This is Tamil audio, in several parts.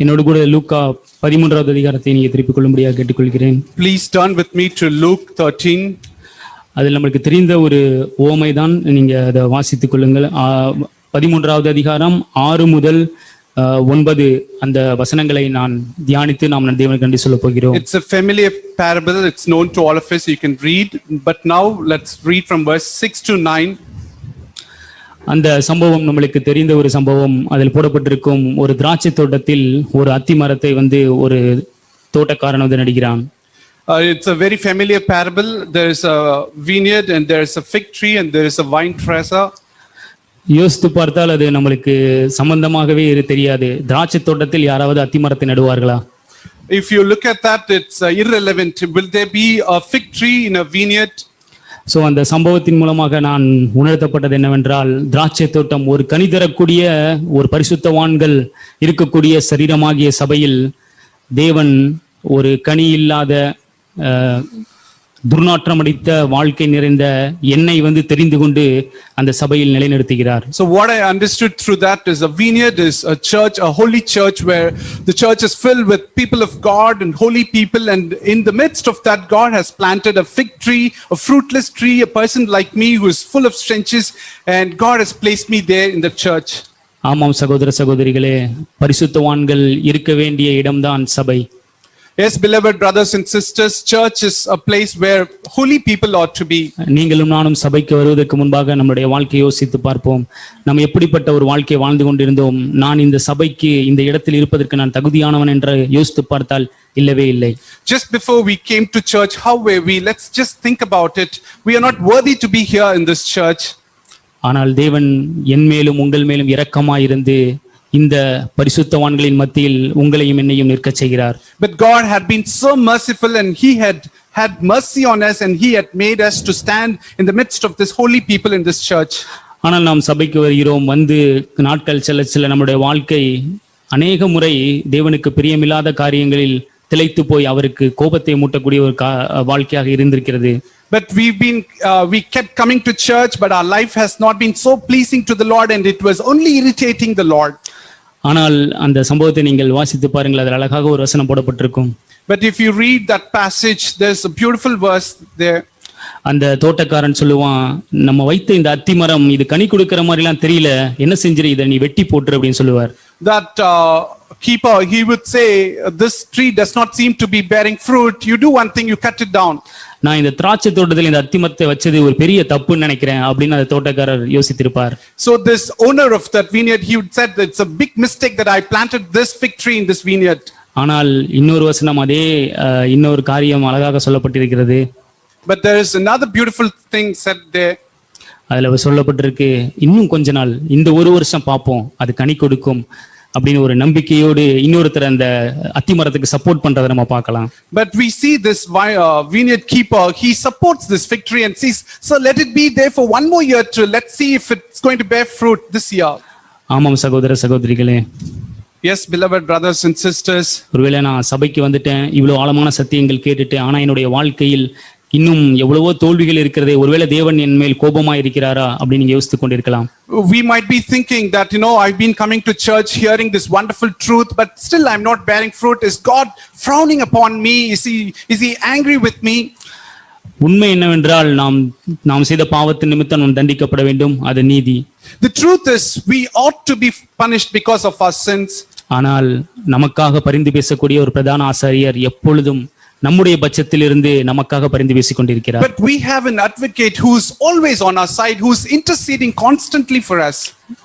என்னோடு கூட லூக்கா 13வது அதிகாரத்தை நீங்க திருப்பிக் கொள்ளும்படியாக கேட்டுக்கொள்கிறேன். Please turn with me to Luke 13. அதில் நமக்கு தெரிந்த ஒரு ஓமை தான், நீங்க அதை வாசித்துக் கொள்ளுங்கள். 13வது அதிகாரம் 6 முதல் 9 அந்த வசனங்களை நான் தியானித்து நாம் தேவனுக்கு நன்றி சொல்ல போகிறோம். It's a familiar parable. It's known to all of us. You can read, but now let's read from verse 6 to 9. அந்த சம்பவம் நம்மளுக்கு தெரிந்த ஒரு சம்பவம். அதில் போடப்பட்டிருக்கும் ஒரு திராட்சை தோட்டத்தில் ஒரு அத்தி மரத்தை ஒரு தோட்டக்காரன் நடுகிறான். It's a very familiar parable. There is a vineyard and there is a fig tree and there is a vine dresser. யோசித்து பார்த்தால் அது நம்மளுக்கு சம்பந்தமாகவே தெரியாது. திராட்சை தோட்டத்தில் யாராவது அத்தி மரத்தை நடுவார்களா? If you look at that, it's irrelevant. Will there be a fig tree in a vineyard? So அந்த சம்பவத்தின் மூலமாக நான் உணர்த்தப்பட்டது என்னவென்றால், திராட்சை தோட்டம் ஒரு கனி தரக்கூடிய ஒரு பரிசுத்தவான்கள் இருக்கக்கூடிய சரீரமாகிய சபையில் தேவன் ஒரு கனி இல்லாத துர்நாற்றம் அடித்த வாழ்க்கை நிறைந்த என்னை தெரிந்து கொண்டு அந்த சபையில் நிலைநிறுத்துகிறார். So what I understood through that is a vineyard is a church, a holy church where the church is filled with people of God and holy people, and in the midst of that God has planted a fig tree, a fruitless tree, a person like me who is full of stenches, and God has placed me there in the church. ஆமாம் சகோதர சகோதரிகளே, பரிசுத்தவான்கள் இருக்க வேண்டிய இடம்தான் சபை. Yes, beloved brothers and sisters, church is a place where holy people ought to be. நீங்களும் நானும் சபைக்கு வருவதற்கு முன்பாக நம்முடைய வாழ்க்கையை யோசித்து பார்ப்போம். நாம் எப்படிப்பட்ட ஒரு வாழ்க்கையை வாழ்ந்து கொண்டிருந்தோம்? நான் இந்த சபைக்கு இந்த இடத்தில் இருப்பதற்கு நான் தகுதியானவன் என்று யோசித்து பார்த்தால் இல்லவே இல்லை. Just before we came to church, how were we? Let's just think about it. We are not worthy to be here in this church. ஆனால் தேவன் என் மேலும் உங்கள் மேலும் இரக்கமாயிருந்து இந்த பரிசுத்தவான்களின் மத்தியில் உங்களையும் என்னையும் நிற்க செய்கிறார். But God had been so merciful and he had mercy on us and he had made us to stand in the midst of this holy people in this church. ஆனால் நாம் சபைக்கு வருகிறோம். நாட்கள் செல்ல நம்முடைய வாழ்க்கை அநேக முறை தேவனுக்கு பிரியமில்லாத காரியங்களில் திளைத்து போய் அவருக்கு கோபத்தை மூட்டக்கூடிய ஒரு வாழ்க்கையாக இருந்திருக்கிறது. But we kept coming to church, but our life has not been so pleasing to the Lord and it was only irritating the Lord. ஆனால் அந்த சம்பவத்தை நீங்கள் வாசித்து பாருங்கள், அதில் அழகாக ஒரு வசனம் போடப்பட்டிருக்கும். But if you read that passage, there's a beautiful verse there. அந்த தோட்டக்காரன் சொல்லுவான், நம்ம வைத்த இந்த அத்தி மரம் இது கனி கொடுக்கிற மாதிரிலாம் தெரியல, என்ன செஞ்சிரு, இதை நீ வெட்டி போட்டுரு அப்படின்னு சொல்லுவார். That keeper, he would say, this tree does not seem to be bearing fruit. You do one thing, you cut it down. நான் இந்த திராட்சை தோட்டத்தில் இந்த அத்தி மரத்தை வச்சது ஒரு பெரிய தப்புன்னு நினைக்கிறேன் அப்படின்னு அந்த தோட்டக்காரர் யோசித்திருப்பார். So this owner of that vineyard, he would said that it's a big mistake that I planted this fig tree in this vineyard. ஆனால் இன்னொரு வசனம் அதே இன்னொரு காரியம் அழகாக சொல்லப்பட்டிருக்கிறது. But there is another beautiful thing said there. அதுல சொல்லப்பட்டிருக்கு, இன்னும் கொஞ்ச நாள், இந்த ஒரு வருஷம் பார்ப்போம், அது கனி கொடுக்கும் அப்படின்னு ஒரு நம்பிக்கையோடு இன்னொருத்தர் அந்த அத்தி மரத்துக்கு சப்போர்ட் பண்றதை நம்ம பார்க்கலாம். But we see this vineyard keeper, he supports this fig tree and says, so let it be there for one more year to let's see if it's going to bear fruit this year. ஆமாம் சகோதர சகோதரிகளே. Yes, beloved brothers and sisters. ஒருவேளை நான் சபைக்கு வந்துட்டேன், இவ்வளவு ஆழமான சத்தியங்கள் கேட்டுட்டு, ஆனா என்னுடைய வாழ்க்கையில் இன்னும் எவ்வளவோ தோல்விகள் இருக்கிறதே, ஒருவேளை தேவன் என் மேல் கோபமா இருக்கிறாரா அப்படின்னு நீங்க யோசித்துக் கொண்டிருக்கலாம். We might be thinking that, I've been coming to church hearing this wonderful truth, but still I'm not bearing fruit. Is God frowning upon me? Is he angry with me? உண்மை என்னவென்றால் நாம் செய்த பாவத்தின் நிமித்தம் நாம் தண்டிக்கப்பட வேண்டும், அது நீதி. The truth is we ought to be punished because of our sins. ஆனால் நமக்காக பரிந்து பேசக்கூடிய ஒரு பிரதான ஆசாரியர் எப்பொழுதும் நம்முடைய பட்சத்தில் இருந்து நமக்காக பரிந்து பேசிக் கொண்டிருக்கிறார். But we have an advocate who's always on our side, who's interceding constantly for us.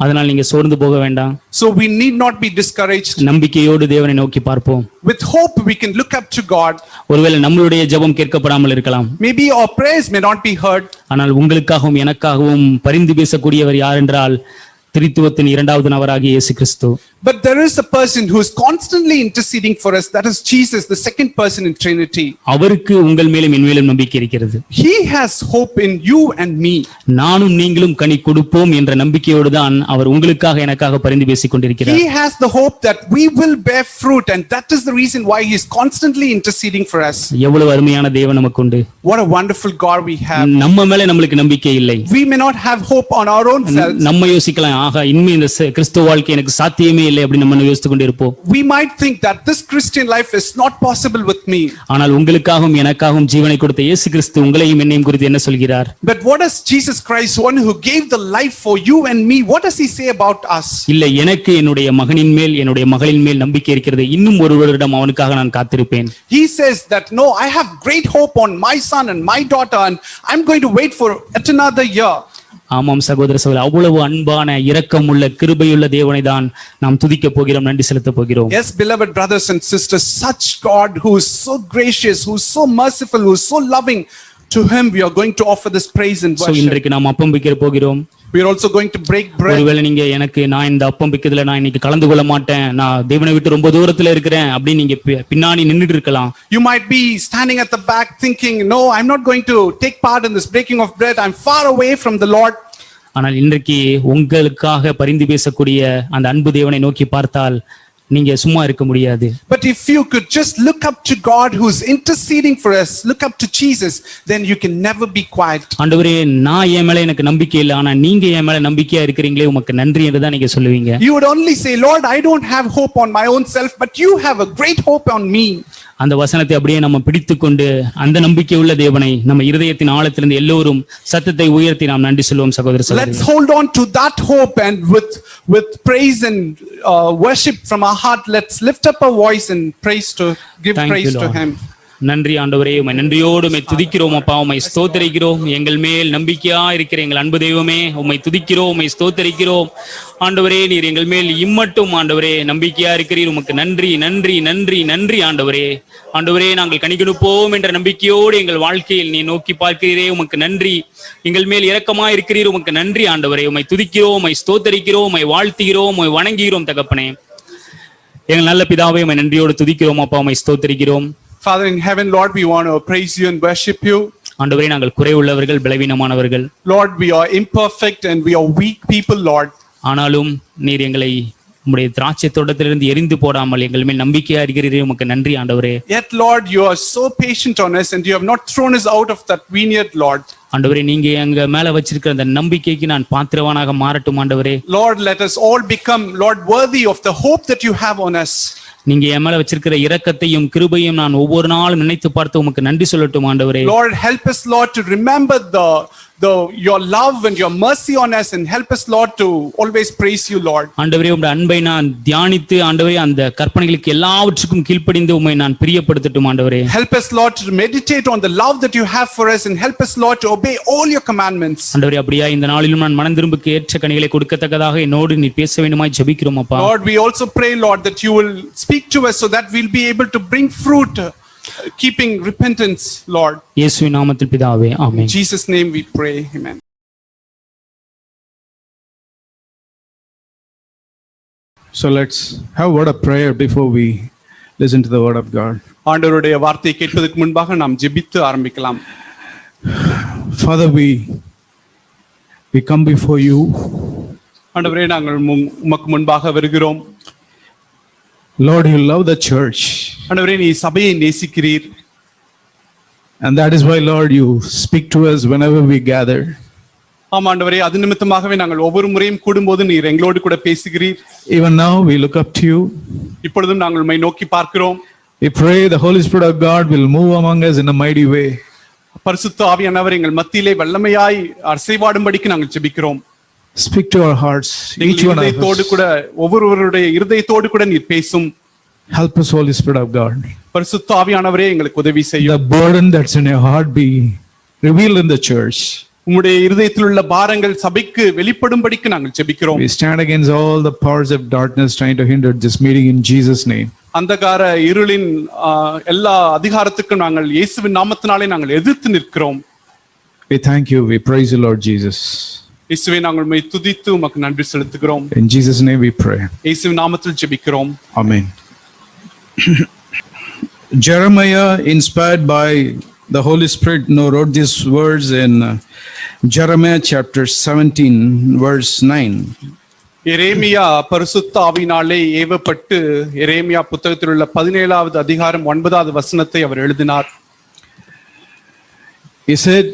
அதனால் நீங்க சோர்ந்து போக வேண்டாம். So we need not be discouraged. நம்பிக்கையோடு தேவனை நோக்கி பார்ப்போம். With hope we can look up to God. ஒருவேளை நம்மளுடைய ஜெபம் கேட்கப்படாமல் இருக்கலாம். Maybe our prayers may not be heard. ஆனால் உங்களுக்காகவும் எனக்காகவும் பரிந்து பேசக்கூடியவர் யார் என்றால் திரித்துவத்தின் இரண்டாவது நபராகிய இயேசு கிறிஸ்து. But there is a person who is constantly interceding for us, that is Jesus, the second person in Trinity. அவருக்கு உங்கள் மேலும் என் மேலும் நம்பிக்கை இருக்கிறது. He has hope in you and me. நானும் நீங்களும் கனி கொடுப்போம் என்ற நம்பிக்கையோடு தான் அவர் உங்களுக்காக எனக்காக பரிந்து பேசிக் கொண்டிருக்கிறார். He has the hope that we will bear fruit, and that is the reason why he is constantly interceding for us. எவ்வளவு அருமையான தேவன் நமக்கு உண்டு. What a wonderful God we have. நம்ம மேல நமக்கு நம்பிக்கை இல்லை. We may not have hope on our own selves. நம்ம யோசிக்கலாம், ஆகா இனிமே இந்த கிறிஸ்துவ வாழ்க்கை எனக்கு சாத்தியமே இல்லை அப்படின்னு நம்ம யோசித்துக் கொண்டிருப்போம். We might think that this Christian life is not possible with me. ஆனால் உங்களுக்காகவும் எனக்காகவும் ஜீவனை கொடுத்த இயேசு கிறிஸ்து உங்களையும் என்னையும் குறித்து என்ன சொல்கிறார்? But what does Jesus Christ, one who gave the life for you and me, what does he say about us? இல்லை, எனக்கு என்னுடைய மகனின் மேல் என்னுடைய மகளின் மேல் நம்பிக்கை இருக்கிறது, இன்னும் ஒரு வருடம் அவனுக்காக நான் காத்திருப்பேன். He says that no, I have great hope on my son and my daughter and I'm going to wait for yet another year. ஆமாம் சகோதர சகோதரி, அவ்வளவு அன்பான இரக்கமுள்ள கிருபையுள்ள தேவனை தான் நாம் துதிக்க போகிறோம், நன்றி செலுத்த போகிறோம். Yes, beloved brothers and sisters, such God who is so gracious, who is so merciful, who is so loving, to him we are going to offer this praise and worship. இன்றைக்கு நாம் அப்பம் பிக்க போகிறோம். We are also going to break bread. ஒருவேளை நீங்க நான் இந்த அப்பம் பிக்கிறதுல நான் இன்னைக்கு கலந்து கொள்ள மாட்டேன், நான் தேவனை விட்டு ரொம்ப தூரத்துல இருக்கிறேன் அப்படி நீங்க பின்னாடி நின்னுட்டு இருக்கலாம். You might be standing at the back thinking, no, I'm not going to take part in this breaking of bread, I'm far away from the Lord. ஆனால் இன்றைக்கு உங்களுக்காக பரிந்து பேசக்கூடிய அந்த அன்பு தேவனை நோக்கி பார்த்தால் நீங்க சும்மா இருக்க முடியாது. But if you could just look up to God who's interceding for us, look up to Jesus, then you can never be quiet. ஆண்டவரே, நான் என் மேல எனக்கு நம்பிக்கை இல்லை, ஆனா நீங்க என் மேல நம்பிக்கையா இருக்கிறீங்களே, உமக்கு நன்றி என்று தான் நீங்க சொல்லுவீங்க. You would only say, Lord, I don't have hope on my own self, but you have a great hope on me. அந்த வசனத்தை அப்படியே நம்ம பிடித்துக்கொண்டு அந்த நம்பிக்கை உள்ள தேவனை நம்ம இருதயத்தின் ஆழத்திலிருந்து எல்லோரும் சத்தத்தை உயர்த்தி நாம் நன்றி சொல்லுவோம் சகோதர சகோதரி. Let's hold on to that hope and with praise and worship from our heart, let's lift up our voice and give praise to him. நன்றி ஆண்டவரே, உம்மை நன்றியோடு உம்மை துதிக்கிறோம் அப்பா, உம்மை ஸ்தோத்திரிக்கிறோம். எங்கள் மேல் நம்பிக்கையா இருக்கிற எங்கள் அன்பு தெய்வமே, உம்மை துதிக்கிறோம், உம்மை ஸ்தோத்திரிக்கிறோம். ஆண்டவரே, நீர் எங்கள் மேல் இம்மட்டும் ஆண்டவரே நம்பிக்கையா இருக்கிறீர், உமக்கு நன்றி நன்றி நன்றி நன்றி ஆண்டவரே. ஆண்டவரே, நாங்கள் கனி கொடுப்போம் என்ற நம்பிக்கையோடு எங்கள் வாழ்க்கையில் நீ நோக்கி பார்க்கிறீரே, உமக்கு நன்றி. எங்கள் மேல் இரக்கமா இருக்கிறீர், உமக்கு நன்றி ஆண்டவரே. உம்மை துதிக்கிறோம், உம்மை ஸ்தோத்திரிக்கிறோம், உம்மை வாழ்த்துகிறோம், உம்மை வணங்குகிறோம் தகப்பனே. எங்கள் நல்ல பிதாவே, உம்மை நன்றியோடு துதிக்கிறோம் அப்பா, உம்மை ஸ்தோத்திரிக்கிறோம். Father in heaven, Lord, we want to praise you and worship you. ஆண்டவரே, நாங்கள் குறைவுள்ளவர்கள், பலவீனமானவர்கள். Lord, we are imperfect and we are weak people, Lord. ஆனாலும் நீர் எங்களை உம்முடைய திராட்சை தோட்டத்திலிருந்து எரிந்து போடாமல் எங்கள் மேல் நம்பிக்கையா இருக்கிறீரே, உமக்கு நன்றி ஆண்டவரே. Yet, Lord, you are so patient on us and you have not thrown us out of that vineyard, Lord. ஆண்டவரே, நீங்க எங்க மேல வச்சிருக்கிற அந்த நம்பிக்கைக்கு நான் பாத்திரவானாக மாறட்டும் ஆண்டவரே. Lord, let us all become, Lord, worthy of the hope that you have on us. நீங்க என் மேல வச்சிருக்கிற இரக்கத்தையும் கிருபையும் நான் ஒவ்வொரு நாளும் நினைத்து பார்த்து உமக்கு நன்றி சொல்லட்டும் ஆண்டவரே. Lord, help us, Lord, to remember your love and your mercy on us, and help us, Lord, to always praise you, Lord. ஆண்டவரே, உம்முடைய அன்பை நான் தியானித்து ஆண்டவரே அந்த கற்பனைகளுக்கு எல்லாவற்றுக்கும் கீழ்ப்படிந்து உம்மை நான் பிரியப்படுத்தட்டும் ஆண்டவரே. Help us, Lord, to meditate on the love that you have for us, and help us, Lord, to obey all your commandments. ஆண்டவரே, அப்படியே இந்த நாளிலும் நான் மனம் திரும்புக்கு ஏற்ற கனிகளை கொடுக்கத்தக்கதாக என்னோடு நீ பேச வேண்டுமாய் ஜெபிக்கிறோம் அப்பா. Lord, we also pray, Lord, that you will speak to us so that we'll be able to bring fruit, keeping repentance, Lord. இயேசுவின் நாமத்தில் பிதாவே, ஆமென். In Jesus' name we pray, amen. So let's have a word of prayer before we listen to the word of God. ஆண்டவருடைய வார்த்தையை கேட்பதற்கு முன்பாக நாம் ஜெபித்து ஆரம்பிக்கலாம். Father, we come before you. ஆண்டவரே, நாங்கள் உமக்கு முன்பாக வருகிறோம். Lord, you love the church. ஆண்டவரே, நீ சபையை நேசிக்கிறீர். And that is why, Lord, you speak to us whenever we gather. ஆமா ஆண்டவரே, அது நிமித்தமாகவே நாங்கள் ஒவ்வொரு முறையும் கூடும்போது நீர் எங்களோடு கூட பேசுகிறீர். Even now we look up to you. இப்பொழுதும் நாங்கள் உம்மை நோக்கி பார்க்கிறோம். We pray the Holy Spirit of God will move among us in a mighty way. பரிசுத்த ஆவியானவர் எங்கள் மத்தியிலே வல்லமையாய் அசைவாடும்படிக்கு நாங்கள் ஜெபிக்கிறோம். Speak to our hearts, each one of us. கூட ஒவ்வொருவருடைய இருதயத்தோடு கூட நீர் பேசும். Help us, Holy Spirit of God. பரிசுத்த ஆவியானவரே எங்களுக்கு உதவி செய்யும். The burden that's in your heart be revealed in the church. உம்முடைய இருதயத்தில் உள்ள பாரங்கள் சபைக்கு வெளிப்படும்படிக்கு நாங்கள் ஜெபிக்கிறோம். We stand against all the powers of darkness trying to hinder this meeting in Jesus' name. அந்தகார இருளின் எல்லா அதிகாரத்துக்கும் நாங்கள் இயேசுவின் நாமத்தினாலே நாங்கள் எதிர்த்து நிற்கிறோம். We thank you. We praise you, Lord Jesus. இயேசுவே, நாங்கள் உம்மை துதித்து உமக்கு நன்றி செலுத்துகிறோம். In Jesus' name we pray. இயேசுவின் நாமத்தில் ஜெபிக்கிறோம். Amen. Jeremiah, inspired by the Holy Spirit, wrote these words in Jeremiah chapter 17, verse 9. எரேமியா பரிசுத்த ஆவியினாலே ஏவப்பட்டு எரேமியா புத்தகத்தில் உள்ள 17வது அதிகாரம் 9வது வசனத்தை அவர் எழுதினார். He said,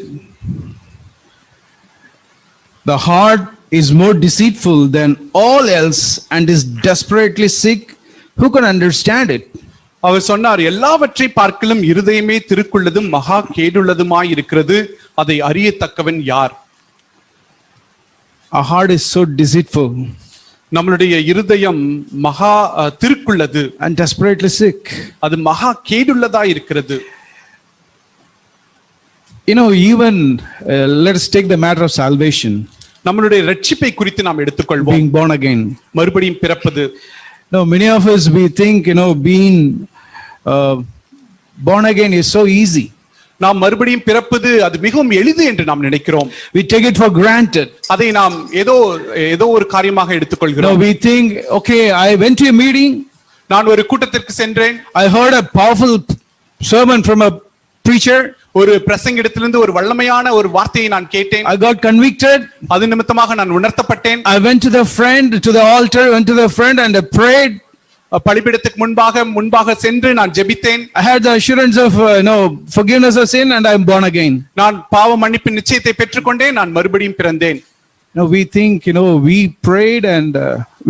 the heart is more deceitful than all else and is desperately sick. Who can understand it? அவர் சொன்னார், எல்லாவற்றை பார்க்கலும் இருதயமே திருக்குள்ளதும் மகா கேடுள்ளதுமாய் இருக்கிறது, அதை அறியத்தக்கவன் யார்? Our heart is so deceitful நம்மளுடைய இருதயம் மகா திருக்குள்ளது, and desperately sick. அது மகா கேடுள்ளதா இருக்கிறது. You know, even let us take the matter of salvation, நம்மளுடைய ரட்சிப்பை குறித்து நாம் எடுத்துக்கொள்வோம். being born again. மறுபடியும் பிறப்பது. Now, many of us, we think, you know, being born again is so easy. நாம் மறுபடியும் பிறப்பது அது மிகவும் எளிது என்று நாம் நினைக்கிறோம். We take it for granted. அதை நாம் ஏதோ ஒரு காரியமாக Now, எடுத்துக்கொள்கிறோம். we think, okay, I went to a meeting. நான் ஒரு கூட்டத்திற்கு சென்றேன். I heard a powerful sermon from a preacher. ஒரு பிரசங்கிடத்திலிருந்து ஒரு வல்லமையான ஒரு வார்த்தையை நான் கேட்டேன். I got convicted. அது நிமித்தமாக நான் உணர்த்தப்பட்டேன். I went to the altar, went to the friend and I prayed. பலிபீடத்துக்கு முன்பாக சென்று நான் ஜெபித்தேன். I had the assurance of forgiveness of sin and I am born again. நான் பாவ மன்னிப்பின் நிச்சயத்தை பெற்றுக்கொண்டேன், நான் மறுபடியும் பிறந்தேன். Now we think, we prayed and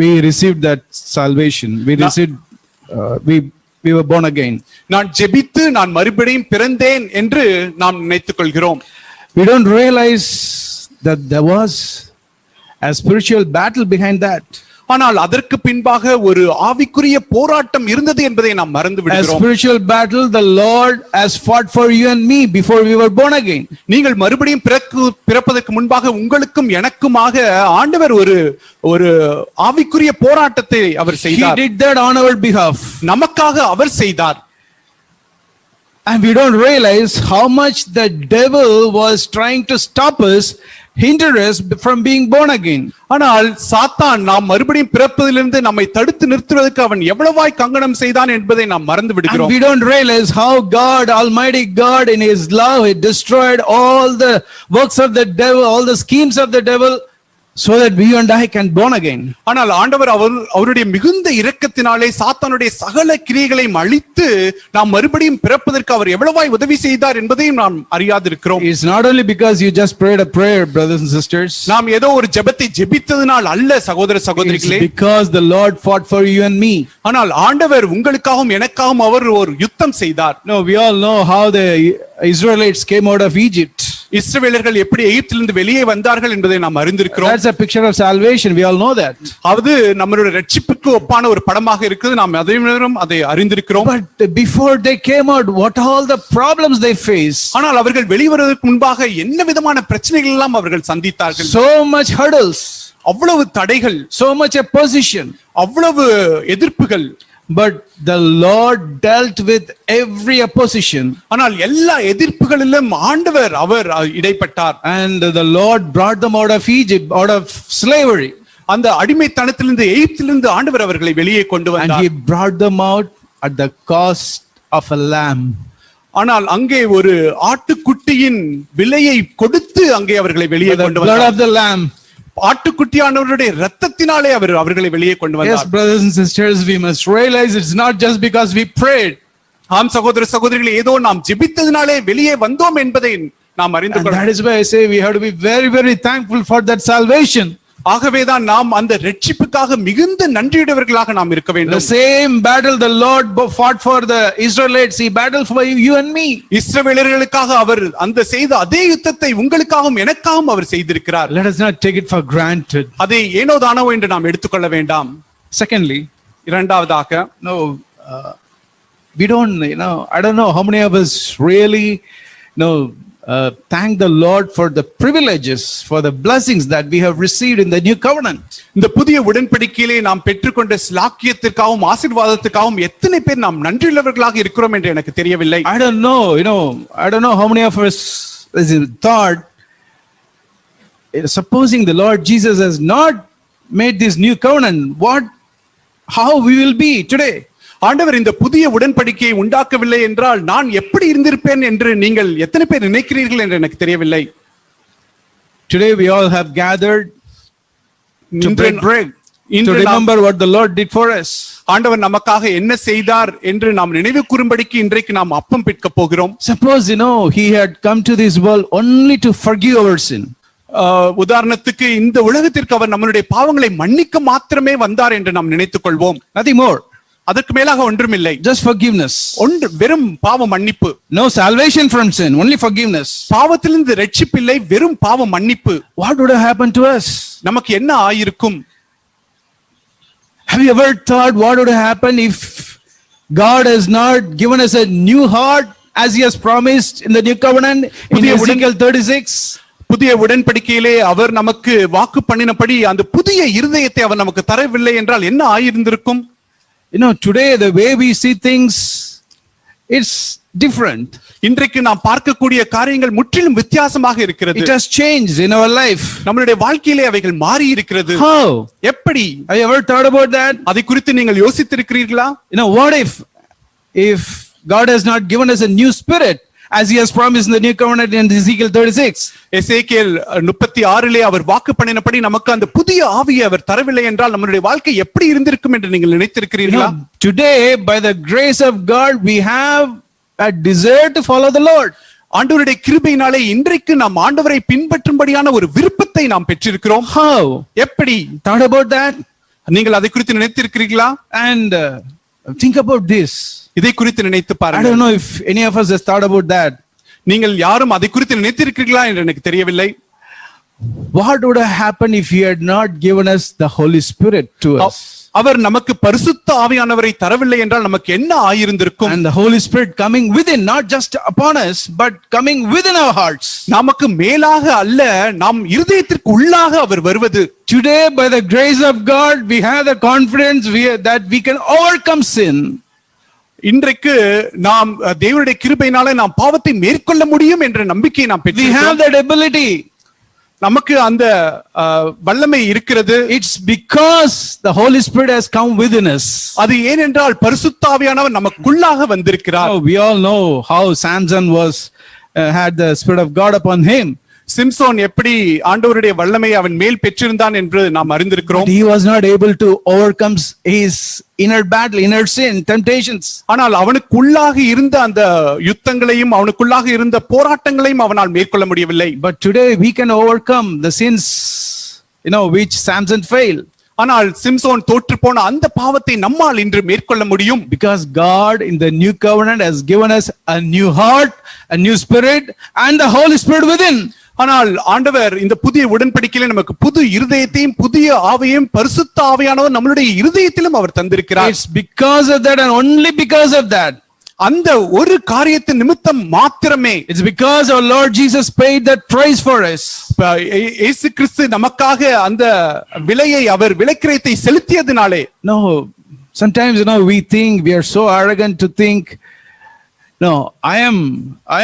we received that salvation. We received, we were born again. நான் ஜெபித்து நான் மறுபடியும் பிறந்தேன் என்று நாம் நினைத்துக் கொள்கிறோம். We don't realize that there was a spiritual battle behind that. ஆனால் அதற்கு பின்பாக ஒரு ஆவிக்குரிய போராட்டம் இருந்தது என்பதை நாம் மறந்து A விடுகிறோம். spiritual battle the Lord has fought for you and me before we were born again. நீங்கள் மறுபடியும் பிறப்பதற்கு முன்பாக உங்களுக்கும் எனக்குமாக ஆண்டவர் ஒரு ஆவிக்குரிய போராட்டத்தை அவர் He செய்தார். did that on our behalf. நமக்காக அவர் செய்தார். And we don't realize how much the devil was trying to stop us, hinder us from being born again. ஆனால் சாத்தான் நாம் மறுபடியும் பிறப்பதிலிருந்து நம்மை தடுத்து நிறுத்துவதற்கு அவன் எவ்வளவாய் கங்கணம் செய்தான் என்பதை நாம் மறந்து And விடுகிறோம். we don't realize how God, Almighty God, in His love, He destroyed all the works of the devil, all the schemes of the devil, so that we and I can born again. ஆனால் ஆண்டவர் அவருடைய மிகுந்த இரக்கத்தினாலே சாத்தானுடைய சகல கிரியைகளையும் அழித்து நாம் மறுபடியும் பிறப்பதற்கு அவர் எவ்வளவாய் உதவி செய்தார் என்பதையும் நாம் அறியாதிருக்கிறோம். It's not only because you just prayed a prayer, brothers and sisters. நாம் ஏதோ ஒரு ஜெபத்தை ஜெபித்ததனால் அல்ல சகோதர சகோதரிகளே. It's because the Lord fought for you and me. ஆனால் ஆண்டவர் உங்களுக்காகவும் எனக்காகவும் அவர் ஒரு யுத்தம் செய்தார். No, we all know how the Israelites came out of Egypt. இஸ்ரவேலர்கள் எப்படி எகிப்திலிருந்து வெளியே வந்தார்கள் என்பதை நாம் அறிந்திருக்கிறோம். That's a picture of salvation. We all know that. அது நம்மளுடைய ரட்சிப்புக்கு ஒப்பான ஒரு படமாக இருக்குது. நாம் அதை அறிந்திருக்கிறோம். But before they came out, what all the problems they faced? ஆனால் அவர்கள் வெளிவருவதற்கு முன்பாக என்ன விதமான பிரச்சனைகள் எல்லாம் அவர்கள் சந்தித்தார்கள். So much hurdles, அவ்வளவு தடைகள், so much opposition. அவ்வளவு எதிர்ப்புகள். But the Lord dealt with every opposition. ஆனால் எல்லா எதிர்ப்புகளிலும் ஆண்டவர் அவர் இடைப்பட்டார். And the Lord brought them out of Egypt, out of slavery. அந்த அடிமைத்தனத்திலிருந்து எகிப்திலிருந்து ஆண்டவர் அவர்களை வெளியே கொண்டு And வந்தார். He brought them out at the cost of a lamb. ஆனால் அங்கே ஒரு ஆட்டுக்குட்டியின் விலையை கொடுத்து அங்கே அவர்களை வெளியே The கொண்டு blood வந்தார். of the lamb. ஆட்டுக்குட்டியானவருடைய இரத்தத்தினாலே அவர்களை வெளியே கொண்டு Yes, வந்தார். brothers and sisters, we must realize it's not just because we prayed. ஆம் சகோதர சகோதரிகளே, ஏதோ நாம் ஜெபித்ததினாலே வெளியே வந்தோம் என்பதை நாம் அறிந்து And கொள்ளலாம். that is why I say we have to be very, very thankful for that salvation. ஆகவேதான் நாம் அந்த ரட்சிப்புக்காக மிகுந்த நன்றியுடையவர்களாக நாம் இருக்க The வேண்டும். same battle the Lord fought for the Israelites, He battled for you and me. இஸ்ரவேலர்களுக்காக அவர் அந்த செய்த அதே யுத்தத்தை உங்களுக்காகவும் எனக்காகவும் அவர் செய்திருக்கிறார். Let us not take it for granted. அதை ஏனோ தானோ என்று நாம் எடுத்துக்கொள்ள வேண்டாம். Secondly, இரண்டாவதாக, we don't, I don't know how many of us really, thank the Lord for the privileges, for the blessings that we have received in the new covenant. இந்த புதிய உடன்படிக்கையிலே நாம் பெற்றுக்கொண்ட ஸ்லாக்கியத்திற்காகவும் ஆசீர்வாதத்துக்காகவும் எத்தனை பேர் நாம் நன்றியுள்ளவர்களாக இருக்கிறோம் என்று எனக்கு தெரியவில்லை. I don't know how many of us thought, supposing the Lord Jesus has not made this new covenant, how we will be today? ஆண்டவர் இந்த புதிய உடன்படிக்கையை உண்டாக்கவில்லை என்றால் நான் எப்படி இருந்திருப்பேன் என்று நீங்கள் எத்தனை பேர் நினைக்கிறீர்கள் என்று எனக்கு தெரியவில்லை. Today we all have gathered to break bread, to remember what the Lord did for us. ஆண்டவர் நமக்காக என்ன செய்தார் என்று நாம் நினைவு கூறும்படிக்கு இன்றைக்கு நாம் அப்பம் பிற்க போகிறோம். Suppose He had come to this world only to forgive our sin. உதாரணத்துக்கு இந்த உலகத்திற்கு அவர் நம்மளுடைய பாவங்களை மன்னிக்க மாத்திரமே வந்தார் என்று நாம் நினைத்துக் கொள்வோம். Nothing more. அதற்கு மேலாக ஒன்றுமில்லை. Just forgiveness. வெறும் பாவ மன்னிப்பு. No salvation from sin, only forgiveness. பாவத்திலிருந்து ரட்சிப்பில்லை, வெறும் பாவ மன்னிப்பு. What would have happened to us? நமக்கு என்ன ஆயிருக்கும்? Have you ever thought what would happen if God has not given us a new heart as he has promised in the new covenant in Ezekiel 36? புதிய உடன்படிக்கையிலே அவர் நமக்கு வாக்கு பண்ணினபடி அந்த புதிய இருதயத்தை அவர் நமக்கு தரவில்லை என்றால் என்ன ஆயிருந்திருக்கும்? You know, today the way we see things, it's different. இன்றைக்கு நாம் பார்க்கக்கூடிய காரியங்கள் முற்றிலும் வித்தியாசமாக இருக்கிறது. It has changed in our life. நம்மளுடைய வாழ்க்கையிலே அவைகள் மாறி இருக்கிறது. How? எப்படி? Have you ever thought about that? அதை குறித்து நீங்கள் யோசித்திருக்கிறீர்களா? You know, what if God has not given us a new spirit as he has promised in the new covenant in Ezekiel 36? எசேக்கியேல் 36 அவர் வாக்கு பண்ணினபடி நமக்கு அந்த புதிய ஆவியை அவர் தரவில்லை என்றால் நம்மளுடைய வாழ்க்கை எப்படி இருந்திருக்கும் என்று நீங்கள் நினைத்திருக்கிறீர்களா? Today, by the grace of God, we have a desire to follow the Lord. ஆண்டவருடைய கிருபையினாலே இன்றைக்கு நாம் ஆண்டவரை பின்பற்றும்படியான ஒரு விருப்பத்தை நாம் பெற்றிருக்கிறோம். How? எப்படி? Thought about that? நீங்கள் அதை குறித்து நினைத்திருக்கிறீர்களா? And think about this. இதை குறித்து நினைத்து I பாருங்கள். don't know if any of us has thought about that. நீங்கள் யாரும் அதை குறித்து நினைத்திருக்கிறீர்களா என்று எனக்கு தெரியவில்லை. What would have happened if he had not given us the Holy Spirit to us? அவர் நமக்கு பரிசுத்த ஆவியானவரை தரவில்லை என்றால் நமக்கு என்ன ஆயிருந்திருக்கும்? And the Holy Spirit coming within, not just upon us, but coming within our hearts. நமக்கு மேலாக அல்ல, நம் இருதயத்திற்கு உள்ளாக அவர் வருவது. Today, by the grace of God, we have the confidence that we can overcome sin. இன்றைக்கு நாம் தேவனுடைய கிருபையினால நாம் பாவத்தை மேற்கொள்ள முடியும் என்ற நம்பிக்கையை நாம் We have பெற்றிருக்கிறோம். that ability. நமக்கு அந்த வல்லமை இருக்கிறது. It's because the Holy Spirit has come within us. அது ஏனென்றால் பரிசுத்த ஆவியானவர் நமக்குள்ளாக வந்திருக்கிறார். We all know how Samson had the Spirit of God upon him. Samson எப்படி ஆண்டவருடைய வல்லமையை அவன் மேல் பெற்றிருந்தான் என்று நாம் அறிந்திருக்கிறோம். But he was not able to overcome his inner battle, inner sin, temptations. ஆனால் அவனுக்குள்ளாக இருந்த அந்த யுத்தங்களையும் அவனுக்குள்ளாக இருந்த போராட்டங்களையும் அவனால் மேற்கொள்ள முடியவில்லை. But today we can overcome the sins, which Samson failed. ஆனால் சிம்சோன் தோற்று போன அந்த பாவத்தை நம்மால் இன்று மேற்கொள்ள முடியும். Because God in the new covenant has given us a new heart, a new spirit, and the Holy Spirit within. ஆனால் ஆண்டவர் இந்த புதிய உடன்படிக்கையில நமக்கு புது இருதயத்தையும் புதிய ஆவியையும் பரிசுத்த ஆவியானவர் நம்மளுடைய இருதயத்திலும் அவர் தந்திருக்கிறார். It's because of that and only because of that. அந்த ஒரு காரியத்தின் நிமித்தம் மாத்திரமே. It's because our Lord Jesus paid that price for us. இயேசு கிறிஸ்து நமக்காக அந்த விலையை அவர் விலைக்கிரயத்தை செலுத்தியதினாலே. No, sometimes we think, we are so arrogant to think, no, I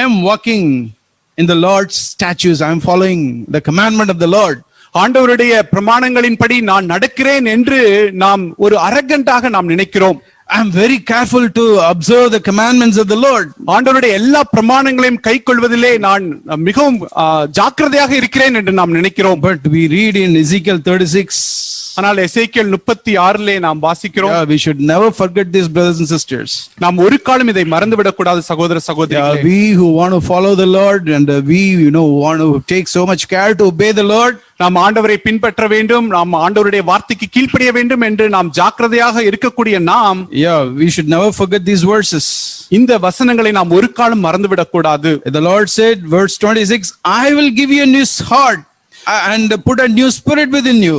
am walking in the Lord's statutes, I am following the commandment of the Lord. ஆண்டவருடைய பிரமாணங்களின்படி நான் நடக்கிறேன் என்று நாம் ஒரு அரகண்டாக நாம் நினைக்கிறோம். I am very careful to observe the commandments of the Lord. ஆண்டவருடைய எல்லா பிரமாணங்களையும் கைக்கொள்வதிலே நான் மிகவும் ஜாக்கிரதையாக இருக்கிறேன் என்று நாம் நினைக்கிறோம். But we read in Ezekiel 36. ஆனால் எசேக்கியேல் 36 நாம் வாசிக்கிறோம். We should never forget this, brothers and sisters. நாம் ஒரு காலம் இதை மறந்துவிடக் கூடாது சகோதர சகோதரிகளே. We who want to follow the Lord and we want to take so much care to obey the Lord. நாம் ஆண்டவரை பின்பற்ற வேண்டும், நாம் ஆண்டவருடைய வார்த்தைக்கு கீழ்ப்படிய வேண்டும் என்று நாம் ஜாக்கிரதையாக இருக்கக்கூடிய நாம், we should never forget these verses. இந்த வசனங்களை நாம் ஒரு காலம் மறந்துவிடக் கூடாது. The Lord said, verse 26, I will give you a new heart and put a new spirit within you.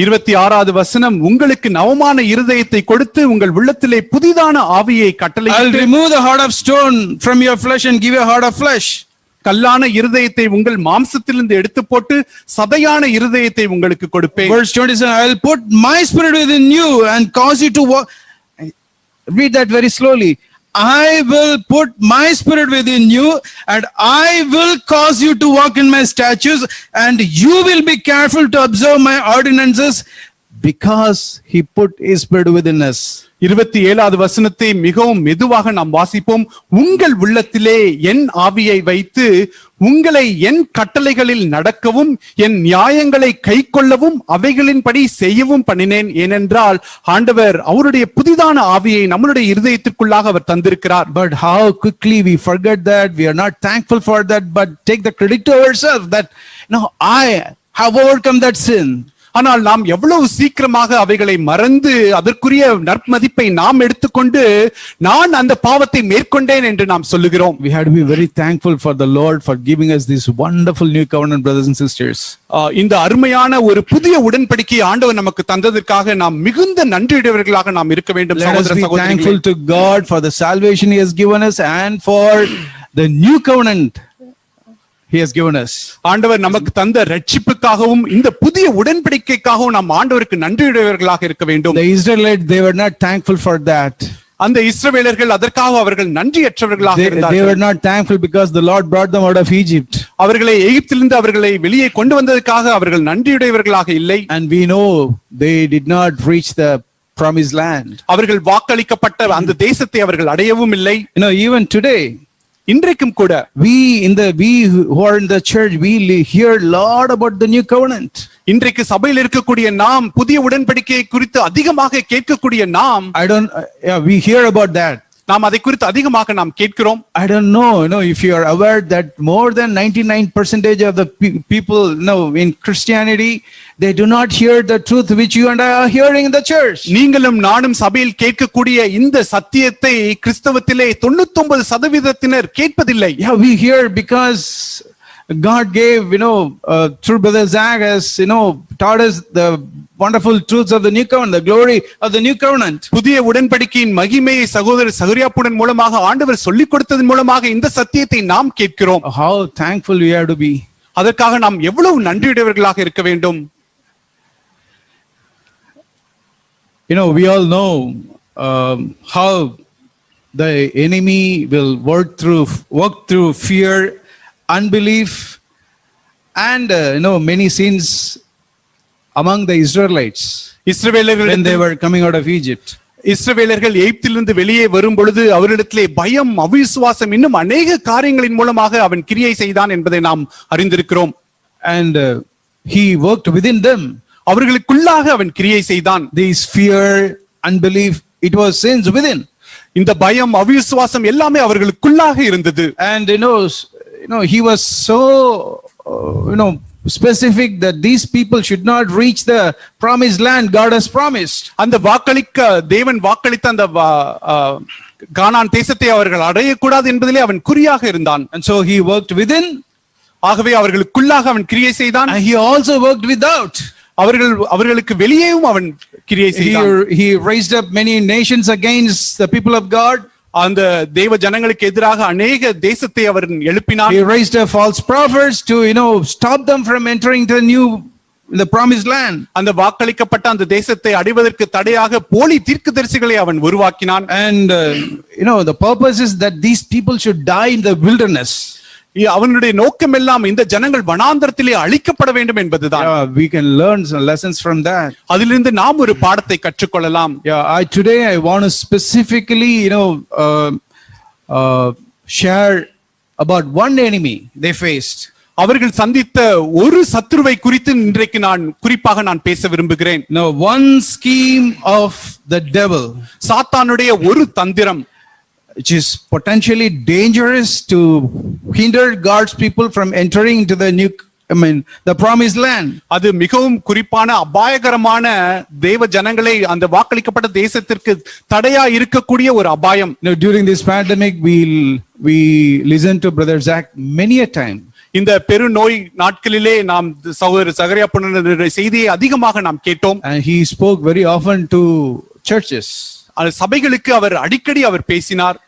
26வது வசனம், உங்களுக்கு நவமான இருதயத்தை கொடுத்து உங்கள் உள்ளத்திலே புதிதான ஆவியை கட்டளையிட்டு, I'll remove the heart of stone from your flesh and give you a heart of flesh. கல்லான இருதயத்தை உங்கள் மாம்சத்திலிருந்து எடுத்து போட்டு சதையான இருதயத்தை உங்களுக்கு கொடுப்பேன். Verse 27, I'll put my spirit within you and cause you to walk. Read that very slowly. I will put my spirit within you and I will cause you to walk in my statutes and you will be careful to observe my ordinances because he put his spirit within us. 27வது வசனத்தை மிகவும் மெதுவாக நாம் வாசிப்போம். உங்கள் உள்ளத்திலே என் ஆவியை வைத்து உங்களை என் கட்டளைகளில் நடக்கவும் என் நியாயங்களை கைக்கொள்ளவும் அவைகளின்படி செய்யவும் பண்ணினேன். ஏனென்றால் ஆண்டவர் அவருடைய புதிதான ஆவியை நம்மளுடைய இருதயத்திற்குள்ளாக அவர் தந்திருக்கிறார். But how quickly we forget that, we are not thankful for that, but take the credit to ourselves that Now I have overcome that sin. ஆனால் நாம் எவ்வளவு சீக்கிரமாக அவைகளை மறந்து அதற்குரிய நற்மதிப்பை நாம் எடுத்துக்கொண்டு நான் அந்த பாவத்தை மேற்கொண்டேன் என்று நாம் சொல்லுகிறோம். We have to be very thankful for the Lord for giving us this wonderful new covenant, brothers and sisters. இந்த அருமையான ஒரு புதிய உடன்படிக்கையை ஆண்டவர் நமக்கு தந்ததற்காக நாம் மிகுந்த நன்றியுடையவர்களாக நாம் இருக்க வேண்டும். Let us சகோதர be சகோதரிகளே, thankful to God for the salvation He has given us and for the new covenant He has given us. ஆண்டவர் நமக்கு தந்த ரட்சிப்புக்காகவும் இந்த புதிய உடன்படிக்கைக்காகவும் நாம் ஆண்டவருக்கு நன்றியுடையவர்களாக இருக்க வேண்டும். The Israelites, they were not thankful for that. அந்த இஸ்ரவேலர்கள் அதற்காக அவர்கள் நன்றியற்றவர்களாக They இருந்தார்கள். were not thankful because the Lord brought them out of Egypt. அவர்களை எகிப்திலிருந்து அவர்களை வெளியே கொண்டு வந்ததற்காக அவர்கள் நன்றியுடையவர்களாக இல்லை. And we know they did not reach the promised land. அவர்கள் வாக்களிக்கப்பட்ட அந்த தேசத்தை அவர்கள் அடையவும் இல்லை. You know, even today, இன்றைக்கும் கூட we who are in the church, we hear a lot about the new covenant. இன்றைக்கு சபையில் இருக்கக்கூடிய நாம் புதிய உடன்படிக்கையை குறித்து அதிகமாக கேட்கக்கூடிய நாம் We hear about that. நாம் அதை குறித்து அதிகமாக நாம் கேட்கிறோம். I don't know, if you are aware that more than 99% of the people, in Christianity, they do not hear the truth which you and I are hearing in the church. நீங்களும் நானும் சபையில் கேட்கக்கூடிய இந்த சத்தியத்தை கிறிஸ்தவத்திலே 99% கேட்பதில்லை. Yeah, we hear because God gave, through Brother Zach has, taught us the wonderful truths of the new covenant, the glory of the new covenant. புதிய உடன்படிக்கையின் மகிமையை சகோதரர் சகரியாப்புடன் மூலமாக ஆண்டவர் சொல்லிக் கொடுத்ததன் மூலமாக இந்த சத்தியத்தை நாம் கேட்கிறோம். How thankful we have to be. அதற்காக நாம் எவ்வளவு நன்றியுடையவர்களாக இருக்க வேண்டும். We all know how the enemy will work through fear, unbelief, and many sins among the Israelites when they were coming out of Egypt. இஸ்ரவேலர்கள் எகிப்திலிருந்து வெளியே வரும் பொழுது அவரிடத்திலே பயம், அவிசுவாசம், இன்னும் அநேக காரியங்களின் மூலமாக அவன் கிரியை செய்தான் என்பதை நாம் அறிந்திருக்கிறோம். And he worked within them. அவர்களுக்குள்ளாக அவன் கிரியை செய்தான். This fear, unbelief, it was sins within. இந்த பயம், அவிசுவாசம் எல்லாமே அவர்களுக்குள்ளாக இருந்தது. And he was so specific that these people should not reach the promised land God has promised. அந்த தேவன் வாக்களித்த அந்த கானான் தேசத்தை அவர்கள் அடையக்கூடாது என்பதிலே அவன் குறியாக இருந்தான். And so he worked within. ஆகவே அவர்களுக்குள்ளாக அவன் கிரியை செய்தான். And he also worked without. அவர்களுக்கு வெளியேவும் அவன் கிரியை செய்தான். He raised up many nations against the people of God. அந்த தேவ ஜனங்களுக்கு எதிராக அநேக தேசத்தை அவர் எழுப்பினார். He raised up false prophets to stop them from entering the promised land. அந்த வாக்களிக்கப்பட்ட அந்த தேசத்தை அடைவதற்கு தடையாக போலி தீர்க்கதரிசிகளை அவன் உருவாக்கினான். And the purpose is that these people should die in the wilderness. அவனுடைய நோக்கம் எல்லாம் இந்த ஜனங்கள் வனாந்தரத்திலே அழிக்கப்பட வேண்டும் என்பதுதான். We can learn some lessons from that. அதிலிருந்து நாம் ஒரு பாடத்தை கற்றுக்கொள்ளலாம். Today I want to specifically share about one enemy they faced. அவர்கள் சந்தித்த ஒரு சத்துருவை குறித்து இன்றைக்கு நான் குறிப்பாக நான் பேச விரும்புகிறேன். One scheme of the devil, சாத்தானுடைய ஒரு தந்திரம், which is potentially dangerous to hinder God's people from entering into the promised land. அது மிகவும் குறிப்பான அபாயகரமான தேவ ஜனங்களை அந்த வாக்களிக்கப்பட்ட தேசத்திற்கு தடையா இருக்கக்கூடிய ஒரு அபாயம். During this pandemic we listen to Brother Zach many a time. இந்த பெருநோய் நாட்களிலே நாம் சகோதரர் சகரியாப்புடைய செய்தியை அதிகமாக நாம் கேட்டோம். And he spoke very often to churches. சபைகளுக்கு அவர் அடிக்கடி அவர் பேசினார்.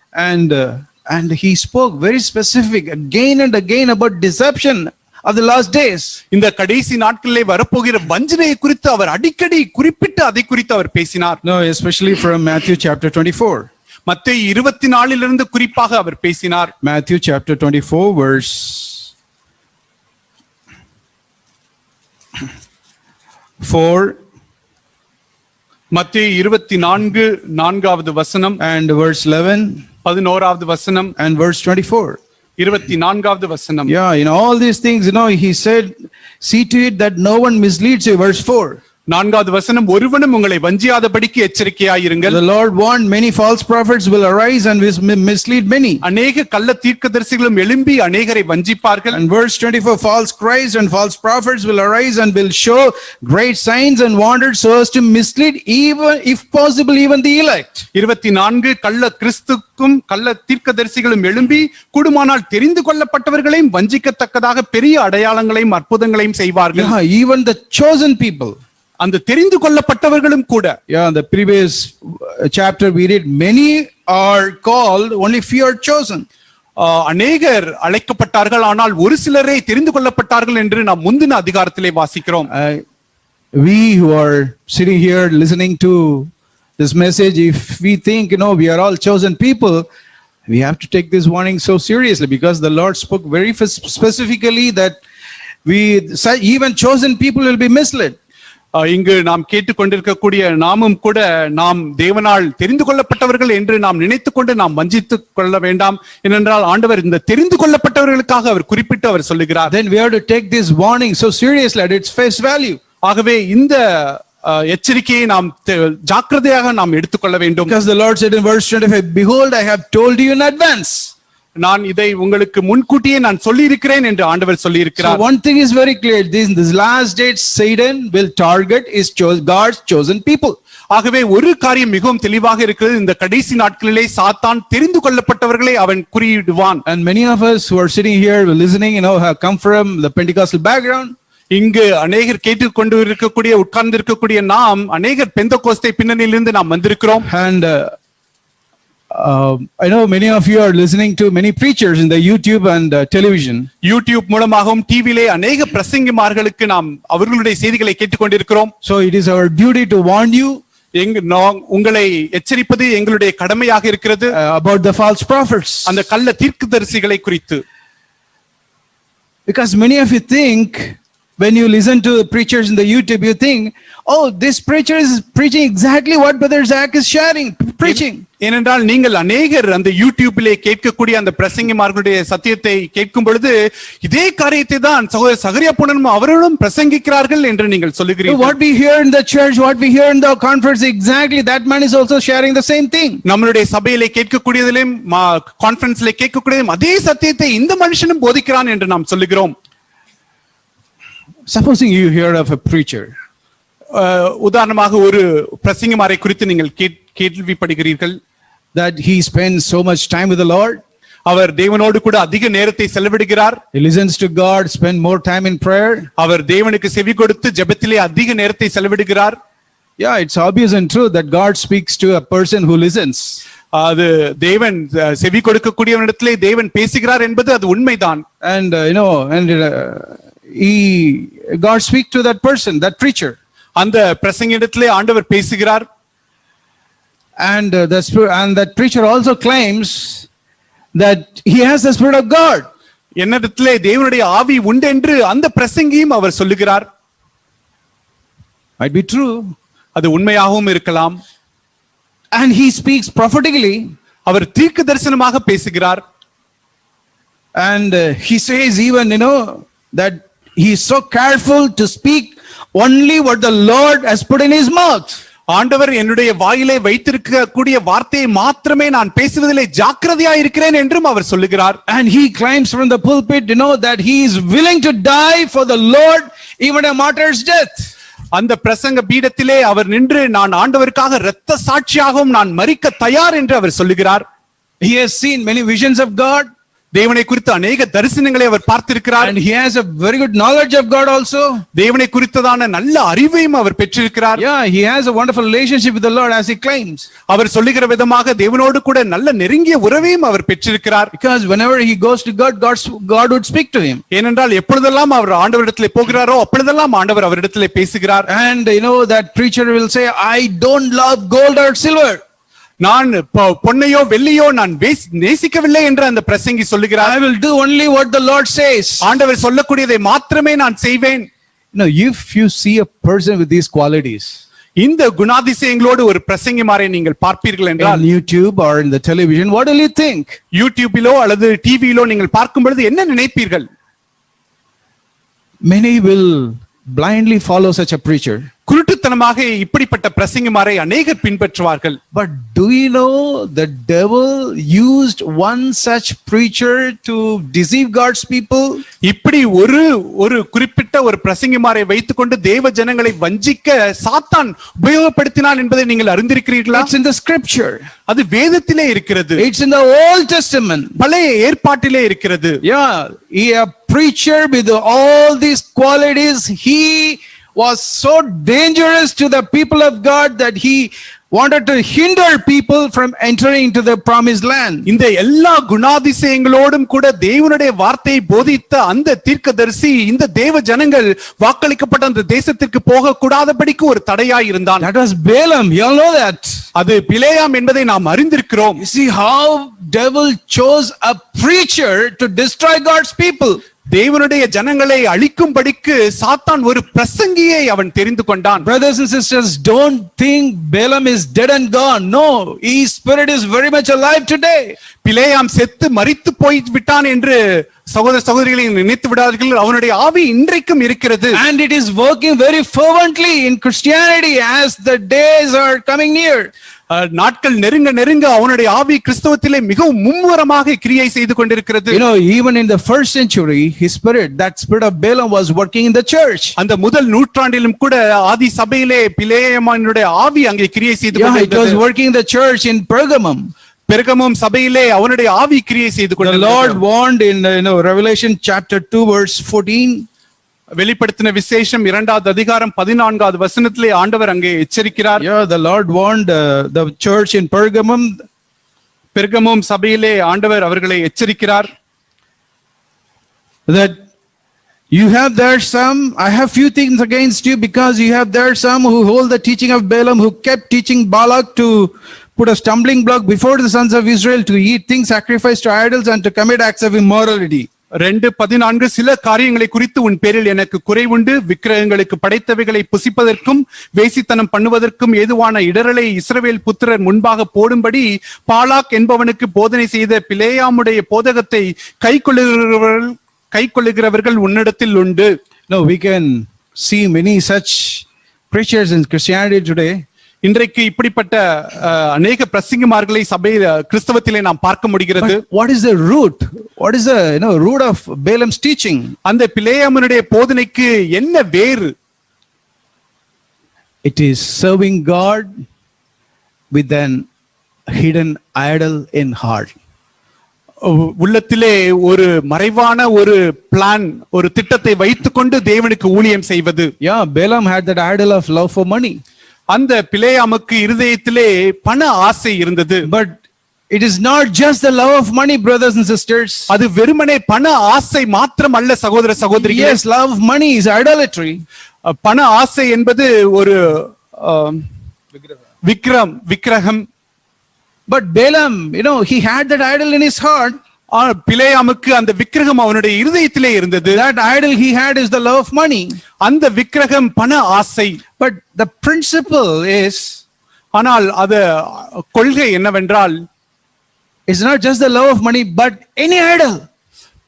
And he spoke very specific again and again about deception of the last days. இந்த கடைசி நாட்களிலே வரப்போகிற வஞ்சனையை குறித்து அவர் அடிக்கடி குறிப்பிட்டு அதை குறித்து அவர் பேசினார். Especially from Matthew chapter 24. மத்தேயு 24 இலிருந்து குறிப்பாக அவர் பேசினார். Matthew chapter 24 verse 4. மத்தேயு 24 4வது வசனம் and verse 11, 11வது வசனம் and verse 24. 24வது வசனம். In all these things, he said, see to it that no one misleads you. Verse 4. 4வது வசனம், ஒருவனும் உங்களை வஞ்சியாதபடிக்கு எச்சரிக்கையாயிருங்கள். The Lord warned many false prophets will arise and mislead many. அநேக கள்ள தீர்க்கதரிசிகளும் எழும்பி அநேகரை வஞ்சிப்பார்கள். And verse 24, false Christ and false prophets will arise and will show great signs and wonders so as to mislead, even if possible, even the elect. 24, கள்ள கிறிஸ்துக்கும் கள்ள தீர்க்கதரிசிகளும் எழும்பி கூடுமானால் தெரிந்து கொள்ளப்பட்டவர்களையும் வஞ்சிக்கத்தக்கதாக பெரிய அடையாளங்களையும் அற்புதங்களையும் செய்வார்கள். Yeah, even the chosen people. அந்த தெரிந்து கொள்ளப்பட்டவர்களும் கூட. Yeah, in the previous chapter we read, many are called, only few are chosen. அநேகர் அழைக்கப்பட்டார்கள், ஆனால் ஒரு சிலரே தெரிந்து கொள்ளப்பட்டார்கள் என்று நாம் முந்தின அதிகாரத்திலே வாசிக்கிறோம். We who are sitting here listening to this message, if we think, we are all chosen people, we have to take this warning so seriously, because the Lord spoke very specifically that even chosen people will be misled. இங்கு நாம் கேட்டுக்கொண்டிருக்கக்கூடிய நாமும் கூட நாம் தேவனால் தெரிந்து கொள்ளப்பட்டவர்கள் என்று நாம் நினைத்துக்கொண்டு நாம் வஞ்சித்துக் கொள்ள வேண்டாம். ஏனென்றால் ஆண்டவர் இந்த தெரிந்து கொள்ளப்பட்டவர்களுக்காக அவர் குறிப்பிட்டு அவர் சொல்லுகிறார். Then we have to take this warning so seriously at its face value. ஆகவே இந்த எச்சரிக்கையை நாம் ஜாக்கிரதையாக நாம் எடுத்துக்கொள்ள வேண்டும். Because the Lord said in verse 25, behold, I have told you in advance. நான் இதை உங்களுக்கு முன்கூட்டியே நான் சொல்லி இருக்கிறேன் என்று ஆண்டவர் சொல்லி இருக்கிறார். So one thing is very clear, this last date Satan will target God's chosen people. ஆகவே ஒரு காரியம் மிகவும் தெளிவாக இருக்கிறது, இந்த கடைசி நாட்களிலே சாத்தான் தெரிந்து கொள்ளப்பட்டவர்களை அவன் குறியிடுவான். And many of us who are sitting here listening, have come from the Pentecostal background. இங்கு அநேகர் கேட்டுக்கொண்டு இருக்கக்கூடிய உட்கார்ந்து இருக்கக்கூடிய நாம் அநேகர் பெந்தெகோஸ்தே பின்னணியிலிருந்து நாம் வந்திருக்கிறோம். And I know many of you are listening to many preachers in the YouTube and television. YouTube மூலமாகவும் டிவிலே அநேக பிரசங்கிமார்களுக்கு நாம் அவர்களுடைய செய்திகளை கேட்டுக்கொண்டிருக்கிறோம். So it is our duty to warn you உங்களை எச்சரிப்பது எங்களுடைய கடமையாக இருக்கிறது about the false prophets. அந்த கள்ள தீர்க்கதரிசிகளை குறித்து. Because many of you think, when you listen to preachers in the YouTube, you think, oh, this preacher is preaching exactly what Brother Zach is preaching. ஏனென்றால் நீங்கள் அநேகர் அந்த யூடியூபிலே கேட்கக்கூடிய அந்த பிரசங்கிமார்களுடைய சத்தியத்தை கேட்கும் பொழுது இதே காரியத்தை தான் சகோதரர் சகரியா புனனும் அவர்களும் பிரசங்கிக்கிறார்கள் என்று நீங்கள் சொல்லுகிறீர்கள். What we hear in the church, what we hear in the conference, exactly that man is also sharing the same thing. நம்மளுடைய சபையிலே கேட்கக்கூடியதிலும் கான்ஃபரன்ஸ்ல கேட்கக்கூடியதும் அதே சத்தியத்தை இந்த மனுஷனும் போதிக்கிறான் என்று நாம் சொல்லுகிறோம். Supposing you hear of a preacher, உதாரணமாக ஒரு பிரசங்கிமாரை குறித்து நீங்கள் கேள்விப்படுகிறீர்கள், that he spends so much time with the Lord, அவர் தேவனோடு கூட அதிக நேரத்தை செலவிடுகிறார், he listens to God, spend more time in prayer, அவர் தேவனுக்கு செவி கொடுத்து ஜெபத்திலே அதிக நேரத்தை செலவிடுகிறார். Yeah, it's obvious and true that God speaks to a person who listens. அது தேவன் செவி கொடுக்கக்கூடியவனிடத்திலே தேவன் பேசுகிறார் என்பது அது உண்மைதான். And God speaks to that person, that preacher. அந்த பிரசங்கிடத்திலே ஆண்டவர் பேசுகிறார். And that preacher also claims that he has the Spirit of God. என்னிடத்திலே தேவனுடைய ஆவி உண்டு என்று அந்த பிரசங்கியும் அவர் சொல்லுகிறார். Might be true. அது உண்மையாகவும் இருக்கலாம். And he speaks prophetically. அவர் தீர்க்க தரிசனமாக பேசுகிறார். And he says even, that he is so careful to speak only what the Lord has put in his mouth. ஆண்டவர் என்னுடைய வாயிலே வைத்திருக்கக்கூடிய வார்த்தையை மாத்திரமே நான் பேசுவதிலே ஜாக்கிரதையாக இருக்கிறேன் என்றும் அவர் சொல்லுகிறார். And he claims from the pulpit, that he is willing to die for the Lord, even a martyr's death. அந்த பிரசங்க பீடத்திலே அவர் நின்று நான் ஆண்டவருக்காக இரத்த சாட்சியாகவும் நான் மரிக்க தயார் என்று அவர் சொல்லுகிறார். He has seen many visions of God. தேவனை குறித்து அநேக தரிசனங்களை அவர் பார்த்திருக்கிறார். And he has a very good knowledge of God also. தேவனை குறித்ததான நல்ல அறிவையும் அவர் பெற்றிருக்கிறார். Yeah, he has a wonderful relationship with the Lord as he claims. அவர் சொல்லுகிற விதமாக தேவனோடு கூட நல்ல நெருங்கிய உறவையும் அவர் பெற்றிருக்கிறார். Because whenever he goes to God would speak to him. ஏனென்றால் எப்பொழுதெல்லாம் அவர் ஆண்டவரிடத்திலே போகிறாரோ அப்பொழுதெல்லாம் ஆண்டவர் அவரிடத்திலே பேசுகிறார். And that preacher will say, I don't love gold or silver. நான் பொன்னையோ வெள்ளியோ நான் நேசிக்கவில்லை என்று அந்த பிரசங்கி சொல்லுகிறார். I will do only what the Lord says. ஆண்டவர் சொல்லக்கூடியதை மாத்திரமே நான் செய்வேன். If you see a person with these qualities, இந்த குணாதிசயங்களோடு ஒரு பிரசங்கிமாரை நீங்கள் பார்ப்பீர்கள் என்றால், on YouTube or in the television, what will you think? யூடியூபிலோ அல்லது டிவியிலோ நீங்கள் பார்க்கும் பொழுது என்ன நினைப்பீர்கள்? Many will blindly follow such a preacher. குருட்டுத்தனமாக இப்படிப்பட்ட பிரசங்கிமாரை அநேகர் பின்பற்றுவார்கள். But do you know the devil used one such preacher to deceive God's people? இப்படி ஒரு குறிப்பிட்ட ஒரு பிரசங்கிமாரை வைத்துக்கொண்டு தேவ ஜனங்களை வஞ்சிக்க சாத்தான் உபயோகப்படுத்தினான் என்பதை நீங்கள் அறிந்திருக்கிறீர்களா? It's in the scripture. அது வேதத்திலே இருக்கிறது. It's in the Old Testament. பழைய ஏற்பாட்டிலே இருக்கிறது. Yeah, a preacher with all these qualities, he was so dangerous to the people of God that he wanted to hinder people from entering into the promised land. இந்த எல்லா குணாதிசயங்களோடும் கூட தேவனுடைய வார்த்தையை போதித்த அந்த தீர்க்கதரிசி இந்த தேவ ஜனங்கள் வாக்களிக்கப்பட்ட அந்த தேசத்திற்கு போக கூடாதபடிக்கு ஒரு தடையாய் இருந்தான். That was Balaam. You all know that. அது பிலேயாம் என்பதை நாம் அறிந்திருக்கிறோம். You see how devil chose a preacher to destroy God's people. தேவனுடைய ஜனங்களை அழிக்கும்படிக்கு சாத்தான் ஒரு பிரசங்கியை அவன் தெரிந்து கொண்டான். Brothers and sisters, don't think Balaam is dead and gone. No, his spirit is very much alive today. பிலேயாம் செத்து மரித்து போய் விட்டான் என்று சகோதர சகோதரிகளை நினைத்து விடாதீர்கள். அவனுடைய ஆவி இன்றைக்கும் இருக்கிறது. And it is working very fervently in Christianity as the days are coming near. நாட்கள் நெருங்க நெருங்க அவனுடைய ஆவி கிறிஸ்தவத்திலே மிகவும் மும்முரமாக கிரியை செய்து கொண்டிருக்கிறது. You know, even in the first century, that spirit of Balaam was working in the church. அந்த முதல் நூற்றாண்டிலும் கூட ஆதி சபையிலே பிலேயாமினுடைய ஆவி அங்கே கிரியை செய்து கொண்டிருந்தது. It was working in the church in Pergamum. பெர்கமும் சபையிலே அவனுடைய ஆவி கிரியை செய்து கொண்டிருந்தது. The Lord warned in Revelation chapter 2 verse 14. வெளிப்படுத்தின விசேஷம் 2வது அதிகாரம் 14வது வசனத்திலே ஆண்டவர் அங்கே எச்சரிக்கிறார். The Lord warned the church in Pergamum. பெர்கமும் சபையிலே ஆண்டவர் அவர்களை எச்சரிக்கிறார். That you have there some, I have few things against you, because you have there some who hold the teaching of Balaam, who kept teaching Balak to put a stumbling block before the sons of Israel, to eat things sacrificed to idols and to commit acts of immorality. 2:14 சில காரியங்களை குறித்து உன் பேரில் எனக்கு குறைவுண்டு, விக்கிரகங்களுக்கு படைத்தவைகளை புசிப்பதற்கும் வேசித்தனம் பண்ணுவதற்கும் ஏதுவான இடரலை இஸ்ரவேல் புத்திரர் முன்பாக போடும்படி பாலாக் என்பவனுக்கு போதனை செய்த பிலேயாமுடைய போதகத்தை கைக்கொள்ளுகிறவர்கள் உன்னிடத்தில் உண்டு. No, we can see many such preachers in Christianity today. இன்றைக்கு இப்படிப்பட்ட அநேக பிரசங்கிமார்களை சபையில் கிறிஸ்தவத்திலே நாம் பார்க்க முடிகிறது. What is the root? What is the root of Balaam's teaching? அந்த பிலேயாமுடைய போதனைக்கு என்ன வேறு? It is serving God with an hidden idol in heart. உள்ளத்திலே ஒரு மறைவான ஒரு பிளான், ஒரு திட்டத்தை வைத்துக்கொண்டு தேவனுக்கு ஊழியம் செய்வது. Balaam had that idol of love for money. அந்த பிலேயாமுக்கு இருதயத்திலே பண ஆசை இருந்தது. But it is not just the love of money, brothers and sisters. அது வெறுமனே பண ஆசை மாத்திரம் அல்ல சகோதர சகோதரிகளே. Yes, love of money is idolatry. பண ஆசை என்பது ஒரு விக்கிரகம். But Balaam, he had that idol in his heart. பிலேயாமுக்கு அந்த விக்கிரகம் அவனுடைய இருதயத்திலே இருந்தது. That idol he had is the love of money. அந்த விக்கிரகம் பண ஆசை. But the principle is, ஆனால் அது கொள்கை என்னவென்றால், it's not just the love of money, but any idol.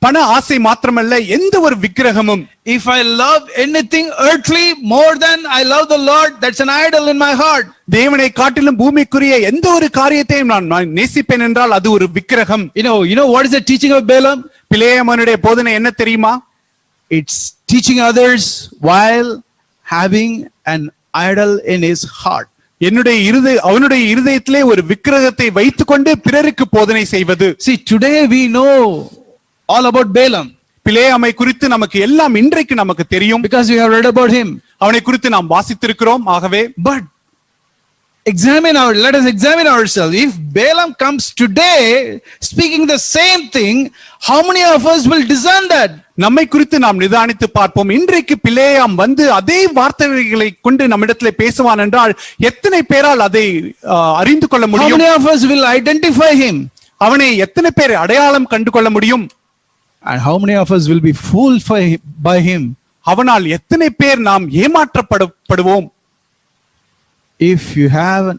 பண ஆசை மாத்திரமல்ல, எந்த ஒரு விக்கிரகமும். If I love anything earthly more than I love the Lord, that's an idol in my heart. தேவனை காட்டிலும் பூமிக்குரிய எந்த ஒரு காரியத்தையும் நான் நேசிப்பேன் என்றால் அது ஒரு விக்கிரகம். You know what is the teaching of Balaam? பிலேயாமுடைய போதனை என்ன தெரியுமா? It's teaching others while having an idol in his heart. அவனுடைய இருதயத்திலே ஒரு விக்கிரகத்தை வைத்துக்கொண்டு பிறருக்கு போதனை செய்வது. See, today we know all about Balaam. பிலேயாமை குறித்து நமக்கு எல்லாம் இன்றைக்கு நமக்கு தெரியும். Because we have read about him. அவனை குறித்து நாம் வாசித்திருக்கிறோம். ஆகவே but let us examine ourselves. If Balaam comes today speaking the same thing, how many of us will discern that? நம்மை குறித்து நாம் நிதானித்து பார்ப்போம். இன்றைக்கு பிலேயாம் வந்து அதே வார்த்தைகளை கொண்டு நம்மிடத்திலே பேசுவான் என்றால் எத்தனை பேரால் அதை அறிந்து கொள்ள முடியும்? How many of us will identify him? அவனை எத்தனை பேர் அடையாளம் கண்டு கொள்ள முடியும்? And how many of us will be fooled by him? அவனால் எத்தனை பேர் நாம் ஏமாற்றப்படுவோம்? If you have an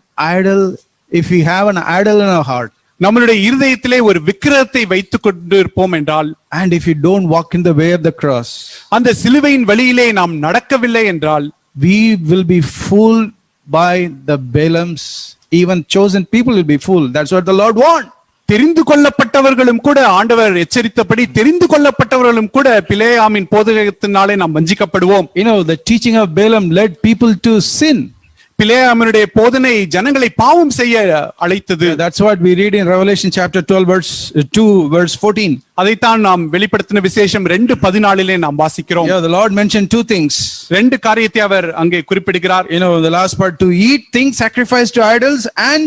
idol in our heart, நம்மளுடைய இருதயத்திலே ஒரு விக்கிரகத்தை வைத்துக் கொண்டிருப்போம் என்றால், and if you don't walk in the way of the cross, அந்த சிலுவையின் வழியிலே நாம் நடக்கவில்லை என்றால், we will be fooled by the Balaams. Even chosen people will be fooled. That's what the Lord wants. தெரிந்து கொள்ளப்பட்டவர்களும் கூட ஆண்டவர் எச்சரித்தபடி தெரிந்து கொள்ளப்பட்டவர்களும் கூட பிலேயாமின் போதகத்தினாலே நாம் வஞ்சிக்கப்படுவோம். You know, the teaching of Balaam led people to sin. பிலேயாமினுடைய போதனை ஜனங்களை பாவம் செய்ய அழைத்தது. That's what we read in Revelation chapter 12 verse 2 verse 14. அதைத்தான் நாம் வெளிப்படுத்தின விசேஷம் 2:14 நாம் வாசிக்கிறோம். Yeah, the Lord mentioned two things. ரெண்டு காரியத்தை அவர் அங்கே குறிப்பிடுகிறார். You know, the last part, to eat things sacrificed to idols, and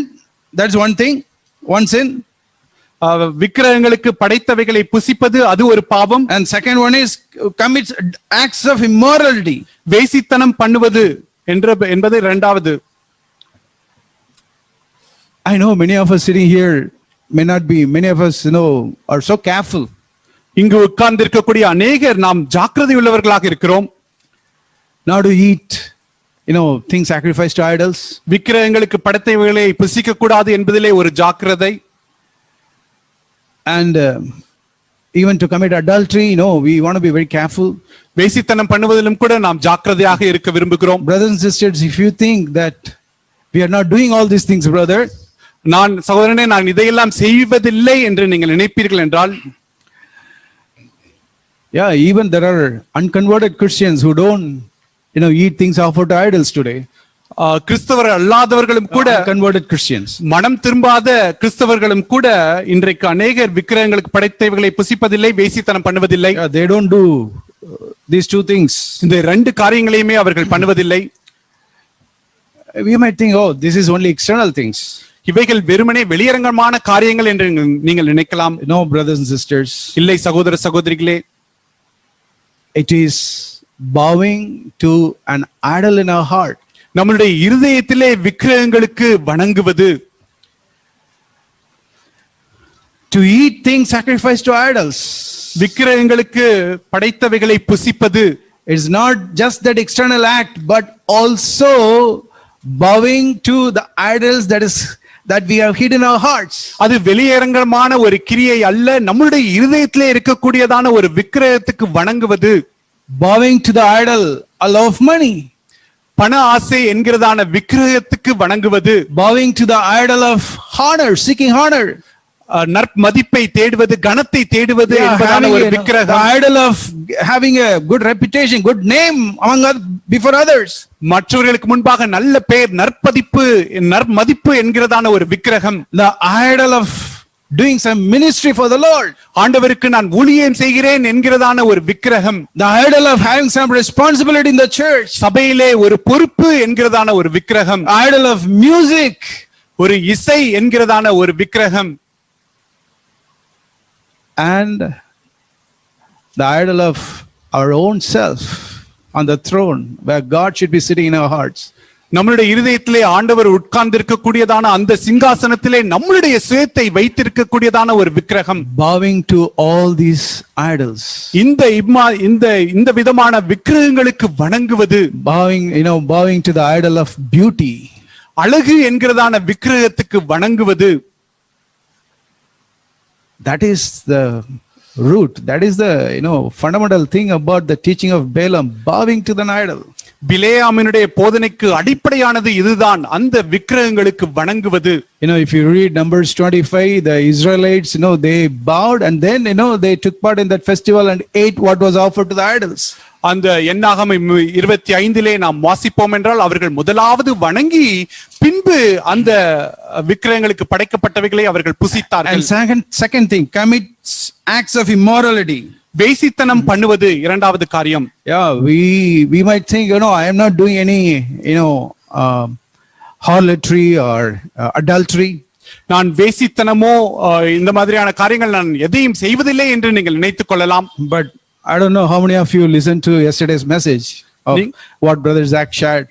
that's one thing, one sin. விக்கிரகங்களுக்கு படைத்தவைகளை புசிப்பது அது ஒரு பாவம். And second one is commits acts of immorality. வேசித்தனம் பண்ணுவது என்பது இரண்டாவது. I know many of us sitting here may not be, many of us, you know, are so careful. இங்கு உட்கார்ந்து இருக்கக்கூடிய அநேகர் நாம் ஜாக்கிரதை உள்ளவர்களாக இருக்கிறோம். Not to eat, you know, things sacrificed to idols. விக்கிரகங்களுக்கு படைத்தவைகளை புசிக்க கூடாது என்பதிலே ஒரு ஜாக்கிரதை. And even to commit adultery, you know, we want to be very careful. வேசித்தனம் பண்ணுவதிலும் கூட நாம் ஜாக்கிரதையாக இருக்க விரும்புகிறோம். Brothers and sisters, if you think that we are not doing all these things, brother, நான் சகோதரனே நான் இதையெல்லாம் செய்வதில்லை என்று நீங்கள் நினைப்பீர்கள் என்றால், yeah, even there are unconverted Christians who don't, you know, eat things offered to idols today. கிறிஸ்தவர் அல்லாதவர்களும் கூட, converted Christians, மனம் திரும்பாத கிறிஸ்தவர்களும் கூட இன்றைக்கு அநேகர் விக்கிரகங்களுக்கு படைத்தவைகளை புசிப்பதில்லை, வேசித்தனம் பண்ணுவதில்லை. they don't do these two things. இந்த ரெண்டு காரியங்களையுமே அவர்கள் பண்ணுவதில்லை. We might think, oh, this is only external things. இவைகள் வெறுமனே வெளியரங்கமான காரியங்கள் என்று நீங்கள் நினைக்கலாம். No, brothers and sisters, இல்லை சகோதர சகோதரிகளே, it is bowing to an idol in our heart. நம்மளுடைய இருதயத்திலே விக்கிரகங்களுக்கு வணங்குவது. To eat things sacrificed to idols. விக்கிரகங்களுக்கு படைத்தவைகளை புசிப்பது. It's not just that external act, but also bowing to the idols that we have hid in our hearts. அது வெளியரங்கமான ஒரு கிரியை அல்ல, நம்மளுடைய இருதயத்திலே இருக்கக்கூடியதான ஒரு விக்கிரகத்துக்கு வணங்குவது. Bowing to the idol, a love of money. பண ஆசை என்கிறதான விக்கிரகத்துக்கு வணங்குவது. Bowing to the idol of honor, seeking honor. நற்பமதிப்பை தேடுவது, கனத்தை தேடுவது என்பதான ஒரு விக்கிரகம். The idol of having a good reputation, good name before others. மற்றவர்களுக்கு முன்பாக நல்ல பெயர், நற்பமதிப்பு என்கிறதான ஒரு விக்கிரகம். The idol of doing some ministry for the Lord. ஆண்டவருக்கு நான் ஊழியம் செய்கிறேன் என்கிறதான ஒரு விக்கிரகம். The idol of having some responsibility in the church. சபையிலே ஒரு பொறுப்பு என்கிறதான ஒரு விக்கிரகம். Idol of music, ஒரு இசை என்கிறதான ஒரு விக்கிரகம். and the idol of our own self on the throne where God should be sitting in our hearts. நம்மளுடைய இருதயத்திலே ஆண்டவர் உட்கார்ந்து இருக்கக்கூடியதான அந்த சிங்காசனத்திலே நம்மளுடைய சுயத்தை வைத்திருக்கக்கூடியதான ஒரு விக்கிரகம். Bowing to all these idols. இந்த விதமான விக்கிரகங்களுக்கு வணங்குவது. Bowing to the idol of beauty. அழகு என்கிறதான விக்கிரகத்துக்கு வணங்குவது. That is the root. That is the fundamental thing about the teaching of Balaam. Bowing to the idol. பிலேயாமினுடைய போதனைக்கு அடிப்படையானது இதுதான், அந்த விக்கிரகங்களுக்கு வணங்குவது. If you read Numbers 25, the Israelites, they bowed, and then they took part in that festival and ate what was offered to the idols. அந்த என்னாகமம் 25 நாம் வாசிப்போம் என்றால், அவர்கள் முதலாவது வணங்கி பின்பு அந்த விக்கிரகங்களுக்கு படைக்கப்பட்டவைகளை அவர்கள் புசித்தார்கள். And second thing, commits acts of immorality. வேசித்தனம் பண்ணுவது இரண்டாவது காரியம். Yeah, we might think, I am not doing any harlotry or adultery. நான் வேசித்தனமோ இந்த மாதிரியான காரியங்கள் நான் எதையும் செய்வதில்லை என்று நீங்கள் நினைத்துக் கொள்ளலாம். But I don't know how many of you listened to yesterday's message of what Brother Zach shared.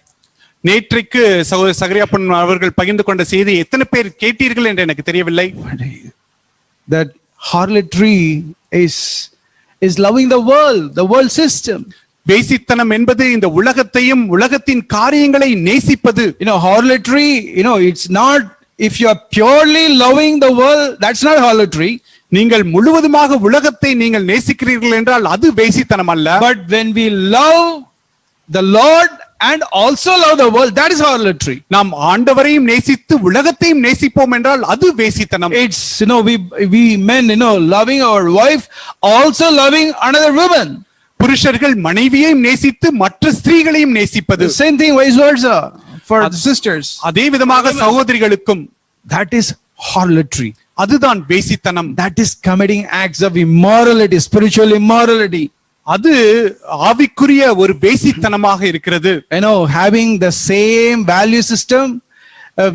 நேற்றைக்கு சகோதரர் சகரியாப்பன் அவர்கள் பகிர்ந்து கொண்ட செய்தி எத்தனை பேர் கேட்டீர்கள் என்று எனக்கு தெரியவில்லை. That harlotry is loving the world system. வேசித்தனம் என்பது இந்த உலகத்தையும் உலகத்தின் காரியங்களை நேசிப்பது. Harlotry, it's not, if you are purely loving the world, that's not harlotry. நீங்கள் முழுவதுமாக உலகத்தை நீங்கள் நேசிக்கிறீர்கள் என்றால் அது வேசித்தனம் அல்ல. But when we love the Lord and also love the world, that is harlotry. நாம் ஆண்டவரையும் நேசித்து உலகத்தையும் நேசிப்போம் என்றால் அது வேசித்தனம். It's, we men, loving our wife, also loving another woman. புருஷர்கள் மனைவியையும் நேசித்து மற்ற ஸ்திரீகளையும் நேசிப்பது. The same thing vice versa for the sisters. அதே விதமாக சகோதரிகளுக்கும். That is harlotry. அதுதான் வேசித்தனம். That is committing acts of immorality, spiritual immorality. அது ஆவிக்குரிய ஒரு வேசித்தனமாக இருக்கிறது. Having the same value system.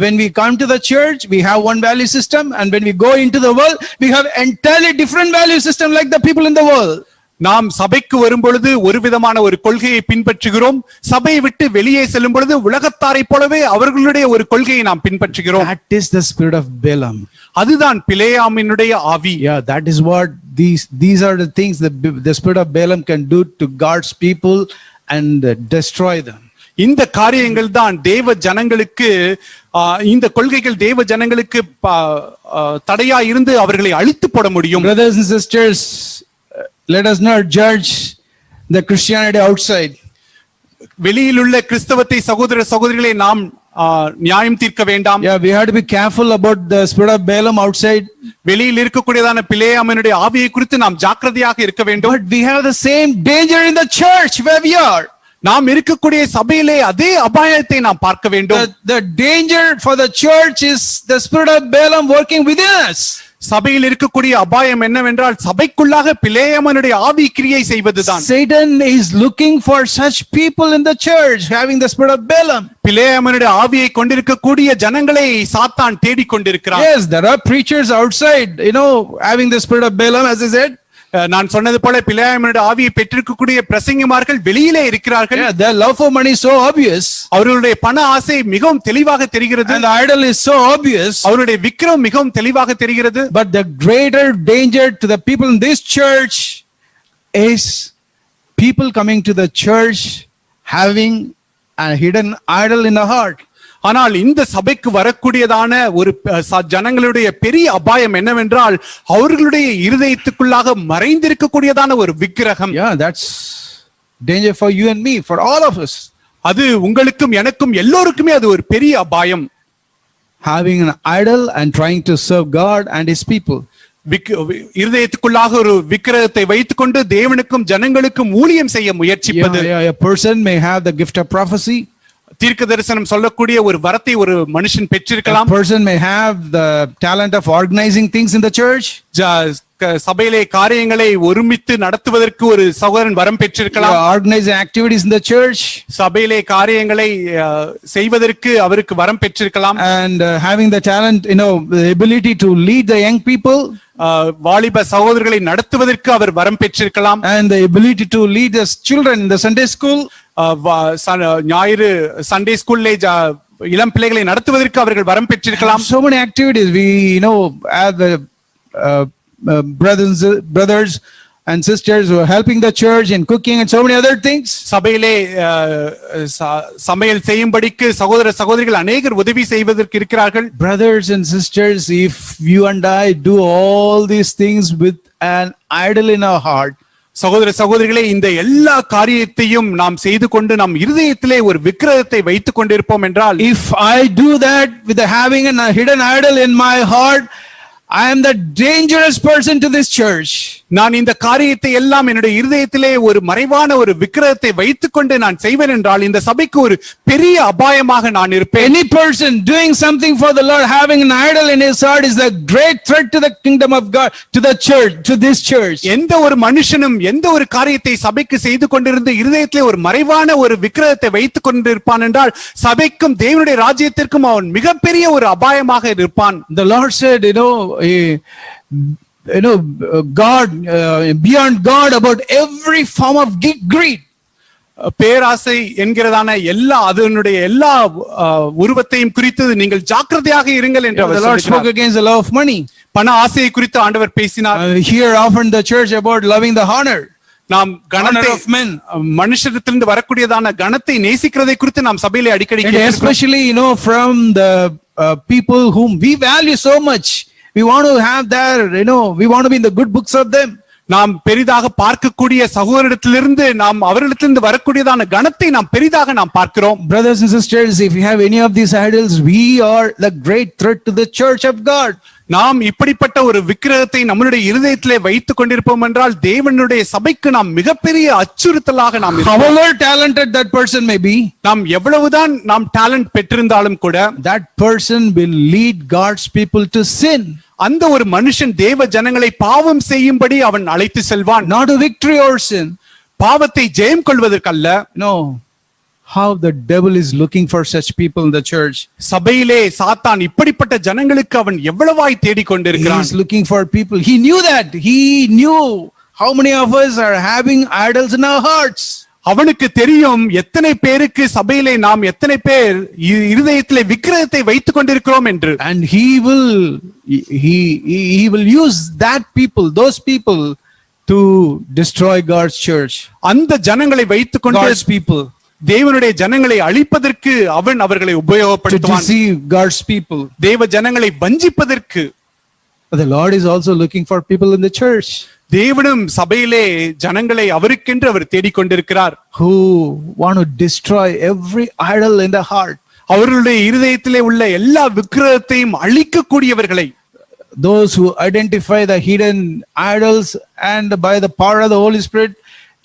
When we come to the church, we have one value system, and when we go into the world, we have entirely different value system like the people in the world. நாம் சபைக்கு வரும் பொழுது ஒரு விதமான ஒரு கொள்கையை பின்பற்றுகிறோம், சபையை விட்டு வெளியே செல்லும் பொழுது உலகத்தாரை போலவே அவர்களுடைய ஒரு கொள்கையை நாம் பின்பற்றுகிறோம். That is the spirit of Balaam. அதுதான் பிலேயாமினுடைய ஆவி. Yeah, that is what these are the things that the spirit of Balaam can do to God's people and destroy them. இந்த காரியங்கள் தான் தேவ ஜனங்களுக்கு, இந்த கொள்கைகள் தேவ ஜனங்களுக்கு தடையா இருந்து அவர்களை அழித்து போட முடியும். Brothers and sisters, let us not judge the Christianity outside. வெளியில் உள்ள கிறிஸ்தவத்தை சகோதர சகோதரிகளை நாம் நியாயம் தீர்க்க வேண்டாம். Yeah, we have to be careful about the spirit of Balaam outside. வெளியில் இருக்கக்கூடியதான பிலேயாமினுடைய ஆவியை குறித்து நாம் ஜாக்கிரதையாக இருக்க வேண்டும். But we have the same danger in the church where we are. நாம் இருக்கக்கூடிய சபையிலே அதே அபாயத்தை நாம் பார்க்க வேண்டும். The danger for the church is the spirit of Balaam working within us. சபையில் இருக்கக்கூடிய அபாயம் என்னவென்றால் சபைக்குள்ளாக பிலேயாமனுடைய ஆவி கிரியை செய்வதுதான். Satan is looking for such people in the church having the spirit of Balaam. பிலேயாமனுடைய ஆவியை கொண்டிருக்கக்கூடிய ஜனங்களை சாத்தான் தேடிக் கொண்டிருக்கிறான். Yes, there are preachers outside, having the spirit of Balaam, as I said. நான் சொன்னது போல பிலேயாமனுடைய ஆவியை பெற்றிருக்கக்கூடிய பிரசங்கிமார்கள் வெளியிலே இருக்கிறார்கள். Yeah, their love for money is so obvious. அவர்களுடைய பண ஆசை மிகவும் தெளிவாக தெரிகிறது. And the idol is so obvious. அவருடைய விக்கிரம் மிகவும் தெளிவாக தெரிகிறது. But the greater danger to the people in this church is people coming to the church having a hidden idol in the heart. ஆனால் இந்த சபைக்கு வரக்கூடியதான ஒரு ஜனங்களுடைய பெரிய அபாயம் என்னவென்றால் அவர்களுடைய இருதயத்துக்குள்ளாக மறைந்திருக்கக்கூடியதான ஒரு விக்கிரகம். Yeah, that's danger for you and me, for all of us. அது உங்களுக்கும் எனக்கும் எல்லோருக்குமே அது ஒரு பெரிய அபாயம். Having an idol and trying to serve God and his people. இருதயத்துக்குள்ளாக ஒரு விக்கிரகத்தை வைத்துக்கொண்டு தேவனுக்கும் ஜனங்களுக்கும் ஊழியம் செய்ய முயற்சிப்பது. A person may have the gift of prophecy. தீர்க்க தரிசனம் சொல்லக்கூடிய ஒரு வரத்தை ஒரு மனுஷன் பெற்றிருக்கலாம். A person may have the talent of organizing things in the church. சபையிலே காரியங்களை ஒருமித்து நடத்துவதற்கு ஒரு சகோதரன் வரம் பெற்றிருக்கலாம். Organizing activities in the church. சபையிலே காரியங்களை செய்வதற்கு அவருக்கு வரம் பெற்றிருக்கலாம். And having the talent, the ability to lead the young people. வாலிப சகோதரர்களை நடத்துவதற்கு அவர் வரம் பெற்றிருக்கலாம். And the ability to lead the children in the Sunday school. ஞாயிறு சண்டே ஸ்கூல்லே இளம் பிள்ளைகளை நடத்துவதற்கு அவர்கள் வரம் பெற்றிருக்கலாம். So many activities we have the brothers and sisters who are helping the church in cooking and so many other things. சபையிலே சமையல் செய்யும்படிக்கு சகோதர சகோதரிகள் அநேகர் உதவி செய்வதற்கு இருக்கிறார்கள். Brothers and sisters, if you and I do all these things with an idol in our heart, சகோதர சகோதரிகளே, இந்த எல்லா காரியத்தையும் நாம் செய்து கொண்டு நம் இருதயத்திலே ஒரு விக்கிரகத்தை வைத்துக் கொண்டிருப்போம் என்றால், if I do that with having a hidden idol in my heart, I am the dangerous person to this church. நான் இந்த காரியத்தை எல்லாம் என்னுடைய இருதயத்திலே ஒரு மறைவான ஒரு விக்கிரகத்தை வைத்துக்கொண்டு நான் செய்வேன் என்றால் இந்த சபைக்கு ஒரு பெரிய அபாயமாக நான் இருப்பேன். Any person doing something for the Lord, having an idol in his heart, is a great threat to the kingdom of God, to the church, to this church. எந்த ஒரு மனுஷனும் எந்த ஒரு காரியத்தை சபைக்கு செய்து கொண்டிருந்து இருதயத்திலே ஒரு மறைவான ஒரு விக்கிரகத்தை வைத்துக் கொண்டிருப்பான் என்றால் சபைக்கும் தேவனுடைய ராஜ்யத்திற்கும் அவன் மிகப்பெரிய ஒரு அபாயமாக இருப்பான். The Lord said, God, beyond God, about every form of greed. பேராசை என்கிறதான அதனுடைய எல்லா உருவத்தையும் குறித்து நீங்கள் ஜாக்கிரதையாக இருங்கள் என்று The Lord spoke against the love of money. பண ஆசையை குறித்து ஆண்டவர் பேசினார். Here often the church about loving the honor. நாம் கணத்தை மனுஷரிடத்திலிருந்து வரக்கூடியதான கணத்தை நேசிக்கிறதை குறித்து நாம் சபையிலே அடிக்கடி especially from the people whom we value so much. We want to have their, we want to be in the good books of them. நாம் பெரிதாக பார்க்கக்கூடிய சகோதரத்திலிருந்து நாம் அவர்களிடத்திலிருந்து வரக்கூடியதான கணத்தை நாம் பெரிதாக நாம் பார்க்கிறோம். Brothers and sisters, if you have any of these idols, we are the great threat to the church of God. நாம் இப்படிப்பட்ட ஒரு விக்கிரகத்தை நம்மளுடைய இருதயத்திலே வைத்துக் கொண்டிருப்போம் என்றால் தேவனுடைய சபைக்கு நாம் மிகப்பெரிய அச்சுறுத்தலாக நாம் இருப்போம். However talented that person may be, நாம் எவ்வளவுதான் நாம் டேலண்ட் பெற்றிருந்தாலும் கூட that person will lead God's people to sin. அந்த ஒரு மனுஷன் தேவ ஜனங்களை பாவம் செய்யும்படி அவன் அழைத்து செல்வான். Not a victory or sin. பாவத்தை ஜெயம் கொள்வதற்கல்ல. No. How the devil is looking for such people in the church. சபையிலே சாத்தான் இப்படிப்பட்ட ஜனங்களுக்கு அவன் எவ்வளவாய் தேடிக் He கொண்டிருக்கிறான். is looking for people. He knew that. He knew how many of us are having idols in our hearts. அவனுக்கு தெரியும் எத்தனை பேருக்கு சபையிலே நாம் எத்தனை பேர் இருதயத்திலே விக்கிரகத்தை வைத்துக் கொண்டிருக்கிறோம் என்று. And he will use that people, those people, to destroy God's church. அந்த ஜனங்களை வைத்துக் கொண்டு God's people. தேவனுடைய ஜனங்களை அழிப்பதற்கு அவன் அவர்களை To உபயோகப்படுத்துவான். deceive God's people. தேவ ஜனங்களை வஞ்சிப்பதற்கு. But the Lord is also looking for people in the church தேவனும் சபையிலே ஜனங்களை அவருக்கென்று அவர் தேடிக்கொண்டிருக்கிறார். who want to destroy every idol in the heart. அவர்களுடைய இருதயத்திலே உள்ள எல்லா விக்கிரகத்தையும் அழிக்கக்கூடியவர்களை. Those who identify the hidden idols and by the power of the Holy Spirit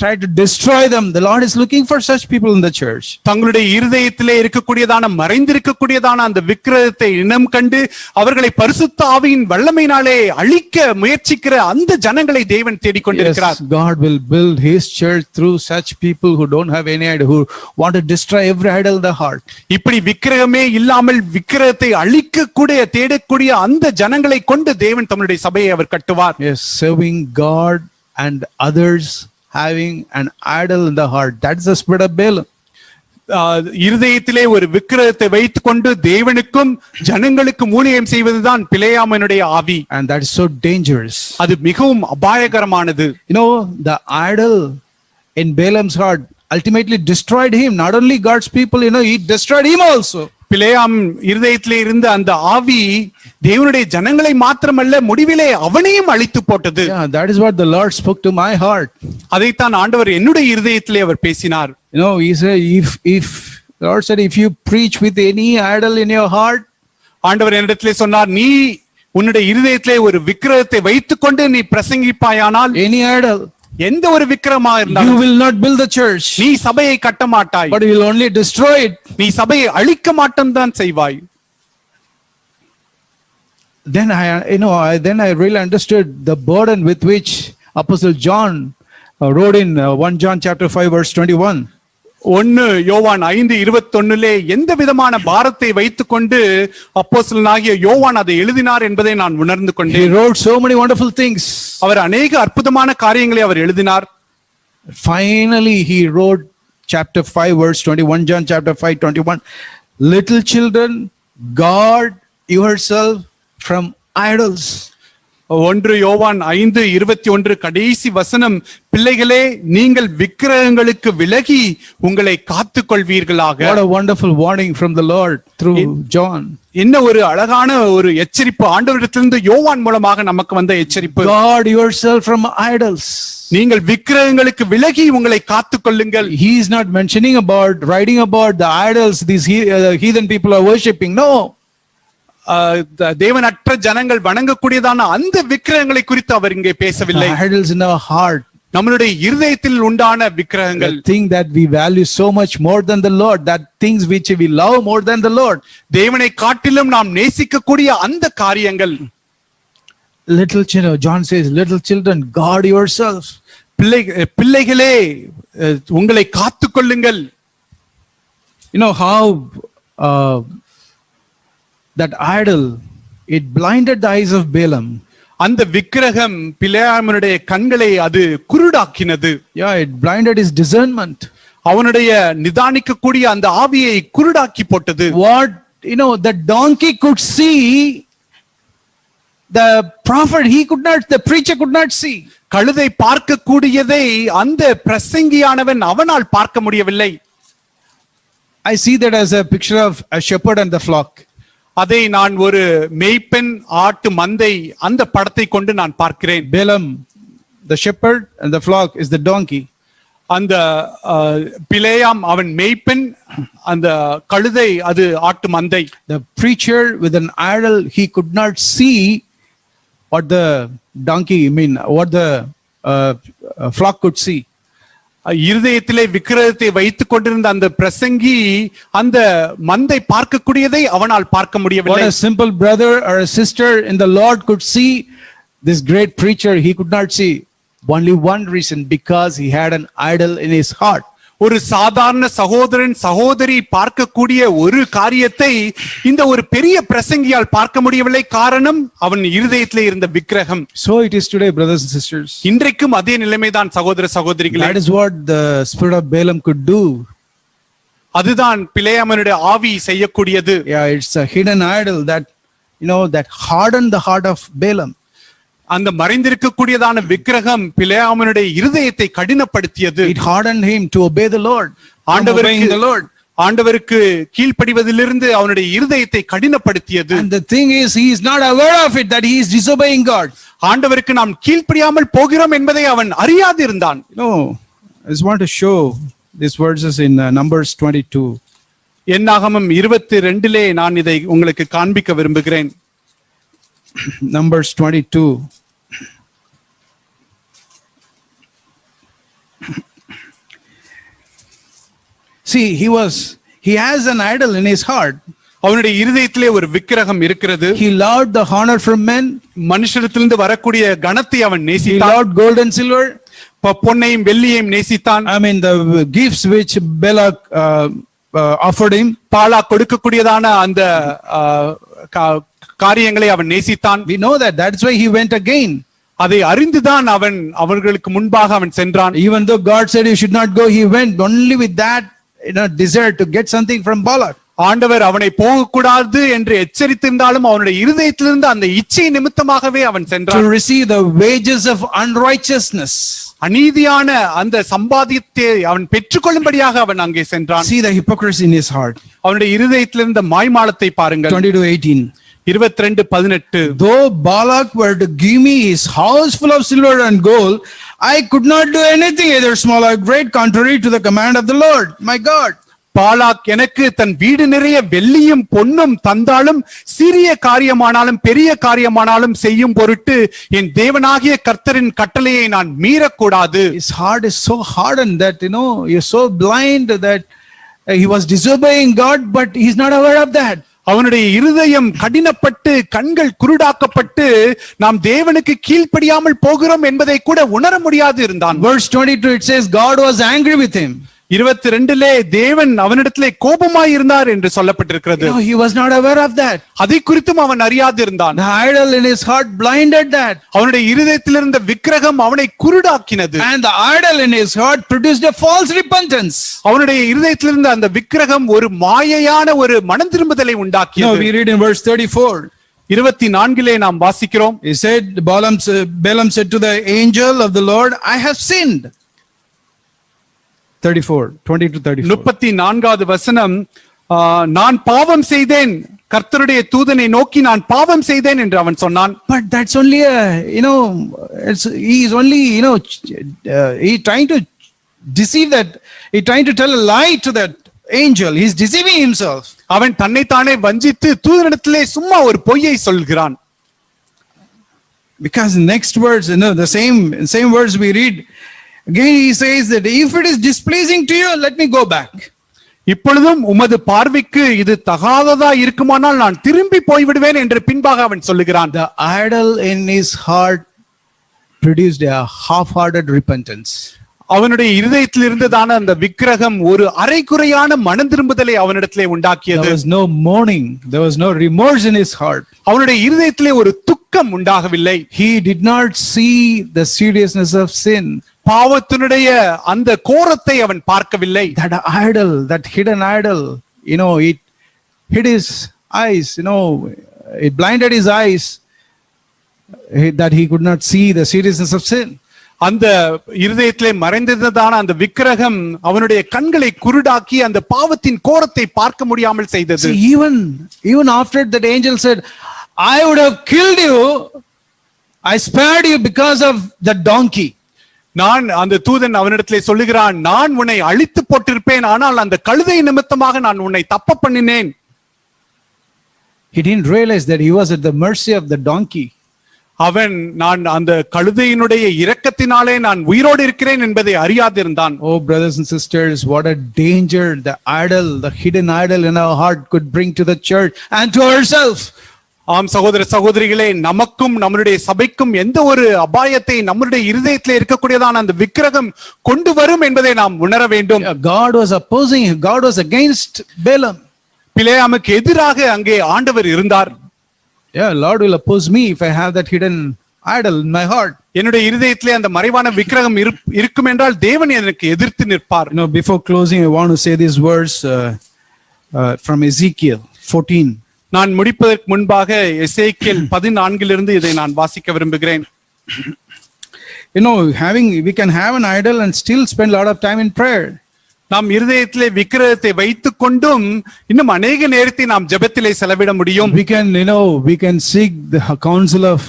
try to destroy them. The Lord is looking for such people in the church. தங்களுடைய இருதயத்திலே இருக்கக்கூடியதான மறைந்திருக்கக்கூடியதான அந்த விக்கிரகத்தை இனம் கண்டு அவர்களை பரிசுத்த ஆவியின் வல்லமையினாலே அழிக்க முயற்சிக்கிற அந்த ஜனங்களை தேவன் தேடிக்கொண்டிருக்கிறார். Yes, God will build His church through such people who don't have any idol, who want to destroy every idol in the heart. இப்படி விக்கிரகமே இல்லாமல் விக்கிரகத்தை அழிக்கக்கூடிய தேடக்கூடிய அந்த ஜனங்களை கொண்டு தேவன் தம்முடைய சபையை அவர் கட்டுவார். Yes, serving God and others, having an idol in the heart. That's the spirit of Balaam. இருதயத்திலே ஒரு விக்கிரகத்தை வைத்துக் கொண்டு தேவனுக்கும் ஜனங்களுக்கும் ஊழியம் செய்வதுதான் பிலேயாமனுடைய ஆவி. And that is so dangerous. அது மிகவும் அபாயகரமானது. You know, the idol in Balaam's heart ultimately destroyed him. Not only God's people, you know, he destroyed him also. பிலேயாம் இருதயத்திலே இருந்த அந்த ஆவி தேவனுடைய ஜனங்களை மாத்திரமல்ல முடிவிலே அவனையும் அழித்து போட்டது. Yeah, that is what the Lord spoke to my heart. அதைத்தான் ஆண்டவர் என்னுடைய இருதயத்திலே அவர் பேசினார். You know, he said, if the Lord said, if you preach with any idol in your heart, ஆண்டவர் என்னிடத்திலே சொன்னார், நீ உன்னுடைய இருதயத்திலே ஒரு விக்கிரகத்தை வைத்துக்கொண்டு நீ பிரசங்கிப்பாயானால், any idol, எந்த ஒரு விக்கிரமா you இருந்தாலும் will not build the church, நீ சபையை கட்ட மாட்டாய், but you will only destroy it. நீ சபையை அழிக்க மாட்டம் தான் செய்வாய். Then I really understood the burden with which Apostle John wrote in 1 John chapter 5 verse 21. 1 யோவான் 5:21 எந்த விதமான பாரத்தை வைத்துக்கொண்டு அப்போஸ்தலனாகிய யோவான் அதை எழுதினார் என்பதை நான் உணர்ந்து He கொண்டேன். wrote so many wonderful things. அவர் அநேக அற்புதமான காரியங்களை அவர் எழுதினார். Finally, he wrote chapter 5 verse 21, John chapter 5:21. Little children, guard yourself from idols. 1 யோவான் 5:21 கடைசி வசனம், பிள்ளைகளே நீங்கள் விக்கிரகங்களுக்கு விலகி உங்களை காத்துக் கொள்வீர்களாக. What a wonderful warning from the Lord through John. என்ன ஒரு அழகான ஒரு எச்சரிப்பு ஆண்டவரிடத்திலிருந்து யோவான் மூலமாக நமக்கு வந்த எச்சரிப்பு. Guard yourself from idols. நீங்கள் விக்கிரகங்களுக்கு விலகி உங்களை காத்துக் கொள்ளுங்கள். He is not mentioning about, writing about the idols these heathen people are worshipping. No. தேவனற்ற ஜனங்கள் வணங்கக்கூடியதான அந்த விக்கிரகங்களை குறித்து அவர் இங்கே பேசவில்லை. The idols in our heart. நம்மளுடைய இருதயத்தில் உண்டான விக்கிரகங்கள். The thing that we value so much more than the Lord, that things which we love more than the Lord. தேவனை காட்டிலும் நாம் நேசிக்கக்கூடிய அந்த காரியங்கள். Little children, John says, little children, guard yourselves. பிள்ளைகளே உங்களை காத்துக் கொள்ளுங்கள். You know how that idol, it blinded the eyes of Balaam. அந்த விக்கிரகம் பிலேயாமனுடைய கண்களை அது குருடாக்கினது. Yeah, it blinded his discernment. அவனுடைய நிதானிக்கக்கூடிய அந்த ஆவியை குருடாக்கி போட்டது. What, you know, the donkey could see, the prophet he could not, the preacher could not see. கழுதை பார்க்கக்கூடியதை அந்த பிரசங்கியானவன் அவனால் பார்க்க முடியவில்லை. I see that as a picture of a shepherd and the flock. அதை நான் ஒரு மேய்ப்பெண் ஆட்டு மந்தை அந்த படத்தை கொண்டு நான் பார்க்கிறேன். Balaam, the shepherd, and the flock is the donkey. அந்த பிலேயாம் அவன் மேய்ப்பன், அந்த கழுதை அது ஆட்டு மந்தை. The preacher with an idol, he could not see what the donkey, what the flock could see. இருதயத்திலே விக்கிரகத்தை வைத்துக் கொண்டிருந்த அந்த பிரசங்கி அந்த மந்தை பார்க்கக்கூடியதை அவனால் பார்க்க What முடியவில்லை. a simple brother or a sister in the Lord could see, this great preacher he could not see. Only one reason, because he had an idol in his heart. ஒரு சாதாரண சகோதரன் சகோதரி பார்க்கக்கூடிய ஒரு காரியத்தை இந்த ஒரு பெரிய பிரசங்கியால் பார்க்க முடியவில்லை. காரணம் அவன் இருதயத்திலே இருந்த விக்கிரகம். So it is today, brothers and sisters. இன்றைக்கும் அதே நிலைமைதான் சகோதர சகோதரிகளே. That is what the spirit of Balaam could do. அதுதான் பிலேயாமனுடைய ஆவி செய்யக்கூடியது. Yeah, it's a hidden idol that, that hardened the heart of Balaam. அந்த மறைந்திருக்கக்கூடியதான விக்கிரகம் பிலேயாமனுடைய இருதயத்தை கடினப்படுத்தியது. It hardened him to obey the Lord. ஆண்டவருக்கு கீழ்ப்படிவதிலிருந்து அவனுடைய இருதயத்தை கடினப்படுத்தியது. And the thing is, he is not aware of it, that he is disobeying God. ஆண்டவருக்கு நாம் கீழ்ப்படியாமல் போகிறோம் என்பதை அவன் அறியாது இருந்தான். I just want to show these verses in Numbers 22. என்னாகமம் 22 நான் இதை உங்களுக்கு காண்பிக்க விரும்புகிறேன். Numbers 22. See, he has an idol in his heart. அவனுடைய இருதயத்திலே ஒரு விக்கிரகம் இருக்கிறது. He loved the honor from men. மனுஷரிடத்திலிருந்து வரக்கூடிய கணத்தை அவன் He நேசித்தான். loved gold and silver. பொன்னையும் வெள்ளியையும் நேசித்தான். The gifts which Balak offered him. Bala கொடுக்கக்கூடியதான அந்த காரியங்களை அவன் நேசித்தான். We know that. That's why he went again. அதை அறிந்துதான் அவன் அவர்களுக்கு முன்பாக அவன் சென்றான். Even though God said you should not go, he went only with that desire to get something from Balak. ஆண்டவர் அவனை போகக்கூடாது என்று எச்சரித்திருந்தாலும் அவனுடைய இருதயத்திலிருந்து அந்த இச்சை நிமித்தமாகவே அவன் சென்றான். To receive the wages of unrighteousness. அநீதியான அந்த சம்பாதியத்தை அவன் பெற்றுக்கொள்ளும்படியாக அவன் அங்கே சென்றான். See the hypocrisy in his heart. அவனுடைய இருதயத்திலிருந்த மாய்மாலத்தை பாருங்கள். 22:18. 22:18. Though Balak were to give me his house full of silver and gold, I could not do anything either small or great contrary to the command of the Lord my God. Palak எனக்கு தன் வீடு நிறைய வெள்ளியும் பொன்னும் தந்தாலும் சிறிய காரியமானாலும் பெரிய காரியமானாலும் செய்யும் பொருட்டு என் தேவனாகிய கர்த்தரின் கட்டளையை நான் மீறக்கூடாது. His heart is so hardened that he is so blind that he was disobeying God, but he is not aware of that. அவனுடைய இருதயம் கடினப்பட்டு கண்கள் குருடாக்கப்பட்டு நாம் தேவனுக்கு கீழ்ப்படியாமல் போகிறோம் என்பதை கூட உணர முடியாது இருந்தான். Verse 22 it says God was angry with him. 22 தேவன் அவனிடத்திலே கோபமாய் இருந்தார் என்று சொல்லப்பட்டிருக்கிறது. He was not aware of that. அதை குறித்தும் அவன் அறியாது இருந்தான். The idol in his heart blinded that. அவனுடைய இருதயத்தில் இருந்த விக்கிரகம் அவனை குருடாக்கினது. And the idol in his heart produced a false repentance. அவனுடைய இருதயத்தில் இருந்த அந்த விக்கிரகம் ஒரு மாயையான ஒரு மனம் திரும்புதலை உண்டாக்கியது. We read in verse 34. 24 நாம் வாசிக்கிறோம். He said, Balaam said to the angel of the Lord, I have sinned. 20 to 34. 34வது வசனம், நான் பாவம் செய்தேன், கர்த்தருடைய தூதனை நோக்கி நான் பாவம் செய்தேன் என்று அவன் சொன்னான். But that's only he is only he trying to deceive that, he trying to tell a lie to that angel. He is deceiving himself. அவன் தன்னைத்தானே வஞ்சித்து தூதனிடத்திலே சும்மா ஒரு பொய்யை சொல்கிறான். Because next words, the same words we read again, he says that if it is displeasing to you, let me go back. இப்பொழுதும் உமது பார்வைக்கு இது தகாததா இருக்குமானால் நான் திரும்பி போய்விடுவேன் என்று பின்பாக அவன் சொல்லுகிறான். The idol in his heart produced a half-hearted repentance. அவனுடைய இருதயத்தில் இருந்ததான அந்த விக்கிரகம் ஒரு அரைகுறையான மனம் திரும்புதலை அவனிடத்திலே உண்டாக்கியது. There was no mourning, there was no remorse in his heart. அவனுடைய இருதயத்திலே ஒரு துக்கம் உண்டாகவில்லை. He did not see the seriousness of sin. பாவத்தினுடைய அந்த கோரத்தை அவன் பார்க்கவில்லை. That idol, that hidden idol, it hid his eyes, it blinded his eyes, that he could not see the seriousness of sin. அந்த இருதயத்திலே மறைந்திருந்ததான அந்த விக்கிரகம் அவனுடைய கண்களை குருடாக்கி அந்த பாவத்தின் கோரத்தை பார்க்க முடியாமல் செய்தது. See, even after that angel said, I would have killed you, I spared you because of the donkey. நான் அந்த தூதன் அவனிடத்திலே சொல்லுகிறான், நான் உன்னை அழித்து போட்டிருப்பேன், ஆனால் அந்த கழுதை நிமித்தமாக நான் உன்னை தப்ப பண்ணினேன். He didn't realize that he was at the mercy of the donkey. அவன் நான் அந்த கழுதையினுடைய இரக்கத்தினாலே நான் உயிரோடு இருக்கிறேன் என்பதை அறியாதிருந்தான். Oh, brothers and sisters, what a danger the idol, the hidden idol in our heart could bring to the church and to ourselves. ஆம் சகோதர சகோதரிகளே, நமக்கும் நம்முடைய சபைக்கும் எந்த ஒரு அபாயத்தை நம்முடைய இருதயத்திலே இருக்கக்கூடியதான அந்த விக்கிரகம் கொண்டு வரும் என்பதை நாம் உணர வேண்டும். God was opposing him. God was against Balaam. பிலேயாமுக்கு எதிராக அங்கே ஆண்டவர் இருந்தார். Yeah, Lord will oppose me if I have that hidden idol in my heart. என்னுடைய இருதயத்திலே அந்த மறைவான விக்கிரகம் இருக்கும் என்றால் தேவன் எனக்கு எதிர்த்து நிற்பார். You know, before closing, I want to say this verse from Ezekiel 14. நான் முடிப்பதற்கு முன்பாக எசேக்கியேல் 14 இதை நான் வாசிக்க விரும்புகிறேன். You know, we can have an idol and still spend a lot of time in prayer. நாம் இருதயத்திலே விக்கிரகத்தை வைத்துக் கொண்டும் இன்னும் அநேக நேரத்தை நாம் ஜெபத்திலே செலவிட முடியும். We can seek the counsel of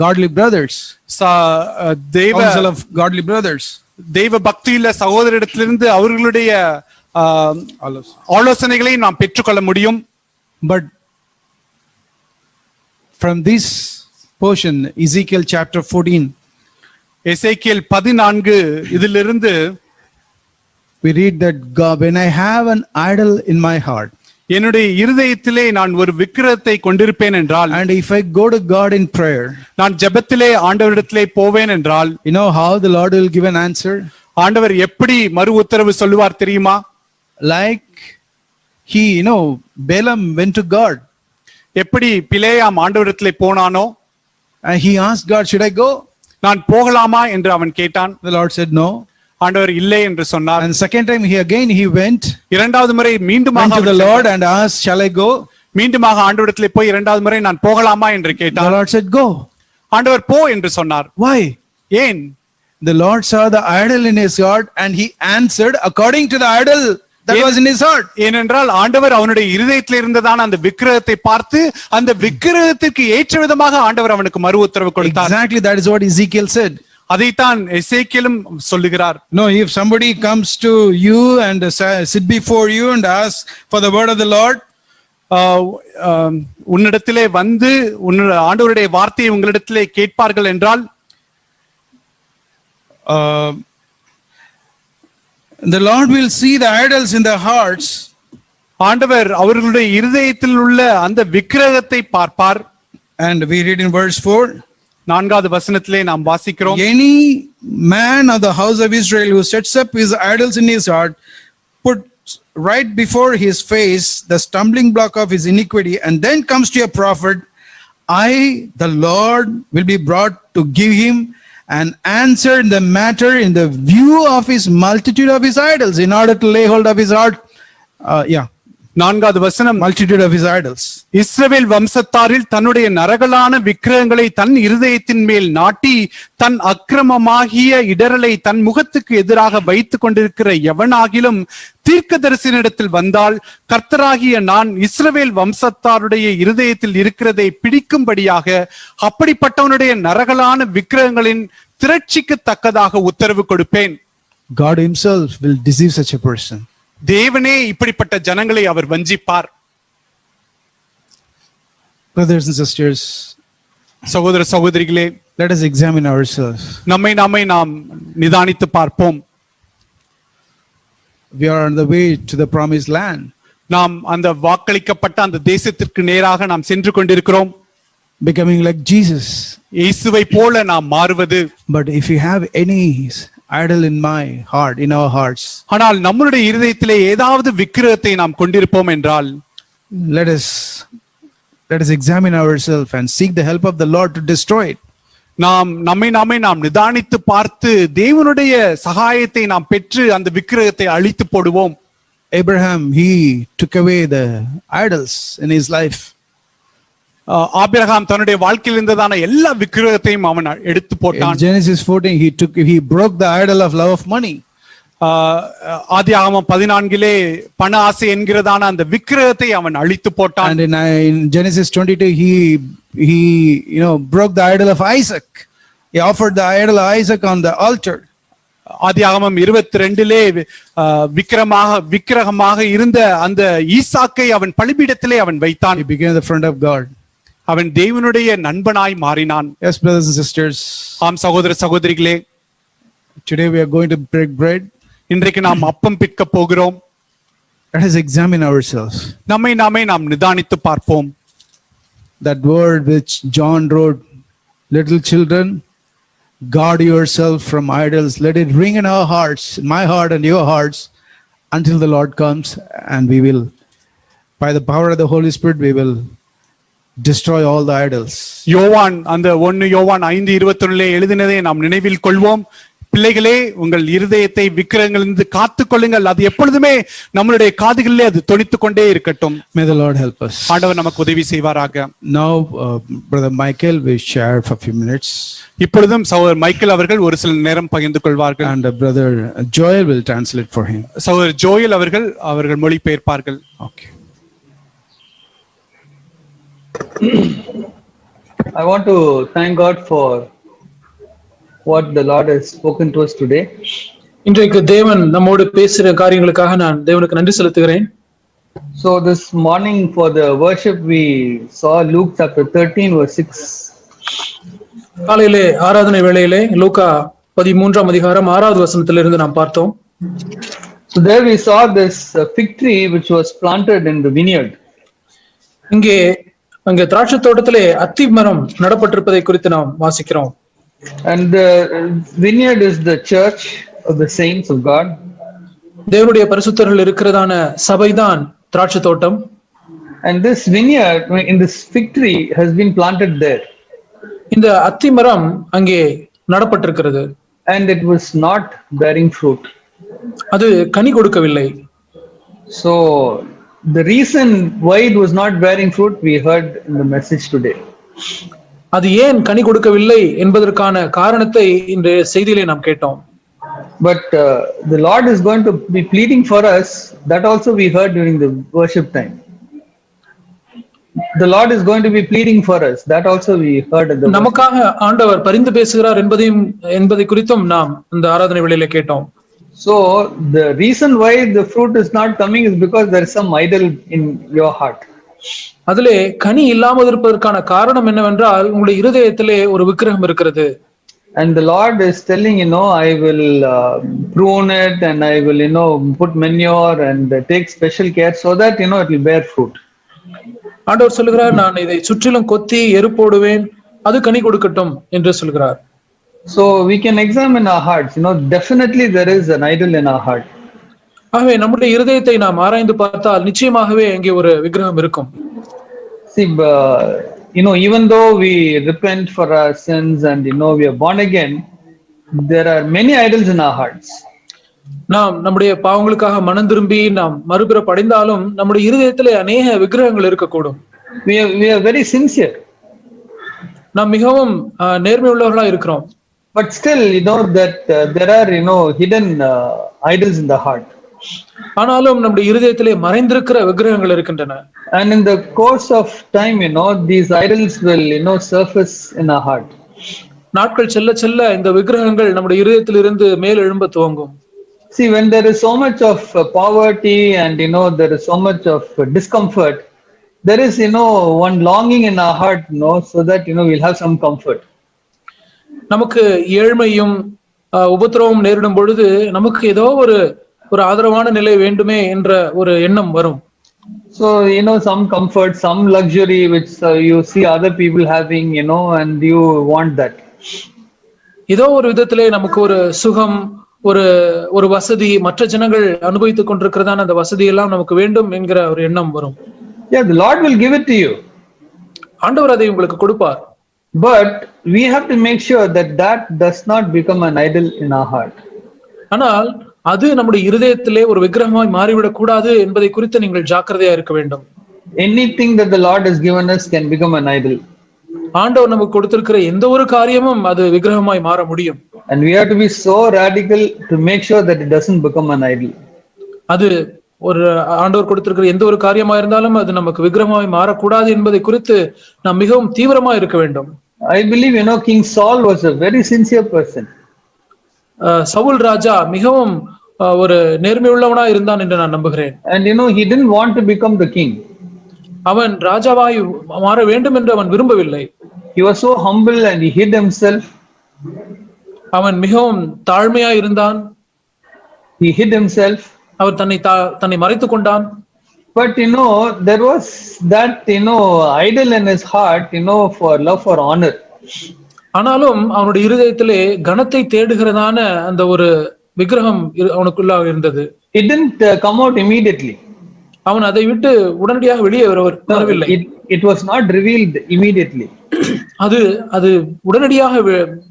godly brothers. Counsel of godly brothers. தெய்வ பக்தியுள்ள சகோதரரிடத்திலிருந்து அவர்களுடைய ஆலோசனைகளை நாம் பெற்றுக்கொள்ள முடியும். But from this portion, Ezekiel chapter 14, எசேக்கியேல் 14 இதிலிருந்து we read that God, when I have an idol in my heart, என்னுடைய இருதயத்திலே நான் ஒரு விக்கிரகத்தை கொண்டிருப்பேன் என்றால், and if I go to God in prayer, நான் ஜெபத்திலே ஆண்டவரிடத்திலே போவேன் என்றால், you know how the Lord will give an answer? ஆண்டவர் எப்படி மறு உத்தரவு சொல்லுவார் தெரியுமா? Like Balaam went to God. எப்படி பிலேயாம் ஆண்டவரிடத்திலே போனானோ, and he asked God, should I go? நான் போகலாமா என்று அவன் கேட்டான். The Lord said no. ஆண்டவர் இல்லை என்று சொன்னார். And second time he went. இரண்டாவது முறை மீண்டுமாக to the Lord and asked, shall I go? மீண்டுமாக ஆண்டவரிடத்திலே போய் இரண்டாவது முறை நான் போகலாமா என்று கேட்டார். The Lord said go. ஆண்டவர் போ என்று சொன்னார். Why? ஏன்? The Lord saw the idol in his heart and he answered according to the idol that was in his heart. ஏனென்றால் ஆண்டவர் அவனுடைய இருதயத்தில் இருந்ததான அந்த விக்கிரகத்தை பார்த்து அந்த விக்கிரகத்திற்கு ஏற்ற விதமாக ஆண்டவர் அவனுக்கு மறு உத்தரவு கொடுத்தார். Exactly, that is what Ezekiel said. அதைத்தான் எசேக்கியேலும் சொல்லுகிறார். No, if somebody comes to you and sit before you and ask for the word of the Lord, உன்னிடத்திலே வந்து ஆண்டவருடைய வார்த்தையை உங்களிடத்திலே கேட்பார்கள் என்றால், the Lord will see the idols in their hearts. ஆண்டவர் அவர்களுடைய இருதயத்தில் உள்ள அந்த விக்கிரகத்தை பார்ப்பார். And we read in verse 4, 4வது வசனத்திலே நாம் வாசிக்கிறோம், any man of the house of Israel who sets up his idols in his heart, put right before his face the stumbling block of his iniquity, and then comes to a prophet, I, the Lord, will be brought to give him an answer in the matter in the view of his multitude of his idols, in order to lay hold of his heart. 4வது வசனம், multitude of his idols. இஸ்ரவேல் வம்சத்தாரில் தன்னுடைய நரகலான விக்கிரகங்களை தன் இருதயத்தின் மேல் நாட்டி தன் அக்கிரமமாகிய இடரலை தன் முகத்துக்கு எதிராக வைத்துக் கொண்டிருக்கிற எவனாகிலும் தீர்க்கதரிசனிடத்தில் வந்தால், கர்த்தராகிய நான் இஸ்ரவேல் வம்சத்தாருடைய இருதயத்தில் இருக்கிறதை பிடிக்கும்படியாக அப்படிப்பட்டவனுடைய நரகலான விக்கிரகங்களின் திரட்சிக்கு தக்கதாக உத்தரவு கொடுப்பேன். God himself will deceive such a person. தேவனே இப்படிப்பட்ட ஜனங்களை அவர் வஞ்சிப்பார். Brothers and sisters, சகோதர சகோதரிகளே, let us examine ourselves. நம்மை நாம் நிதானித்து பார்ப்போம். We are on the way to the promised land. நாம் அந்த வாக்களிக்கப்பட்ட அந்த தேசத்திற்கு நேராக நாம் சென்று கொண்டிருக்கிறோம். Becoming like Jesus. இயேசுவை போல நாம் மாறுவது. But if you have any idol in my heart, in our hearts, ஆனால் நம்முடைய இருதயத்திலே ஏதாவது விக்கிரகத்தை நாம் கொண்டிருப்போம் என்றால், let us examine ourselves and seek the help of the Lord to destroy it. நம்மை நாம் நிதானித்து பார்த்து தேவனுடைய சகாயத்தை நாம் பெற்று அந்த விக்கிரகத்தை அழித்து போடுவோம். Abraham, he took away the idols in his life. Abraham தன்னுடைய வாழ்க்கையில் இருந்ததான எல்லா விக்கிரகத்தையும் அவன் எடுத்து போட்டான். In Genesis 14, he broke the idol of love of money. ஆதியாகமம் 14 பண ஆசை என்கிறதான அந்த விக்கிரகத்தை அவன் அழித்து போட்டான். And in Genesis 22, he broke the idol of Isaac. He offered the idol of Isaac on the altar. ஆதியாகமம் 22 விக்கிரகமாக இருந்த அந்த ஈசாக்கை அவன் பலிபீடத்திலே அவன் வைத்தான். He became the friend of God. அவன் தேவனுடைய நண்பனாய் மாறினான். Yes, brothers and sisters. ஆம் சகோதர சகோதரிகளே, Today we are going to break bread. இன்றைக்கு நாம் அப்பம் பிற்க போகிறோம். Let us examine ourselves. நம்மை நாமே நாம் நிதானித்து பார்ப்போம். That word which John wrote, little children, guard yourself from idols. Let it ring in our hearts, in my heart and your hearts, until the Lord comes, and we will, by the power of the Holy Spirit, we will destroy all the idols. யோவான் அந்த 1 யோவான் 5:21 எழுதினதை நாம் நினைவில் கொள்வோம். பிள்ளைகளே, உங்கள் இருதயத்தை விக்கிரகங்களிலிருந்து காத்துக் கொள்ளுங்கள். அது எப்பொழுதுமே நம்மளுடைய காதுகளிலே அது தொனித்துக் கொண்டே இருக்கட்டும். May the Lord help us. ஆண்டவர் நமக்கு உதவி செய்வாராக. Now, Brother Michael will share for a few minutes. இப்பொழுதும் சகோதரர் மைக்கேல் அவர்கள் ஒரு சில நேரம் பகிர்ந்து கொள்வார்கள். And Brother Joel will translate for him. சகோதரர் ஜோயல் அவர்கள் மொழிபெயர்ப்பார்கள். Okay. I want to thank God for what the Lord has spoken to us today. இன்றைக்கு தேவன் நம்மோடு பேசுகிற காரியங்களுக்காக நான் தேவனுக்கு நன்றி செலுத்துகிறேன். So this morning for the worship we saw Luke chapter 13 verse 6. காலையிலே ஆராதனை வேளையிலே லூக்கா 13ஆம் அதிகாரம் 6வது வசனத்திலிருந்து நாம் பார்த்தோம். So there we saw this fig tree which was planted in the vineyard. அங்கே திராட்சை தோட்டத்திலே அத்தி மரம் நடப்பட்டிருப்பதை குறித்து நாம் வாசிக்கிறோம். And the vineyard is the church of the saints of God. தேவனுடைய பரிசுத்தர்கள் இருக்கிறதான சபைதான் திராட்சை தோட்டம். And this vineyard in this fig tree has been planted there. இந்த அத்தி மரம் அங்கே நடப்பட்டிருக்கிறது. And it was not bearing fruit. அது கனி கொடுக்கவில்லை. So the reason why it was not bearing fruit we heard in the message today. அது ஏன் கனி கொடுக்கவில்லை என்பதற்கான காரணத்தை இன்றைய செய்தியிலே நாம் கேட்டோம். But the Lord is going to be pleading for us. That also we heard during the worship time. The Lord is going to be pleading for us. That also we heard at the நமக்காக ஆண்டவர் பரிந்து பேசுகிறார் என்பதை குறித்தும் நாம் இந்த ஆராதனை வேளையிலே கேட்டோம். So the reason why the fruit is not coming is because there is some idol in your heart. அதிலே கனி இல்லாமல் இருப்பதற்கான காரணம் என்னவென்றால் உங்களுடைய இருதயத்திலே ஒரு விக்கிரகம் இருக்கிறது. And the Lord is telling, I will prune it and I will, put manure and take special care so that, it will bear fruit. ஆண்டவர் சொல்கிறார், நான் இதை சுற்றிலும் கொத்தி எருப்போடுவேன், அது கனி கொடுக்கட்டும் என்று சொல்கிறார். So we can examine our hearts. Definitely there is an idol in our heart. ஆகவே நம்முடைய இருதயத்தை நாம் ஆராய்ந்து பார்த்தால் நிச்சயமாகவே அங்கே ஒரு விக்கிரகம் இருக்கும். See, even though we repent for our sins and we are born again, there are many idols in our hearts. நாம் நம்முடைய பாவங்களுக்காக மனம் திரும்பி நாம் மறுபிறப்பு அடைந்தாலும் நம்முடைய இருதயத்திலே அநேக விக்கிரகங்கள் இருக்கக்கூடும். We are very sincere. நாம் மிகவும் நேர்மை உள்ளவர்களா இருக்கிறோம். But still, that there are hidden idols in the heart. ஆனாலும் நம்முடைய இருதயத்திலே மறைந்திருக்கிற விக்கிரகங்கள் இருக்கின்றன. And in the course of time, these idols will surface in our heart. நாட்கள் செல்ல செல்ல இந்த விக்கிரகங்கள் நம்முடைய இருதயத்திலிருந்து மேல் எழும்ப துவங்கும். See, when there is so much of poverty and there is so much of discomfort, there is one longing in our heart, so that we'll have some comfort. நமக்கு ஏழ்மையும் உபத்திரவம் நேரிடும் பொழுது நமக்கு ஏதோ ஒரு ஆதரவான நிலை வேண்டுமே என்ற ஒரு எண்ணம் வரும். So some comfort, some luxury which you see other people having, and you want that. ஏதோ ஒரு விதத்திலே நமக்கு ஒரு சுகம், ஒரு வசதி, மற்ற ஜனங்கள் அனுபவித்துக் கொண்டிருக்கிறதான அந்த வசதி எல்லாம் நமக்கு வேண்டும் என்கிற ஒரு எண்ணம் வரும். Yeah, the Lord will give it to you. ஆண்டவர் அதை உங்களுக்கு கொடுப்பார். But we have to make sure that does not become an idol in our heart. ஆனால் அது நம்முடைய இருதயத்திலே ஒரு விக்கிரகமாய் மாறிவிடக் கூடாது என்பதை குறித்து நீங்கள் ஜாக்கிரதையா இருக்க வேண்டும். Anything that the Lord has given us can become an idol. ஆண்டவர் நமக்கு கொடுத்திருக்கிற எந்த ஒரு காரியமும் அது விக்கிரகமாய் மாற முடியும். And we have to be so radical to make sure that it doesn't become an idol. அது ஒரு ஆண்டவர் கொடுத்திருக்கிற எந்த ஒரு காரியமா இருந்தாலும் அது நமக்கு விக்கிரகமாய் மாறக்கூடாது என்பதை குறித்து நாம் மிகவும் தீவிரமா இருக்க வேண்டும். I believe King Saul was a very sincere person. Saul ராஜா மிகவும் ஒரு நேர்மையுள்ளவனா இருந்தான் என்று நான் நம்புகிறேன். And he didn't want to become the king. அவன் ராஜாவாய் மாற வேண்டும் என்று அவன் விரும்பவில்லை. He was so humble and he hid himself. அவன் மிகவும் தாழ்மையா இருந்தான். He hid himself. அவர் தன்னை மறைத்துக் கொண்டான். But there was that idol in his heart, for love for honor. ஆனாலும் அவனுடைய இருதயத்திலே கனத்தை தேடுகிறதான அந்த ஒரு விக்கிரகம் அவனுக்குள்ளாக இருந்தது. It didn't come out immediately. அவன் அதை விட்டு உடனடியாக வெளியே வரவில்லை. It was not revealed immediately. அது உடனடியாக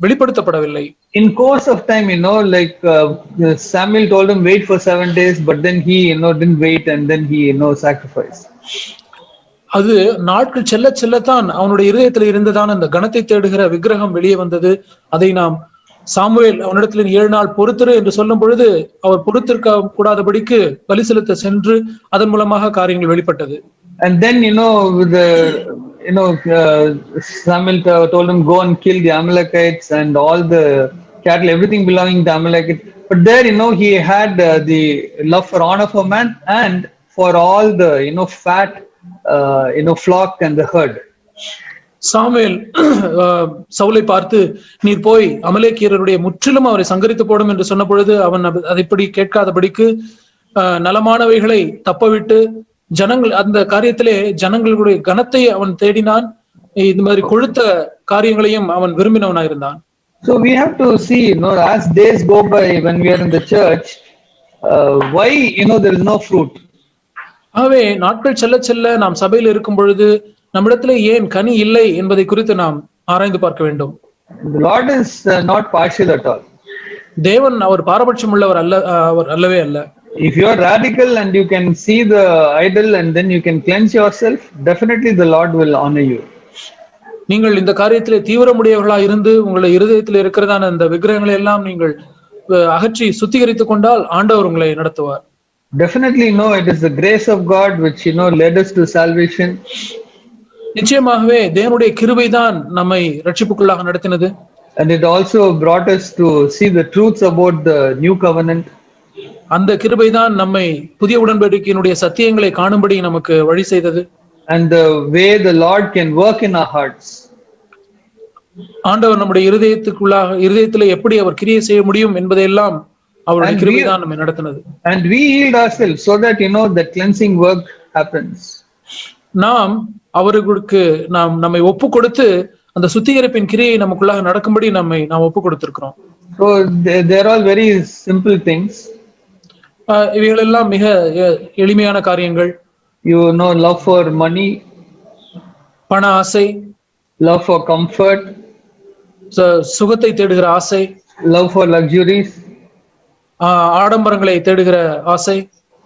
வெளிப்படுத்தப்படவில்லை. In course of time, like Samuel told him wait for 7 days, but then he didn't wait, and then he sacrificed. அது நாட்கள் செல்ல செல்லத்தான் அவனுடைய இருதயத்தில் இருந்ததான அந்த கனத்தை தேடுகிற விக்கிரகம் வெளியே வந்தது. அதை நாம் சாமுவேல் அவனிடத்தில் 7 நாள் பொறுத்திரு என்று சொல்லும் பொழுது அவர் பொறுத்திருக்க கூடாதபடிக்கு பலி செலுத்த சென்று அதன் மூலமாக காரியங்கள் வெளிப்பட்டது. And then Samuel told him go and kill the Amalekites and all the cattle, everything belonging to Amalekites. But there he had the love for honor for man and for all the fat flock and the herd. Samuel சவுலை பார்த்து நீர் போய் அமலேக்கியருடைய முற்றிலும் அவரை சங்கரித்து போடும் என்று சொன்ன பொழுது அவன் அதைப்படி கேட்காதபடிக்கு நலமானவைகளை தப்பவிட்டு ஜனங்கள் அந்த காரியத்திலே ஜனங்களுடைய கனத்தை அவன் தேடினான். இந்த மாதிரி கொழுத்த காரியங்களையும் அவன் விரும்பினவனாயிருந்தான். So we have to see, as days go by when we are in the church, why there is no fruit. ஆகவே நாட்கள் செல்ல செல்ல நாம் சபையில் இருக்கும் பொழுது நம்மிடத்திலே ஏன் கனி இல்லை என்பதை குறித்து நாம் ஆராய்ந்து பார்க்க வேண்டும். The Lord is not partial at all. தேவன் அவர் பாரபட்சம் உள்ளவர் அல்ல, அவர் அல்லவே அல்ல. If you are radical and you can see the idol and then you can cleanse yourself, definitely the Lord will honor you. நீங்கள் இந்த காரியத்திலே தீவிரமுடையவர்களாக இருந்து உங்களுடைய இருதயத்தில் இருக்கிறதான அந்த விக்கிரகங்களை எல்லாம் நீங்கள் அகற்றி சுத்திகரித்துக் கொண்டால் ஆண்டவர் உங்களை நடத்துவார். Definitely it is the grace of God which led us to salvation. நிச்சயமாகவே தேவனுடைய கிருபைதான் நம்மை ரட்சிப்புக்குள்ளாக நடத்தினது. And it also brought us to see the truths about the new covenant. அந்த கிருபைதான் நம்மை புதிய உடன்படிக்கையினுடைய சத்தியங்களை காணும்படி நமக்கு வழி செய்தது. And the way the Lord can work in our hearts. ஆண்டவர் நம்முடைய இருதயத்திலே எப்படி அவர் கிரியை செய்ய முடியும் என்பதையெல்லாம் அவருடைய கிருபைதான் நம்மை நடத்தினது. And we yield ourselves so that that cleansing work happens. நாம் அவர்களுக்கு நம்மை ஒப்பு கொடுத்து அந்த சுத்திகரிப்பின் கிரியை நமக்குள்ளாக நடக்கும்படி நாம் ஒப்பு கொடுத்திருக்கிறோம். So they are all very simple things. இவைகள் எல்லாம் மிக எளிமையான காரியங்கள். Love for money, பண ஆசை, love for comfort, சுகத்தை தேடுகிற ஆசை, love for luxuries, ஆடம்பரங்களை தேடுகிற ஆசை,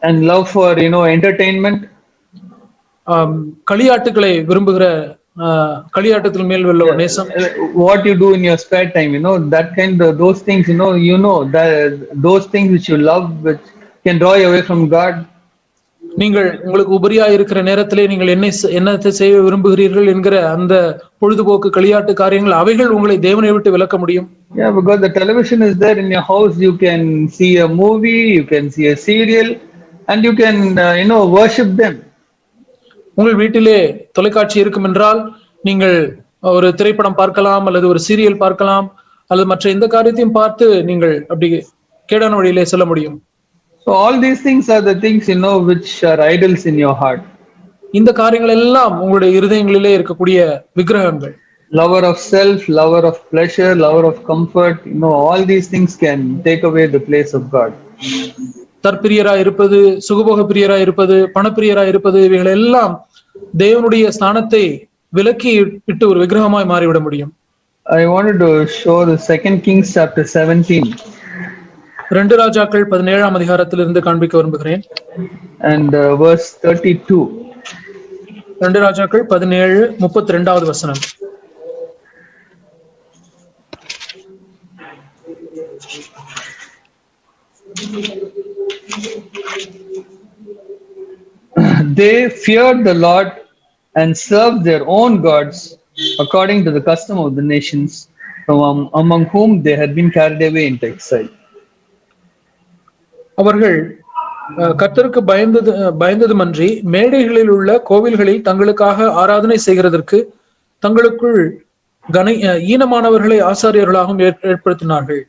and love for entertainment, களியாட்டுகளை விரும்புகிற களியாட்டத்தின் மேல் உள்ள நேசம். What you do in your spare time, that kind of those things, that those things which you love, which can draw you away from God. நீங்கள் உங்களுக்கு உபரியா இருக்கிற நேரத்திலே நீங்கள் என்னத்தை செய்ய விரும்புகிறீர்கள் என்கிற அந்த பொழுதுபோக்கு களியாட்டு காரியங்கள் அவைகள் உங்களை தேவனை விட்டு விலக்க முடியும். Yeah, because the television is there in your house, you can see a movie, you can see a serial, and you can worship them. உங்கள் வீட்டிலே தொலைக்காட்சி இருக்கும் என்றால் நீங்கள் ஒரு திரைப்படம் பார்க்கலாம் அல்லது ஒரு சீரியல் பார்க்கலாம் அல்லது மற்ற எந்த காரியத்தையும் பார்த்து நீங்கள் அப்படி கேடான வழியிலே செல்ல முடியும். So all these things are the things which are idols in your heart. இந்த காரியங்கள் எல்லாம் உங்களுடைய இருதயங்களிலே இருக்கக்கூடிய விக்கிரகங்கள். Lover of self, lover of pleasure, lover of comfort, all these things can take away the place of God. தற்பிரியரா இருப்பது, சுகபோக பிரியரா இருப்பது, பணப்பிரியரா இருப்பது, இவைகள் எல்லாம் தேவனுடைய ஸ்தானத்தை விலக்கி விட்டு ஒரு விக்கிரகமாய் மாறிவிட முடியும். I wanted to show the 2 Kings chapter 17. 2 ராஜாக்கள் 17ஆம் அதிகாரத்திலிருந்து காண்பிக்க விரும்புகிறேன். And verse 32. 2 ராஜாக்கள் 17:32 வசனம். They feared the Lord and served their own gods according to the custom of the nations, from among whom they had been carried away into exile. அவர்கள் கர்த்தருக்கு பயந்ததுமன்றி மேடைகளில் உள்ள கோவில்களில் தங்களுக்காக ஆராதனை செய்கிறதற்கு தங்களுக்குள் ஈனமானவர்களை ஆசாரியர்களாகவும் ஏற்படுத்தினார்கள்.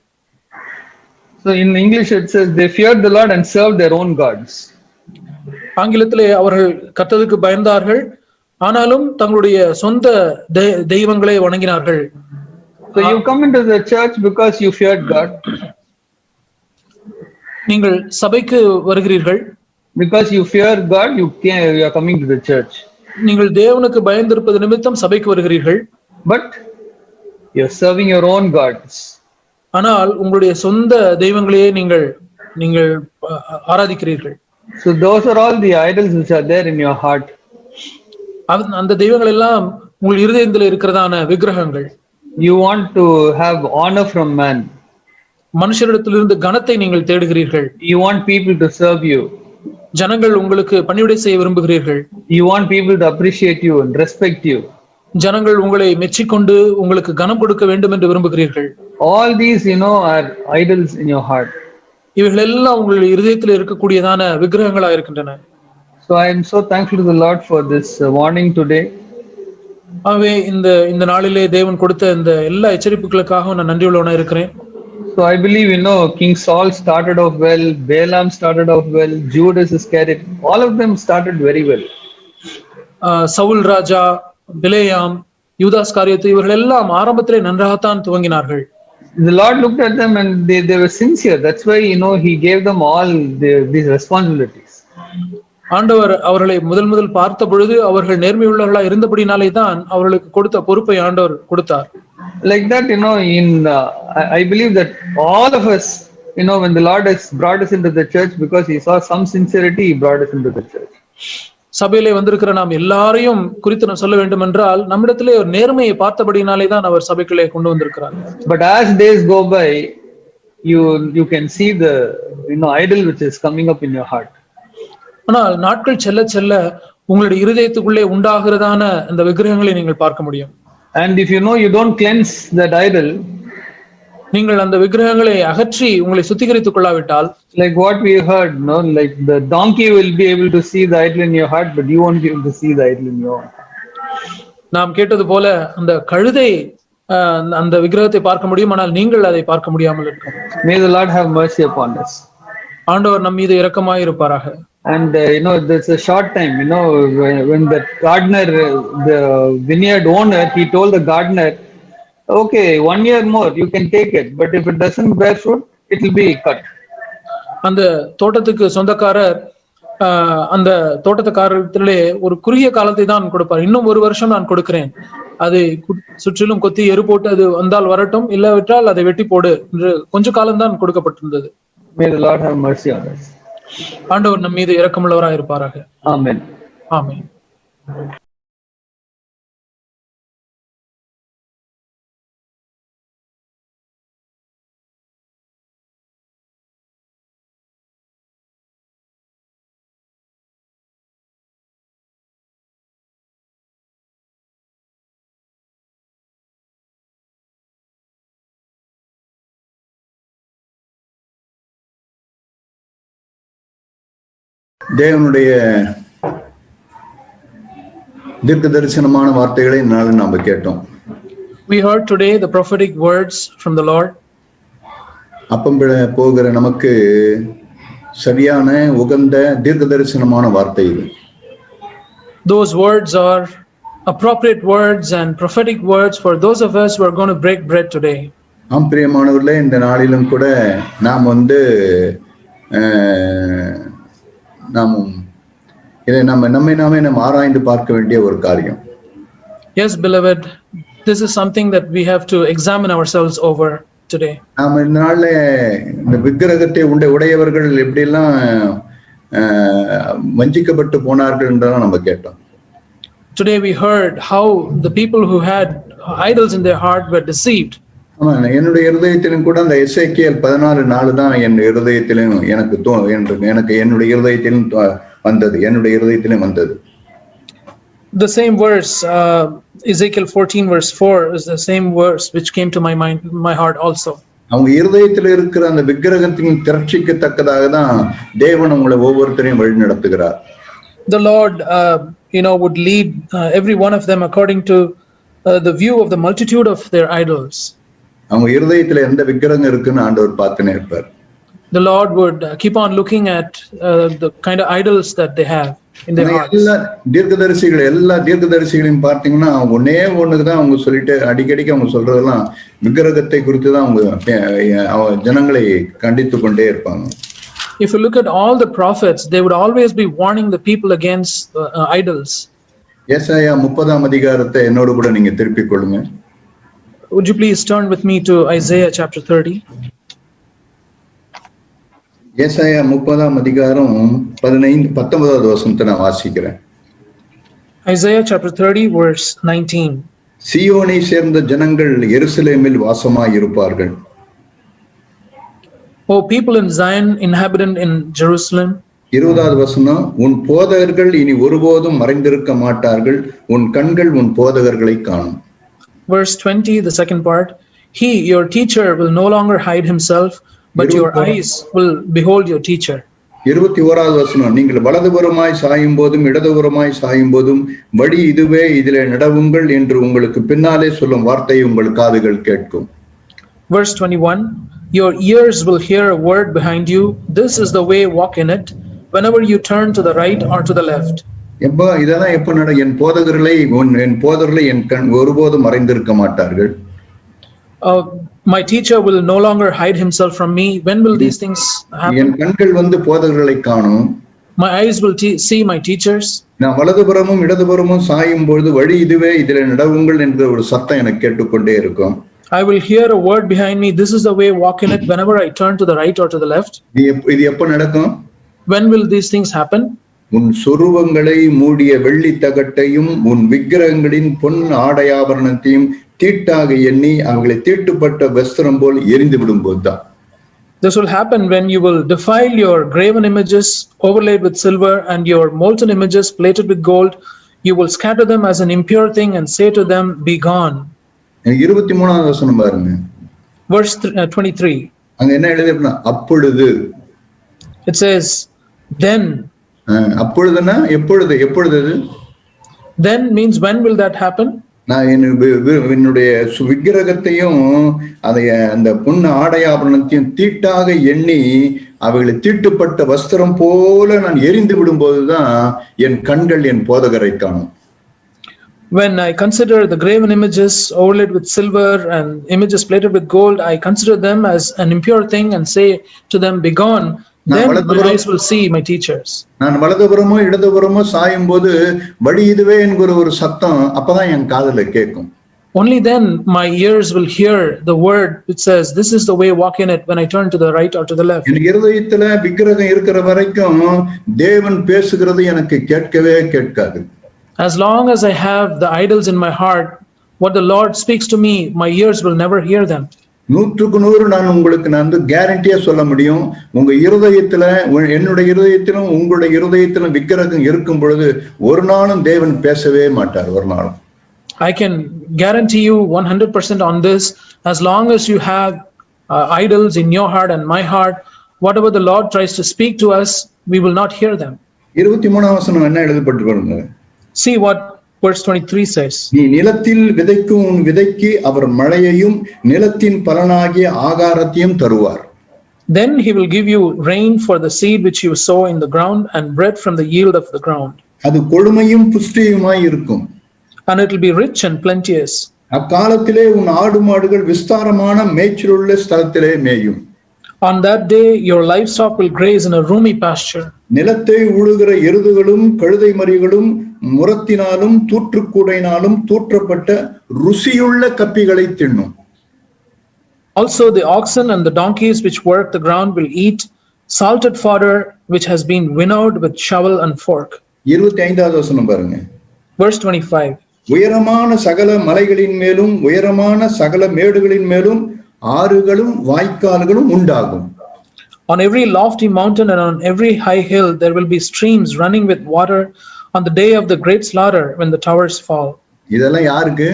So in English it says they feared the Lord and served their own gods. ஆங்கிலத்திலே அவர்கள் கர்த்தருக்கு பயந்தார்கள், ஆனாலும் தங்களுடைய சொந்த தெய்வங்களை வணங்கினார்கள். So you come into the church because you feared God. நீங்கள் சபைக்கு வருகிறீர்கள். Because you fear God, you are coming to the church. நீங்கள் தேவனுக்கு பயந்திருப்பது நிமித்தம் சபைக்கு வருகிறீர்கள். But you are serving your own gods. ஆனால் உங்களுடைய சொந்த தெய்வங்களையே நீங்கள் ஆராதிக்கிறீர்கள். So those are all the idols which are there in your heart. அந்த தெய்வங்கள் எல்லாம் உங்கள் இருதயத்தில் இருக்கிறதான விக்கிரகங்கள். You want to have honor from man. மனுஷரிடத்திலிருந்து கனத்தை நீங்கள் தேடுகிறீர்கள். You want people to serve you. ஜனங்கள் உங்களுக்கு பணிவிடை செய்ய விரும்புகிறீர்கள். You want people to appreciate you and respect you. ஜனங்கள் உங்களை மெச்சிக்கொண்டு உங்களுக்கு கனம் கொடுக்க வேண்டும் என்று விரும்புகிறீர்கள். All these are idols in your heart. இவைகள் எல்லாம் உங்களுடைய இருதயத்தில் இருக்கக்கூடியதான விக்கிரகங்களாக இருக்கின்றன. So I am so thankful to the Lord for this warning today. ஆகவே இந்த நாளிலே தேவன் கொடுத்த இந்த எல்லா எச்சரிப்புகளுக்காக நான் நன்றியுள்ளவனாக இருக்கிறேன். So I believe King Saul started off well, Balaam started off well, Judas Iscariot, all of them started very well. Saul ராஜா, பிலேயாம், யூதாஸ் காரியத்து இவர்கள் எல்லாம் ஆரம்பத்திலே நன்றாகத்தான் துவங்கினார்கள். The Lord looked at them and they were sincere. That's why he gave them all these responsibilities. ஆண்டவர் அவர்களை முதல் பார்த்த பொழுது அவர்கள் நேர்மையுள்ளவர்களாக இருந்தபடினாலே தான் அவர்களுக்கு கொடுத்த பொறுப்பை ஆண்டவர் கொடுத்தார். Like that, I believe that all of us, when the Lord has brought us into the church because he saw some sincerity, he brought us into the church. சபையிலே வந்திருக்கிற நாம் எல்லாரையும் குறித்து நான் சொல்ல வேண்டும் என்றால் நம்மிடத்திலே ஒரு நேர்மையை பார்த்தபடினாலே தான் அவர் சபைக்குள்ளே கொண்டு வந்திருக்கிறார். But as days go by, you can see the idol which is coming up in your heart. ஆனால் நாட்கள் செல்ல செல்ல உங்களுடைய இருதயத்துக்குள்ளே உண்டாகிறதான அந்த விக்கிரகங்களை நீங்கள் பார்க்க முடியும். And if you don't cleanse that idol, நீங்கள் அந்த விக்கிரகங்களை அகற்றி உங்களை சுத்திகரித்துக் கொள்ளாவிட்டால், like what we heard, like the donkey will be able to see the idol in your heart, but you won't be able to see the idol in your heart. நாம் கேட்டது போல அந்த கழுதை அந்த விக்கிரகத்தை பார்க்க முடியும், ஆனால் நீங்கள் அதை பார்க்க முடியாமல் இருக்கும். May the Lord have mercy upon us. ஆண்டவர் நம் மீது இரக்கமாய் இருப்பாராக. And there's a short time, when the gardener, the vineyard owner, he told the gardener, okay, 1 year more you can take it, but if it doesn't bear fruit, it will be cut. அந்த தோட்டத்துக்கு சொந்தக்காரர் அந்த தோட்டத்துக்காரத்திலே ஒரு குறுகிய காலத்தை தான் கொடுப்பார். இன்னும் 1 வருஷம் நான் கொடுக்கிறேன், அதை சுற்றிலும் கொத்தி எரு போட்டு அது வந்தால் வரட்டும், இல்லாவிட்டால் அதை வெட்டி போடு என்று கொஞ்ச காலம்தான் கொடுக்கப்பட்டிருந்தது. May the Lord have mercy on us. ஆண்டவர் நம் மீது இரக்கமுள்ளவராய் இருப்பாராக. Amen. ஆமென். தேவனுடைய தீர்க்க தரிசனமான வார்த்தைகளை நாளை நாம கேட்டோம். We heard today the prophetic words from the Lord. அப்பம் போகிற நமக்கு சரியான உகந்த தீர்க்க தரிசனமான வார்த்தை இது. Those words are appropriate words and prophetic words for those of us who are going to break bread today. ஆம் பிரியமானவர்களே, இந்த நாளிலும் கூட நாம் இதை நம்மை ஆராய்ந்து பார்க்க வேண்டிய ஒரு காரியம். Yes, beloved, this is something that we have to examine ourselves over today. நாம் இந்த நாள்ல இந்த விக்கிரகத்தை உடையவர்கள் எப்படி எல்லாம் வஞ்சிக்கப்பட்டு போனார்கள் என்றெல்லாம் நம்ம கேட்டோம். Today we heard how the people who had idols in their heart were deceived. ஆமா, என்னுடைய இருதயத்திலும் கூட அந்த எசேக்கியேல் 14:4 தான் என் இருதயத்திலும் எனக்கு என்னுடைய இருதயத்திலும் வந்தது. The same verse, Ezekiel 14 verse 4 is the same verse which came to my mind, my heart also. அவங்க இருதயத்தில் இருக்கிற அந்த விக்கிரகத்தின் திரட்சிக்கு தக்கதாக தான் தேவன் உங்களை ஒவ்வொருத்தரையும் வழி நடத்துகிறார். The Lord, would lead every one of them according to the view of the multitude of their idols. அவங்க இருதயத்துல எந்த விக்கிரகம் இருக்குன்னு ஆண்டவர் பார்த்துனே இருப்பார். The Lord would keep on looking at the kind of idols that they have in their hearts. எல்லா தீர்க்கதரிசிகளையும் பார்த்தீங்கன்னா ஒன்னே ஒண்ணுக்குதான் அவங்க சொல்லிட்டு அடிக்கடிக்கு அவங்க சொல்றதெல்லாம் விக்கிரகத்தை குறித்து தான் அவங்க ஜனங்களை கண்டித்து கொண்டே இருப்பாங்க. If you look at all the prophets, they would always be warning the people against idols. ஏசாயா 30ஆம் அதிகாரத்தை என்னோடு கூட நீங்க திருப்பிக் கொள்ளுங்க. Would you please turn with me to Isaiah chapter 30? ஏசாயா 30ஆம் அதிகாரம் 19வது வசனத்தை நான் வாசிக்கிறேன். Isaiah chapter 30 verse 19. சீயோனை சேர்ந்த ஜனங்கள் எருசலேமில் வாசமாய் இருப்பார்கள். O people in Zion, inhabitant in Jerusalem. 20வது வசனம், உன் போதகர்கள் இனி ஒருபோதும் மறைந்திருக்க மாட்டார்கள், உன் கண்கள் உன் போதகர்களை காணும். Verse 20, the second part, he, your teacher, will no longer hide himself, but your eyes will behold your teacher. 21வது வசனம், நீங்கள் வலதுபுறமாய் சாயும் போதும் இடதுபுறமாய் சாயும் போதும் வழி இதுவே, இதிலே நடவுங்கள் என்று உங்களுக்கு பின்னாலே சொல்லும் வார்த்தை உங்கள் காதுகள் கேட்கும். Verse 21, your ears will hear a word behind you, this is the way, walk in it, whenever you turn to the right or to the left. இதெல்லாம் எப்ப என் போதகர்களை என் கண் ஒருபோதும் மறைந்திருக்க மாட்டார்கள். My teacher will no longer hide himself from me. When will these things happen? என் கண்கள் போதகர்களை காணும். My eyes will see my teachers. நான் வலதுபுறமும் இடதுபுறமும் சாயும் பொழுது வழி இதுவே, இதிலே நடவுங்கள் என்ற ஒரு சத்தம் எனக்கு கேட்டுக்கொண்டே இருக்கும். I will hear a word behind me, this is the way, walk in it, whenever I turn to the right or to the left. இது எப்ப நடக்கும்? When will these things happen? உன் சொருவங்களை மூடிய வெள்ளி தகட்டையும் உன் விக்கிரகங்களின் பொன் ஆடையாபரணத்தையும் தீட்டாக எண்ணி அவங்களை தீட்டுப்பட்ட வஸ்திரம் போல் எரிந்து விடும் போதுதான். This will happen when you will defile your graven images overlaid with silver and your molten images plated with gold. You will scatter them as an impure thing and say to them, be gone. 23வது வசனம் பாருங்க. Verse 23. அங்க என்ன எழுதிருக்குன்னா அப்பொழுது. It says then. அப்பொழுதுனா எப்பொழுது? Then means when will that happen? நான் என்னுடைய விக்கிரகத்தையும் அந்த பொன் ஆடையாபரணத்தையும் தீட்டாக எண்ணி அவைகளை தீட்டுப்பட்ட வஸ்திரம் போல நான் எரிந்து விடும்போதுதான் என் கண்கள் என் போதகரை காணும். When I consider the graven images overlaid with silver and images plated with gold, I consider them as an impure thing and say to them, be gone. Then my eyes will see my teachers. நான் வலதுபுறமோ இடதுபுறமோ சாயும் போது வழி இதுவே என்கிற ஒரு சத்தம் அப்பதான் என் காதுல கேட்கும். Only then my ears will hear the word which says, this is the way, walk in it, when I turn to the right or to the left. என் இருதயத்துல விக்கிரகம் இருக்கிற வரைக்கும் தேவன் பேசுகிறது எனக்கு கேட்கவே கேட்காது. As long as I have the idols in my heart, what the Lord speaks to me, my ears will never hear them. 100% நான் கேரண்டியா சொல்ல முடியும். உங்க இருதயத்துல என்னுடைய இருதயத்திலும் உங்களுடைய இருதயத்திலும் விக்கிரகம் இருக்கும் பொழுது ஒரு நாளும் தேவன் பேசவே மாட்டார். ஒரு நாளும். I can guarantee you 100% on this. As long as you have idols in your heart and my heart, whatever the Lord tries to speak to us, we will not hear them. 23ஆம் வசனம் என்ன எழுதப்பட்டு பாருங்க. See what verse 23 says. நீ நிலத்தில் விதைக்கும் உன் விதைக்கு அவர் மழையையும் நிலத்தின் பலனாகிய ஆகாரத்தையும் தருவார். Then he will give you rain for the seed which you sow in the ground and bread from the yield of the ground. அது கொழுமையும் புஷ்டியுமாய் இருக்கும். And it will be rich and plenteous. அக்காலத்திலே உன் ஆடு மாடுகள் விஸ்தாரமான மேய்ச்சலுள்ள ஸ்தலத்திலே மேயும். On that day your livestock will graze in a roomy pasture. நிலத்தை உழுகிற எருதுகளும் கழுதை மறிகளும் முரத்தினாலும் தூற்றுக்கூடையினாலும் தூற்றப்பட்ட ருசியுள்ள கப்பிகளை தின்னும். Also the oxen and the donkeys which work the ground will eat salted fodder which has been winnowed with shovel and fork. 25வது வசனம் பாருங்க. Verse 25. உயரமான சகல மலைகளின் மேலும் உயரமான சகல மேடுகளின் மேலும் ஆறுகளும் வாய்க்கால்களும் உண்டாகும். On every lofty mountain and on every high hill there will be streams running with water. on the day of the great slaughter when the towers fall. இதெல்லாம் யாருக்கு?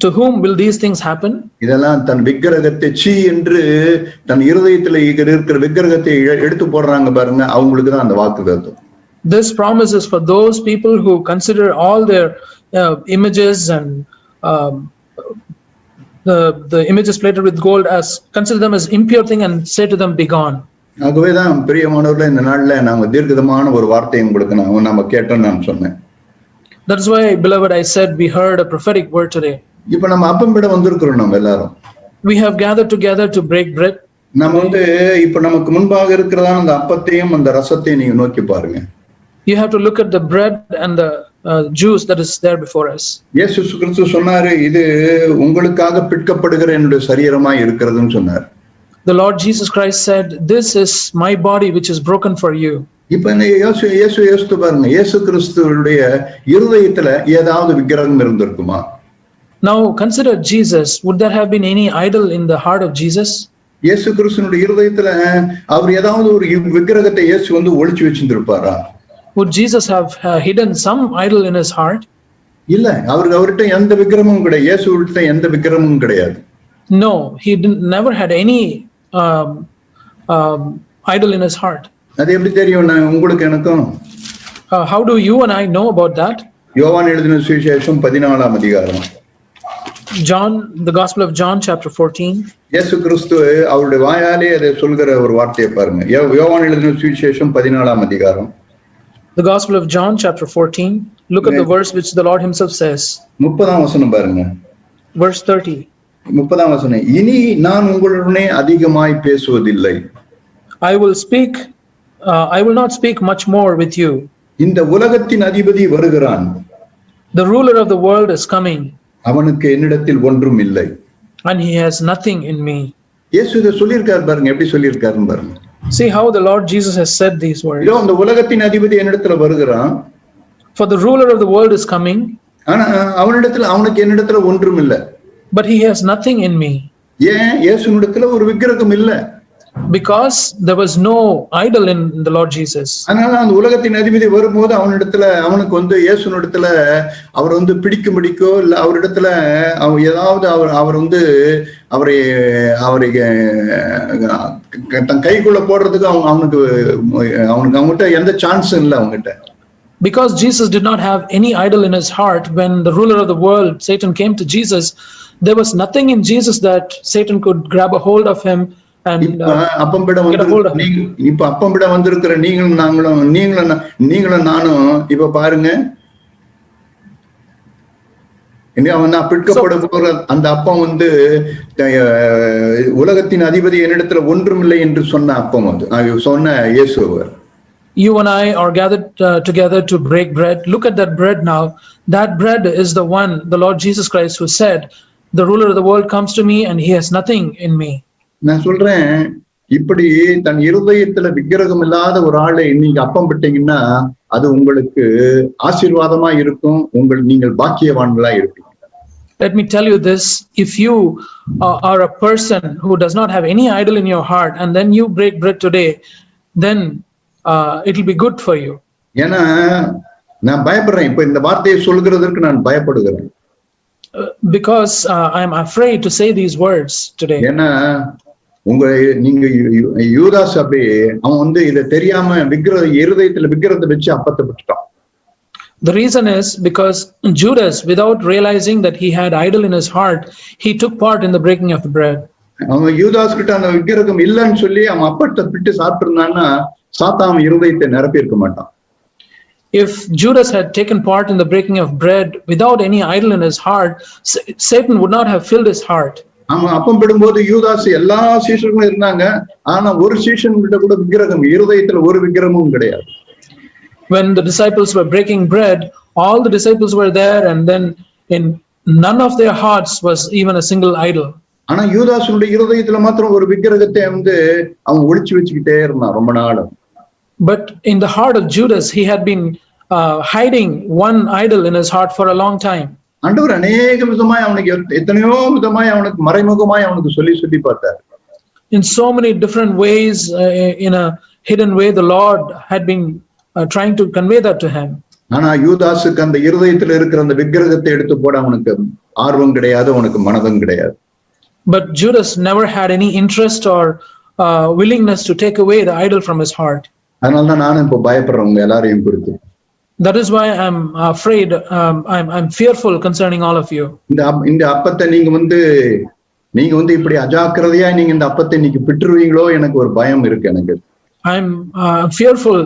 To whom will these things happen? இதெல்லாம் தன் விக்கிரகத்தை சீ என்று தன் இருதயத்துல இருக்கிற விக்கிரகத்தை எடுத்து போடுறாங்க பாருங்க, அவங்களுக்கு தான் அந்த வாக்குத்தத்தம். This promise is for those people who consider all their images and the images plated with gold as consider them as impure thing and say to them, be gone. ஆகவேதான் பிரியமானவர்களே, இந்த நாள்ல நாம தீர்க்கதமான ஒரு வார்த்தையை உங்களுக்கு நம்ம கேட்டோம்னு நான் சொன்னேன். That is why, beloved, I said we heard a prophetic word today. இப்ப நம்ம அப்பம்பிட வந்திருக்கிறோம். நம்ம எல்லாரும் we have gathered together to break bread. நம்ம இப்ப நமக்கு முன்பாக இருக்கிறதான அந்த அப்பத்தையும் அந்த ரசத்தையும் நீங்க நோக்கி பாருங்க. You have to look at the bread and the juice that is there before us. இயேசு கிறிஸ்து சொன்னாரு, இது உங்களுக்காக பிற்கப்படுகிற என்னுடைய சரீரமாய் இருக்கிறதுன்னு சொன்னார். The Lord Jesus Christ said, this is my body which is broken for you. இப்ப இயேசு பாருங்க, இயேசு கிறிஸ்துவுடைய இருதயத்துல ஏதாவது விக்கிரகம் இருந்திருக்குமா? Now consider Jesus. Would there have been any idol in the heart of Jesus? இயேசு கிறிஸ்துவுடைய இருதயத்துல அவர் ஏதாவது ஒரு விக்கிரகத்தை இயேசு ஒளிச்சு வச்சிருப்பாரா? Would Jesus have hidden some idol in his heart? இல்ல, அவர்கிட்ட எந்த விக்கிரகமும் கிடையாது. இயேசுவிட்ட எந்த விக்கிரகமும் கிடையாது. No, he never had any idol in his heart. அது எப்படி தெரியும் உங்களுக்கு எனக்கும்? How do you and I know about that? யோவான் எழுதின சுவிசேஷம் 14ஆம் அதிகாரம். John, the Gospel of John, chapter 14. இயேசு கிறிஸ்து அவருடைய வாயாலே அதை சொல்கிற ஒரு வார்த்தையை பாருங்க. யோவான் எழுதின சுவிசேஷம் 14ஆம் அதிகாரம். The Gospel of John, chapter 14. Look at the verse which the Lord himself says. 30ஆம் வசனம் பாருங்க. Verse 30. 30ஆம் வசனம். இனி நான் உங்களுடனே அதிகமாய் பேசுவதில்லை. I will not speak much more with you. இந்த உலகத்தின் அதிபதி வருகிறான். The ruler of the world is coming. அவனுக்கு என்னிடத்தில் ஒன்றும் இல்லை. And he has nothing in me. இயேசு இதை சொல்லியிருக்கார் பாருங்க, எப்படி சொல்லியிருக்காருன்னு பாருங்க. See how the Lord Jesus has said these words. இதோ இந்த உலகத்தின் அதிபதி என்னிடத்துல வருகிறான். For the ruler of the world is coming. ஆனா அவனுக்கு என்னிடத்துல ஒன்றும் இல்லை. But he has nothing in me. ஏன்? இயேசுவிடத்துல ஒரு விக்கிரகம் இல்லை. Because there was no idol in the Lord Jesus. அதனால அந்த உலகத்தின் அதிபதி வரும்போது அவனுக்கு இயேசுவிடத்துல அவர் பிடிக்கும்படிக்கோ இல்ல அவரிடத்துல ஏதாவது அவர் அவரை தன் கைக்குள்ள போடுறதுக்கு அவங்ககிட்ட எந்த சான்ஸும் இல்லை அவங்ககிட்ட. Because Jesus did not have any idol in his heart, when the ruler of the world, Satan, came to Jesus, there was nothing in Jesus that Satan could grab a hold of him and get a hold of him. இப்ப அப்பம்பிட வந்திருக்கிற நீங்களும் நானும் இப்ப பாருங்க, அவன் பிற்கப்பட போற அந்த அப்பம் உலகத்தின் அதிபதி என்னிடத்துல ஒன்றுமில்லை என்று சொன்ன அப்பம் சொன்ன இயேசுவர். You and I are gathered together to break bread. Look at that bread now. That bread is the one, the Lord Jesus Christ, who said, the ruler of the world comes to me and he has nothing in me. நான் சொல்றேன், இப்படி தன் இருதயத்துல விக்கிரகம் இல்லாத ஒரு ஆளை நீங்க அப்பம் விட்டீங்கன்னா அது உங்களுக்கு ஆசீர்வாதமா இருக்கும். நீங்கள் பாக்கியவான்களா இருப்பீங்க. Let me tell you this, if you are a person who does not have any idol in your heart and then you break bread today, then it will be good for you. ஏன்னா நான் பயப்படுறேன், இப்ப இந்த வார்த்தையை சொல்கிறதற்கு நான் பயப்படுகிறேன். Because I am afraid to say these words today. ஏன்னா நீங்க யூதாஸ் அப்படியே அவன் இதை தெரியாம இருதயத்துல விக்கிரகத்தை வச்சு அப்பத்தை விட்டுட்டான். The reason is because Judas, without realizing that he had idol in his heart, he took part in the breaking of the bread. அவன் யூதாஸ் கிட்ட அந்த விக்கிரகம் இல்லைன்னு சொல்லி அவன் அப்பத்தை விட்டு சாப்பிட்டிருந்தான்னா சாத்தான் இருதயத்தை நிரப்பி இருக்க மாட்டான். If Judas had taken part in the breaking of bread without any idol in his heart, Satan would not have filled his heart. அவன் அப்பம் விடும்போது யூதாஸ் எல்லா சீஷர்களும் இருந்தாங்க, ஆனா ஒரு சீஷன் கிட்ட கூட விக்கிரகம் இருதயத்துல ஒரு விக்கிரகமும் கிடையாது. When the disciples were breaking bread, all the disciples were there, and then in none of their hearts was even a single idol. ஆனா யூதாசுடைய இருதயத்துல மாத்திரம் ஒரு விக்கிரகத்தை அவன் ஒளிச்சு வச்சுக்கிட்டே இருந்தான் ரொம்ப நாள். But in the heart of Judas, he had been hiding one idol in his heart for a long time. ஆண்டவர் அநேக விதமாய் அவனுக்கு எத்தனையோ விதமாய் அவனுக்கு மறைமுகமாய் அவனுக்கு சொல்லி பார்த்தார். In so many different ways, in a hidden way, the Lord had been trying to convey that to him. ஆனா யூதாசுக்கு அந்த இருதயத்துல இருக்கிற அந்த விக்கிரகத்தை எடுத்து போட அவனுக்கு ஆர்வம் கிடையாது, அவனுக்கு மனதும் கிடையாது. But Judas never had any interest or willingness to take away the idol from his heart. அதனாலதான் நானும் இப்ப பயப்படுறவங்க எல்லாரையும் குறித்து. That is why I'm afraid, I'm fearful concerning all of you. இந்த அப்பத்தை நீங்க இப்படி அஜாக்கிரதையா நீங்க இந்த அப்பத்தை இன்னைக்கு பிட்டுருவீங்களோ எனக்கு ஒரு பயம் இருக்கு எனக்கு. I'm fearful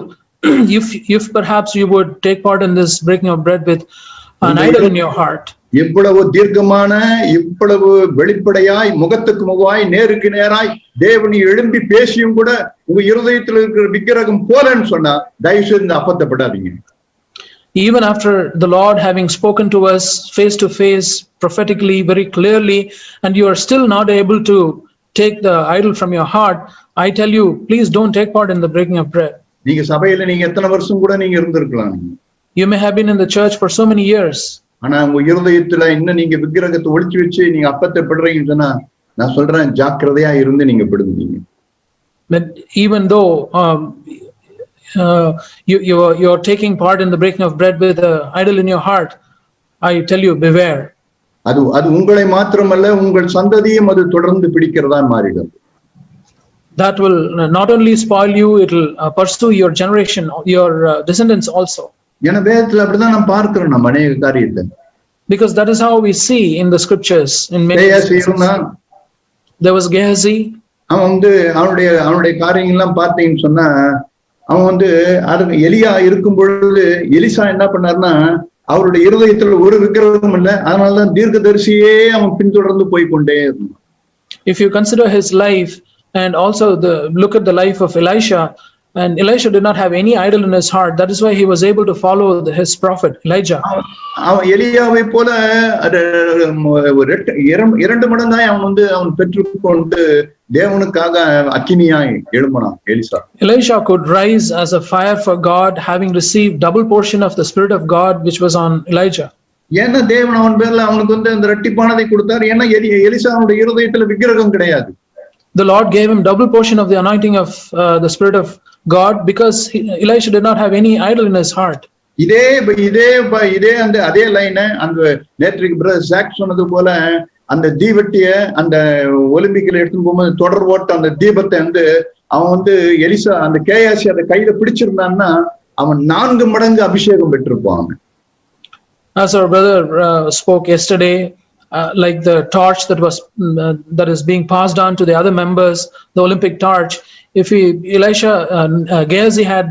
if perhaps you would take part in this breaking of bread with an idol in your heart. இவ்வளவு தீர்க்கமான, இவ்வளவு வெளிப்படையாய், முகத்துக்கு முகமாய், நேருக்கு நேராய் தேவனை எழும்பி பேசியும் கூட உங்க இருதயத்தில் இருக்கிற விக்கிரகம் போலன்னு சொன்னா தயவு செய்து இந்த அப்பத்தை படாதீங்க. Even after the Lord having spoken to us face to face, prophetically, very clearly, and you are still not able to take the idol from your heart, I tell you, please don't take part in the breaking of bread. நீங்க சபையில நீங்க எத்தனை வருஷம் கூட நீங்க இருந்திருக்கலாம். You may have been in the church for so many years. ஆனா உங்க இருதயத்துல இன்னும் நீங்க விக்கிரகத்தை ஒளிச்சு வச்சு நீங்க அப்பத்தை பிடுறீங்கன்னு சொன்னா நான் சொல்றேன், ஜாக்கிரதையா இருந்து நீங்க பிடுங்க. But even though you're taking part in the breaking of bread with an idol in your heart, I tell you, beware. அது உங்களை மாத்திரமல்ல, உங்கள் சந்ததியும் அது தொடர்ந்து பிடிக்கிறதா மாறிடும். That will not only spoil you, it will pursue your generation, your descendants also. ஏன்னா வேதத்துல அப்படிதான் நாம் பார்க்கிறோம் நம்ம அநேக காரியத்தை. Because that is how we see in the scriptures in many cases. There was Gehazi. அவன் அவனுடைய காரியங்கள்லாம் பார்த்தீங்கன்னு சொன்னா அவன் எலியா இருக்கும் பொழுது எலிசா என்ன பண்ணாருன்னா அவருடைய இருதயத்துல ஒரு விக்கிரகம் இல்லை, அதனாலதான் தீர்க்கதரிசியே அவன் பின்தொடர்ந்து போய் கொண்டே இருந்தான். If you consider his life and also look at the life of Elisha, and Elisha did not have any idol in his heart, that is why he was able to follow his prophet Elijah. அவன் எலியாவை போல இரண்டு மடங்காய் அவன் பெற்றுக்கொண்டு தேவனுக்காக அக்கினியாய் எழும்பினான் Elisha. Elisha could rise as a fire for God, having received double portion of the Spirit of God which was on Elijah. ஏன்னா தேவன் அவன் பேர்ல அவனுக்கு அந்த இரட்டிப்பானதை கொடுத்தார். ஏன்னா எலிசாவுடைய இருதயத்துல விக்கிரகம் கிடையாது. The Lord gave him double portion of the anointing of the Spirit of God because Elisha did not have any idol in his heart. இதே அதே லைன் அந்த நேற்றைக்கு பிரதர் ஜாக் சொன்னது போல அந்த தீவெட்டிய அந்த ஒலிம்பிக்ல எடுத்துன்னு போகும்போது தொடர் ஓட்ட அந்த தீபத்தை அவன் எலிசா அந்த கேயாசி அதை கையில பிடிச்சிருந்தான்னா அவன் 4 மடங்கு அபிஷேகம் பெற்றிருப்பான். As our brother spoke yesterday, like the torch that is being passed on to the other members, the Olympic torch. If Gehazi had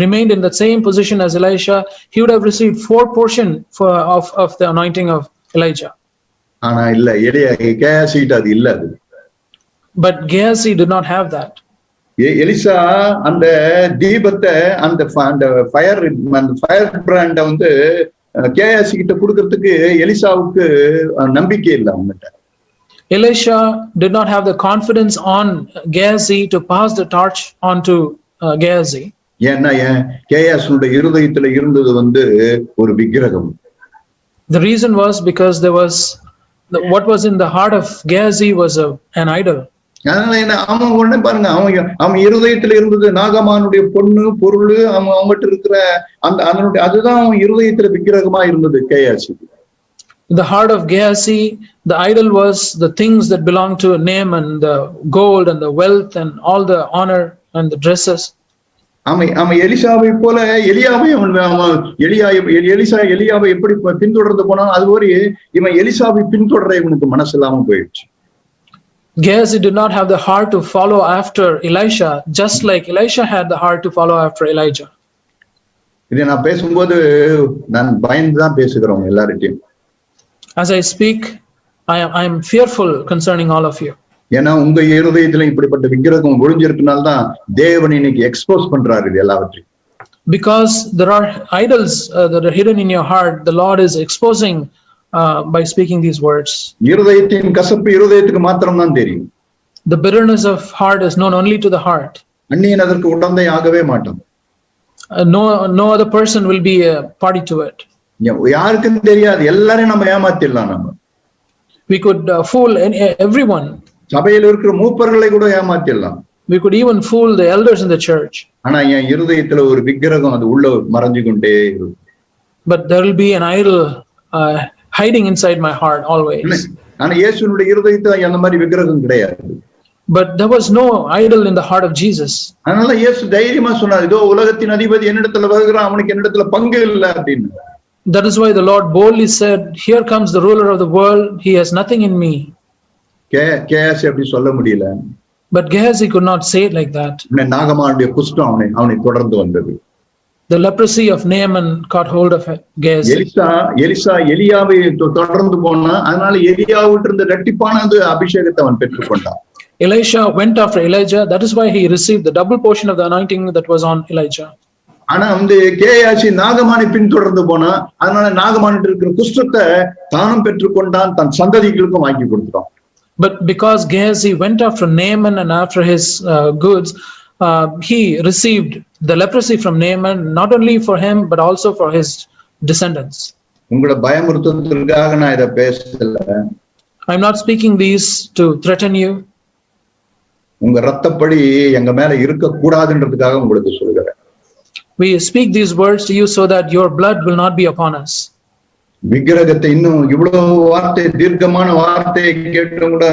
remained in the same position as Elisha, he would have received 4 portion of the anointing of Elijah. ஆனா இல்ல, கேயாசி கிட்ட அது இல்ல. But Gehazi did not have that. Elisha அந்த தீபத்தை அந்த ஃபயர் பிராண்ட கேயாசி கிட்ட கொடுக்கிறதுக்கு எலிசாவுக்கு நம்பிக்கை இல்லை அவங்ககிட்ட. Elisha did not have the confidence on Gehazi to pass the torch on to Gehazi. ஏன்னா கேயாசினுடைய இருதயத்துல இருந்தது ஒரு விக்கிரகம். The reason was because there was what was in the heart of Gehazi was an idol. அதனால அவன் உடனே பாருங்க, அவன் இருதயத்துல இருந்தது நாகமானுடைய பொண்ணு பொருள், அவங்ககிட்ட இருக்கிற அதுதான் அவன் இருதயத்துல விக்கிரகமா இருந்தது Gehazi. The heart of Gehazi, the idol was the things that belonged to Naaman, the gold and the wealth and all the honor and the dresses. அவன் எலிசாவை போல எலியாவை எலியாவை எப்படி பின்தொடர்ந்து போனான், அது ஒரு இவன் எலிசாவை பின்தொடர இவனுக்கு மனசு இல்லாம போயிடுச்சு. Gehazi did not have the heart to follow after Elisha, just like Elisha had the heart to follow after Elijah. இதை நான் பேசும்போது நான் பயந்துதான் பேசுகிறோம் எல்லார்கிட்டையும். As I speak, I am fearful concerning all of you. ஏன்னா உங்க இருதயத்துல இப்படிப்பட்ட விக்கிரகம் ஒளிஞ்சிருக்கனால்தான் தேவன் இன்னைக்கு எக்ஸ்போஸ் பண்றாரு இது எல்லாவற்றையும். Because there are idols that are hidden in your heart, the Lord is exposing by speaking these words. இருதயத்தின் கசப்பு இருதயத்துக்கு மாத்திரம் தான் தெரியும். The bitterness of heart is known only to the heart. அந்நியன் அதற்கு உடந்தை ஆகவே மாட்டான். No other person will be a party to it. யாருக்கும் தெரியாது, எல்லாரையும் நம்ம ஏமாத்திடலாம். நம்ம we could fool everyone. சபையில் இருக்கிற மூப்பர்களை கூட ஏமாத்திடலாம். We could even fool the elders in the church. ஆனா என் இருதயத்துல ஒரு விக்கிரகம் அது உள்ள மறைஞ்சு கொண்டே இருக்கும். But there will be an idol hiding inside my heart always. ஆனா இயேசுனுடைய இருதயத்துல அந்த மாதிரி விக்கிரகம் கிடையாது. But there was no idol in the heart of Jesus. அதனால இயேசு தைரியமா சொன்னார், இதோ உலகத்தின் அதிபதி என்னிடத்துல வருகிறான், அவனுக்கு என்னிடத்துல பங்கு இல்லை அப்படின்னு. That is why the Lord boldly said, here comes the ruler of the world, he has nothing in me. Gehazi அப்படி சொல்ல முடியல. But Gehazi could not say it like that. நாகமானுடைய குஷ்டம் அவனை தொடர்ந்து வந்தது. The leprosy of Naaman caught hold of Gehazi. Elisha எலியாவை தொடர்ந்து போனா, அதனால எலியாவிட்டு இருந்த இரட்டிப்பானது அபிஷேகத்தை அவன் பெற்றுக்கொண்டான். Elisha went after Elijah, that is why he received the double portion of the anointing that was on Elijah. ஆனா கேயாசி நாகமானை பின்தொடர்ந்து போனா, அதனால நாகமானிட்டு இருக்கிற குஷ்டத்தை தானும் பெற்றுக்கொண்டான், தன் சந்ததிகளுக்கும் வாங்கி கொடுத்தான். But because Gehazi went after Naaman and after his goods, he received the leprosy from Naaman, not only for him but also for his descendants. உங்களை பயமுறுத்துவதற்காக நான் இதை பேசல. I'm not speaking these to threaten you. உங்க ரத்தப்படி எங்க மேல இருக்க கூடாதுன்றதுக்காக உங்களுக்கு சொல்கிறேன். We speak these words to you so that your blood will not be upon us. விக்கிரகத்தை இன்னும் இவ்வளவு வார்த்தை, தீர்க்கமான வார்த்தையை கேட்டும் கூட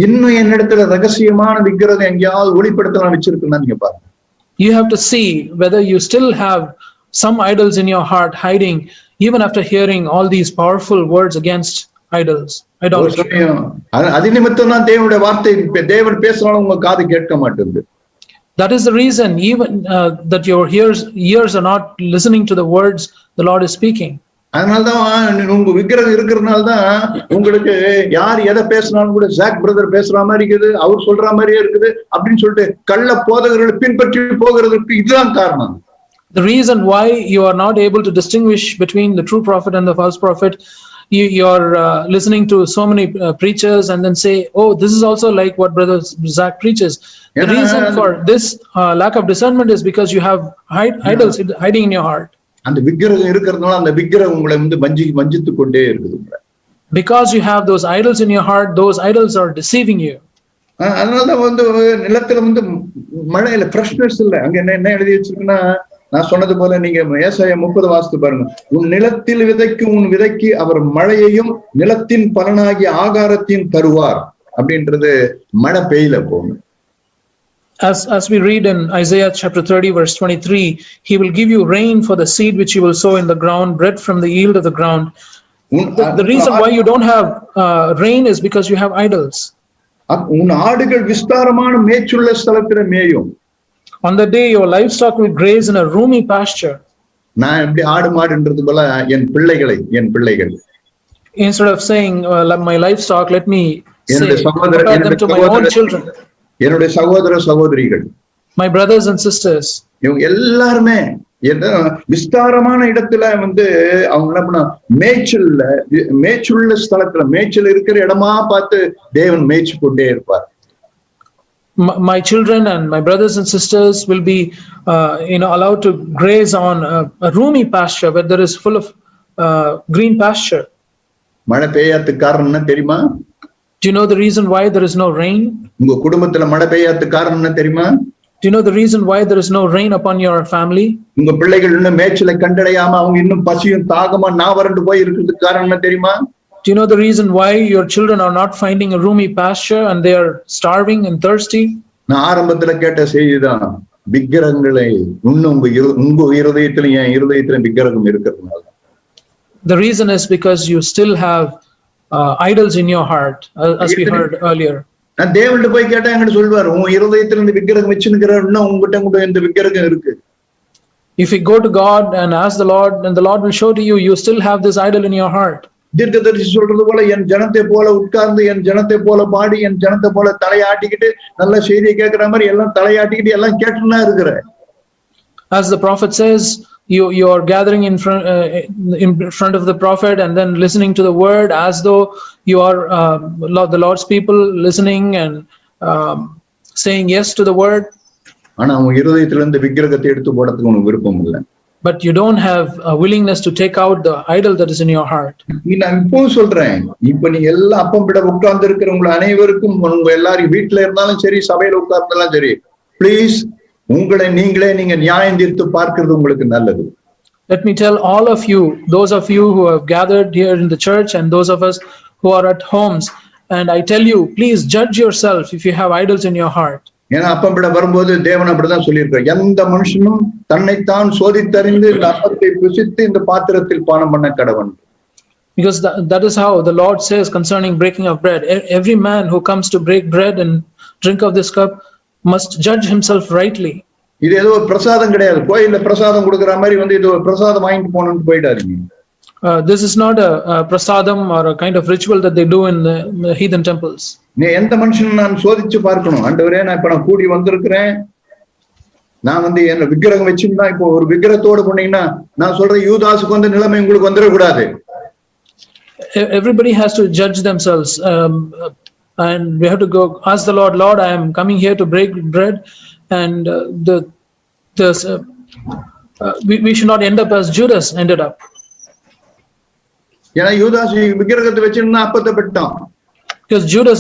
இன்னும் என்னிடத்துல ரகசியமான விக்கிரகம் எங்கேயாவது ஒளிப்படுத்தலாம் வச்சிருக்குன்னா நீங்க பாருங்க. You have to see whether you still have some idols in your heart hiding even after hearing all these powerful words against idols. அது நிமித்தம் தான் தேவனுடைய வார்த்தை தேவன் பேசினாலும் உங்க காது கேட்க மாட்டேங்குது. That is the reason even that your ears are not listening to the words the Lord is speaking. அதனால்தான் உங்க விக்கிரகம் இருக்கிறதுனால்தான் உங்களுக்கு யார் எதை பேசினாலும் கூட ஜாக் பிரதர் பேசுற மாதிரி இருக்குது, அவர் சொல்ற மாதிரியே இருக்குது அப்படின்னு சொல்லிட்டு கள்ள போதகர்களை பின்பற்றி போகிறதுக்கு இதுதான் காரணம். The reason why you are not able to distinguish between the true prophet and the false prophet, you are listening to so many preachers and then say, oh, this is also like what brother Zach preaches. The reason for this lack of discernment is because you have idols hiding in your heart. அந்த விக்கிரகம் இருக்கிறதுனால அந்த விக்கிரகம் உங்களை வஞ்சித்து கொண்டே இருக்குது. Because you have those idols in your heart, those idols are deceiving you. அதனாலதான் நிலத்துல மழையில ஃப்ரெஷ்னஸ் இல்லை. அங்க என்ன எழுதி வச்சிருக்குன்னா, நான் சொன்னது போல நீங்க ஏசாயா 30 வாசித்து பாருங்க. உன் நிலத்தில் உன் விதைக்கு அவர் மழையையும் நிலத்தின் பலனாகிய ஆகாரத்தையும் தருவார் அப்படின்றது மழை பெய்யல போகணும். As we read in Isaiah chapter 30 verse 23, he will give you rain for the seed which you will sow in the ground, bread from the yield of the ground. The reason why you don't have rain is because you have idols. உன் ஆடுகள் விஸ்தாரமான மேய்ச்சுள்ள ஸ்தலத்திலே மேயும். On the day your livestock will graze in a roomy pasture. நான் எப்படி ஆடு மாடுன்றது போல என் பிள்ளைகள். Instead of saying my livestock, let me say them to my own children. என்னுடைய சகோதர சகோதரிகள், my brothers and sisters, இவங்க எல்லாருமே விஸ்தாரமான இடத்துல அவங்க என்ன பண்ண, மேய்ச்சுள்ள ஸ்தலத்துல மேய்ச்சல் இருக்கிற இடமா பார்த்து தேவன் மேய்ச்சு கொண்டே இருப்பார். My children and my brothers and sisters will be allowed to graze on a roomy pasture where there is full of green pasture. மழை பெய்யாததுக்கு காரணம் என்ன தெரியுமா? Do you know the reason why there is no rain? உங்க குடும்பத்துல மழை பெய்யாததுக்கு காரணம் என்ன தெரியுமா? Do you know the reason why there is no rain upon your family? உங்க பிள்ளைகள் இன்னும் மேய்ச்சலை கண்டடையாம அவங்க இன்னும் பசியும் தாகமா நாவறண்டு போய் இருக்கிறதுக்கு காரணம் என்ன தெரியுமா? Do you know the reason why your children are not finding a roomy pasture and they are starving and thirsty? நான் ஆரம்பத்துல கேட்ட செய்திதான், விக்கிரகங்களை இன்னும் உங்க இருதயத்திலும் என் இருதயத்திலும் விக்கிரகம் இருக்கிறதுனால. The reason is because you still have idols in your heart, as we heard earlier. நான் தேவன்கிட்ட போய் கேட்டா என்கிட்ட சொல்வார், உன் இருதயத்துல இந்த விக்கிரகம் வச்சுன்னுக்கிறன்னா உங்ககிட்ட கூட இந்த விக்கிரகம் இருக்கு. If you go to God and ask the Lord, and the Lord will show to you, you still have this idol in your heart. தீர்க்கதரிசி சொல்றது போல என் ஜனத்தை போல உட்கார்ந்து என் ஜனத்தை போல பாடி என் ஜனத்தை போல தலையாட்டிக்கிட்டு நல்ல செய்தியை கேட்கிற மாதிரி எல்லாம் தலையாட்டிக்கிட்டு எல்லாம் கேட்டுனா இருக்கிற. As the prophet says, you are gathering in front of the prophet and then listening to the word as though you are the Lord's people, listening and saying yes to the word. ஆனா உன் இருதயத்துல இருந்து விக்கிரகத்தை எடுத்து போடுறதுக்கு உனக்கு விருப்பம் இல்லை. but you don't have a willingness to take out the idol that is in your heart. நான் இப்பவும் சொல்றேன், இப்ப நீங்க எல்லாம் அப்பம் விட உட்கார்ந்து இருக்கிறவங்க அனைவருக்கும், உங்க எல்லாரும் வீட்டுல இருந்தாலும் சரி, சபையில உட்கார்ந்தாலும் சரி, பிளீஸ் உங்களை நீங்க நியாயம் தீர்த்து பார்க்கிறது உங்களுக்கு நல்லது. Let me tell all of you, those of you who have gathered here in the church and those of us who are at homes, and I tell you, please judge yourself if you have idols in your heart. ஏன்னா அப்பம் விட வரும்போது தேவன் அப்படிதான் சொல்லியிருக்கார், எந்த மனுஷனும் தன்னைத்தான் சோதித்தறிந்து இந்த அப்பத்தை புசித்து இந்த பாத்திரத்தில் பானம் பண்ண கடவன். Because that is how the Lord says concerning breaking of bread. Every man who comes to break bread and drink of this cup must judge himself rightly. இது ஏதோ ஒரு பிரசாதம் கிடையாது, கோயில்ல பிரசாதம் கொடுக்குற மாதிரி வந்து இது ஒரு பிரசாதம் வாங்கிட்டு போகணும்னு போயிடாதீங்க. This is not a prasadam or a kind of ritual that they do in the heathen temples. நீ எந்த மனுஷனும் நான் சோதிச்சு பார்க்கணும். ஆண்டவரே, நான் இப்ப நான் கூடி வந்திருக்கிறேன், நான் வந்து என்ன விக்கிரகம் வச்சிருந்தா, இப்போ ஒரு விக்கிரகத்தோடு போனீங்கன்னா நான் சொல்றேன், யூதாசுக்கு வந்து நிலைமை உங்களுக்கு வந்துடக்கூடாது. Everybody has to judge themselves, and we have to go ask the Lord, Lord, I am coming here to break bread, and we should not end up as Judas ended up. ஏன்னா யூதாசு விக்கிரகத்தை வச்சிருந்தா அப்பத்தை பெட்டான். Because Judas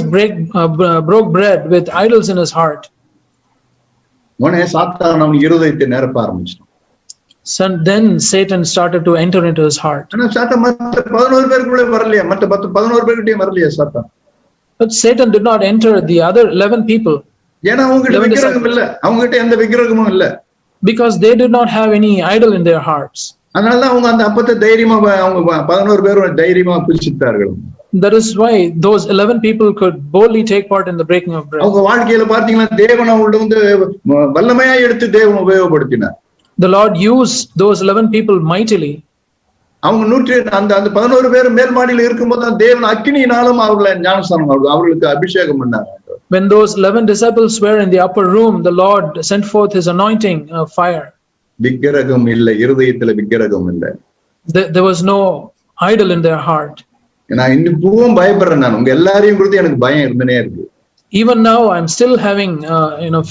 broke bread with idols in his heart. உடனே சாத்தான் அவன் இருதயத்தை நிரப்ப ஆரம்பிச்சான். Then Satan started to enter into his heart. ஆனா சாத்தான் மற்ற 11 பேருக்குள்ளே வரலையா? மற்ற 11 பேர்கிட்டயும் வரலையா சாத்தான்? But Satan did not enter the other 11 people. ஏன்னா அவங்ககிட்ட விக்கிரகம் இல்ல, அவங்ககிட்ட எந்த விக்கிரகமும் இல்ல. Because they did not have any idol in their hearts. அதனாலதான் அவங்க அந்த அப்பத்தை தைரியமா அவங்க 11 பேரும் தைரியமா புசித்தார்கள். That is why those 11 people could boldly take part in the breaking of bread. அவங்க வாழ்க்கையில பாத்தீங்கன்னா தேவன் அவங்கள வந்து வல்லமையா எடுத்து தேவன் உபயோகப்படுத்தினார். The Lord used those 11 people mightily. அவங்க அந்த 11 பேர் மேல் மாடியில இருக்கும்போது தேவன் அக்கினியினாலும் அவர்களை ஞானஸ்நானம் அவர்களுக்கு அபிஷேகம் பண்ணார். When those 11 disciples were in the upper room, the Lord sent forth his anointing fire. விக்கிரகம் இல்ல, இருதயத்துல விக்கிரகம் இல்ல. There was no idol in their heart. நான் இன்னும் பயப்படுறேன், நான் உங்க எல்லாரையும் குறித்து எனக்கு பயம் இருந்தனே இருக்கு. Even now I'm still having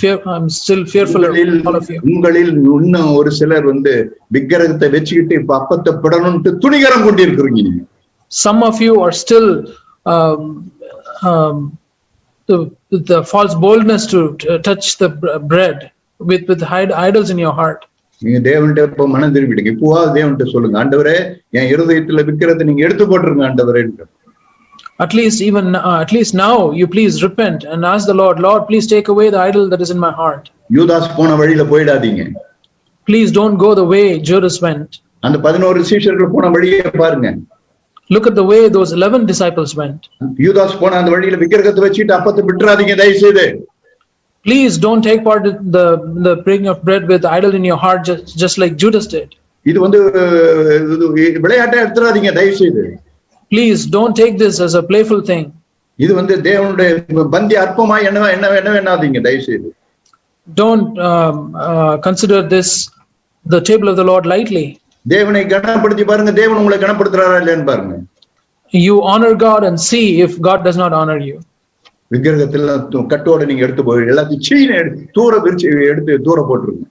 fear. I'm still fearful of all of you. உங்களில் இன்னும் ஒரு சிலர் வந்து விக்கிரகத்தை வெச்சிட்டு இப்ப அப்பத்தை படணும்னு துணிகரம் கொண்டு இருக்கிறீங்க நீங்க. Some of you are still the false boldness to touch the bread with idols in your heart. நீங்க தேவன்கிட்ட இப்ப மனம் திரும்பிடுங்க. இப்போவா தேவன்கிட்ட சொல்லுங்க, ஆண்டவரே என் இருதயத்துல விக்கிரகத்தை நீங்க எடுத்து போட்டுருங்க ஆண்டவரே. At least now you please repent and ask the Lord, Lord, please take away the idol that is in my heart. யூதாஸ் போன வழியில போயிடாதீங்க. Please don't go the way Judas went. அந்த 11 சீஷர்கள் போன வழியை பாருங்க. Look at the way those 11 disciples went. யூதாஸ் போன அந்த வழியில விக்கிரகத்தை வச்சிட்டு அப்பத்தை விட்டுறாதீங்க தயவு செய்து. Please don't take part in the breaking of bread with idol in your heart, just like Judas did. இது வந்து விளையாட்டை எடுத்துறாதீங்க தயவு செய்து. Please don't take this as a playful thing. இது வந்து தேவனுடைய பந்தி அற்பமா எண்ணாதீங்க தயவு செய்து. Don't consider this the table of the Lord lightly. தேவனை கனப்படுத்தி பாருங்க, தேவன் உங்களை கனப்படுத்துறாரா இல்லையான்னு பாருங்க. You honor God and see if God does not honor you. விக்கிரகத்துல கட்டோட நீங்க எடுத்து போய் எல்லாத்தையும் சீனை தூர விரிச்சு எடுத்து தூர போட்டுருங்க.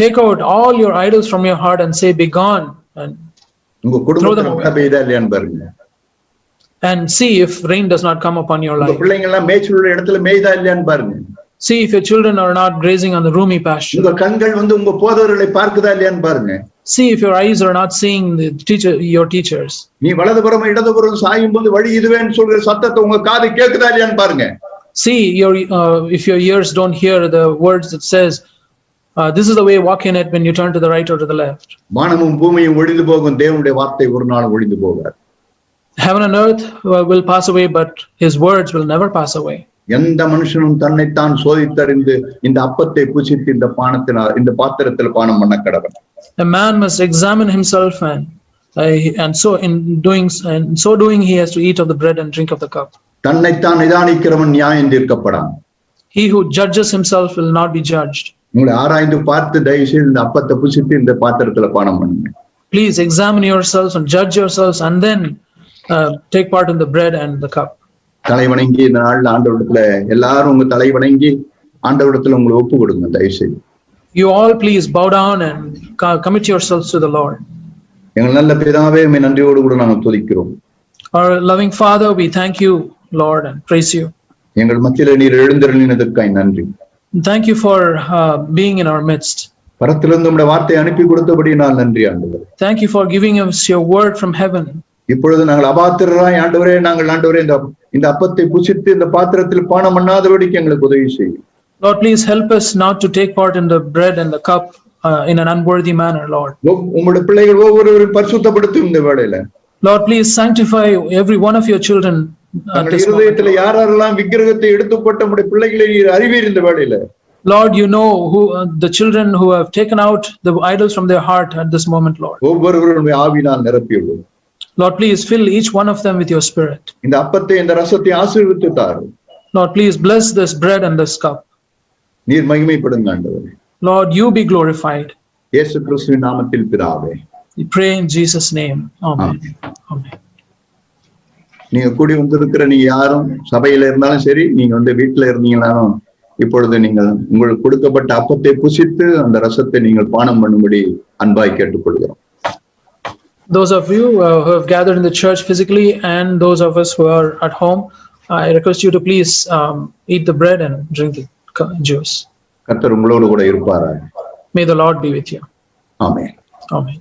Take out all your idols from your heart and say, be gone, and உங்க குடும்பத்துல மழை பெய்யுதா இல்லையான்னு பாருங்க. And see if rain does not come upon your life. பிள்ளைங்க எல்லாம் மேய்ச்சலுள்ள இடத்துல மேய்தா இல்லையான்னு பாருங்க. See if your children are not grazing on the roomy pasture. உங்க கண்கள் வந்து உங்க போதகர்களை பார்க்குதா இல்லையான்னு பாருங்க. See if your eyes are not seeing your teachers. நீ வலதுபுறம் இடதுபுறம் சாயும் போது வழி இதுவேன்னு சொல்ற சத்தத்தை உங்க காது கேக்குதா இல்லையான்னு பாருங்க. See if your ears don't hear the words that says, this is the way, walk in it, when you turn to the right or to the left. வானமும் பூமியும் ஒழிந்து போகும், தேவனுடைய வார்த்தை ஒரு நாள் ஒழிந்து போகாது. Heaven and earth will pass away, but his words will never pass away. எந்த மனுஷனும் தன்னைத்தான் சோதித்தறிந்து இந்த அப்பத்தை புசித்து இந்த பாத்திரத்தில் பானம் பண்ண கடவன். A man must examine himself, and so doing he has to eat of the bread and drink of the cup. தன்னைத்தான் நிதானிக்கிறவன் நியாயம் தீர்க்கப்படான். He who judges himself will not be judged. உங்களை ஆராய்ந்து பார்த்து தயவு செய்து இந்த அப்பத்தை புசித்து இந்த பாத்திரத்துல பானம் பண்ணுங்க. Please examine yourselves and judge yourselves, and then take part in the bread and the cup. தலை வணங்கி இந்த நாள்ல ஆண்டவரிடத்துல எல்லாரும் உங்க தலை வணங்கி ஆண்டவரிடத்துல உங்களை ஒப்பு கொடுங்க தயவு செய்து. You all please bow down and commit yourselves to the Lord. எங்கள் நல்ல பிதாவே, உம்மை நன்றியோடு கூட நாங்கள் துதிக்கிறோம். Our loving Father, we thank you, Lord, and praise you. எங்கள் மத்தியிலே நீர் எழுந்தருளினதற்காய் நன்றி. Thank you for being in our midst. பரத்திலிருந்து உம்முடைய வார்த்தையை அனுப்பி கொடுத்தபடி நான் நன்றி ஆண்டவரே. Thank you for giving us your word from heaven. இப்பொழுது நாங்கள் அபாத்திரராய் ஆண்டவரே, நாங்கள் ஆண்டவரே இந்த அப்பத்தை புசித்து இந்த பாத்திரத்தில் பானம் பண்ணாதபடிக்கு எங்களுக்கு உதவி செய்யும். Lord, please help us not to take part in the bread and the cup in an unworthy manner, Lord. உம்முடைய பிள்ளைகள் ஒவ்வொருவரையும் பரிசுத்தப்படுத்தும் இந்த வேளையில. Lord, please sanctify every one of your children at this moment. இருதயத்தில் யாரெல்லாம் விக்கிரகத்தை எடுத்து போட்ட உம்முடைய பிள்ளைகளை நீர் அறிவீர் இந்த வேளையில. Lord, you know who the children who have taken out the idols from their heart at this moment, Lord. ஒவ்வொருவரும் ஆவியினால் நிரப்பியுள்ளோம். Lord, please fill each one of them with your spirit. இந்த அப்பத்தை இந்த ரசத்தை ஆசீர்வதித்து தாரும். Lord, please bless this bread and this cup. நீர் மகிமைப்படுங்க ஆண்டவரே. Lord, you be glorified. இயேசு கிறிஸ்துவின் நாமத்தில் பிதாவே. We pray in Jesus' name. Amen. Amen. நீங்க கூடி வந்திருக்கிற நீங்க யாரும் சபையில இருந்தாலும் சரி, நீங்க வீட்டுல இருந்தீங்கன்னாலும் இப்பொழுது நீங்கள் உங்களுக்கு கொடுக்கப்பட்ட அப்பத்தை புசித்து அந்த ரசத்தை நீங்கள் பானம் பண்ணும்படி அன்பாய் கேட்டுக்கொள்கிறோம். Those of you who have gathered in the church physically and those of us who are at home, I request you to please eat the bread and drink the juice. கர்த்தர் உங்களோடு கூட இருப்பாராக. May the Lord be with you. Amen. Amen.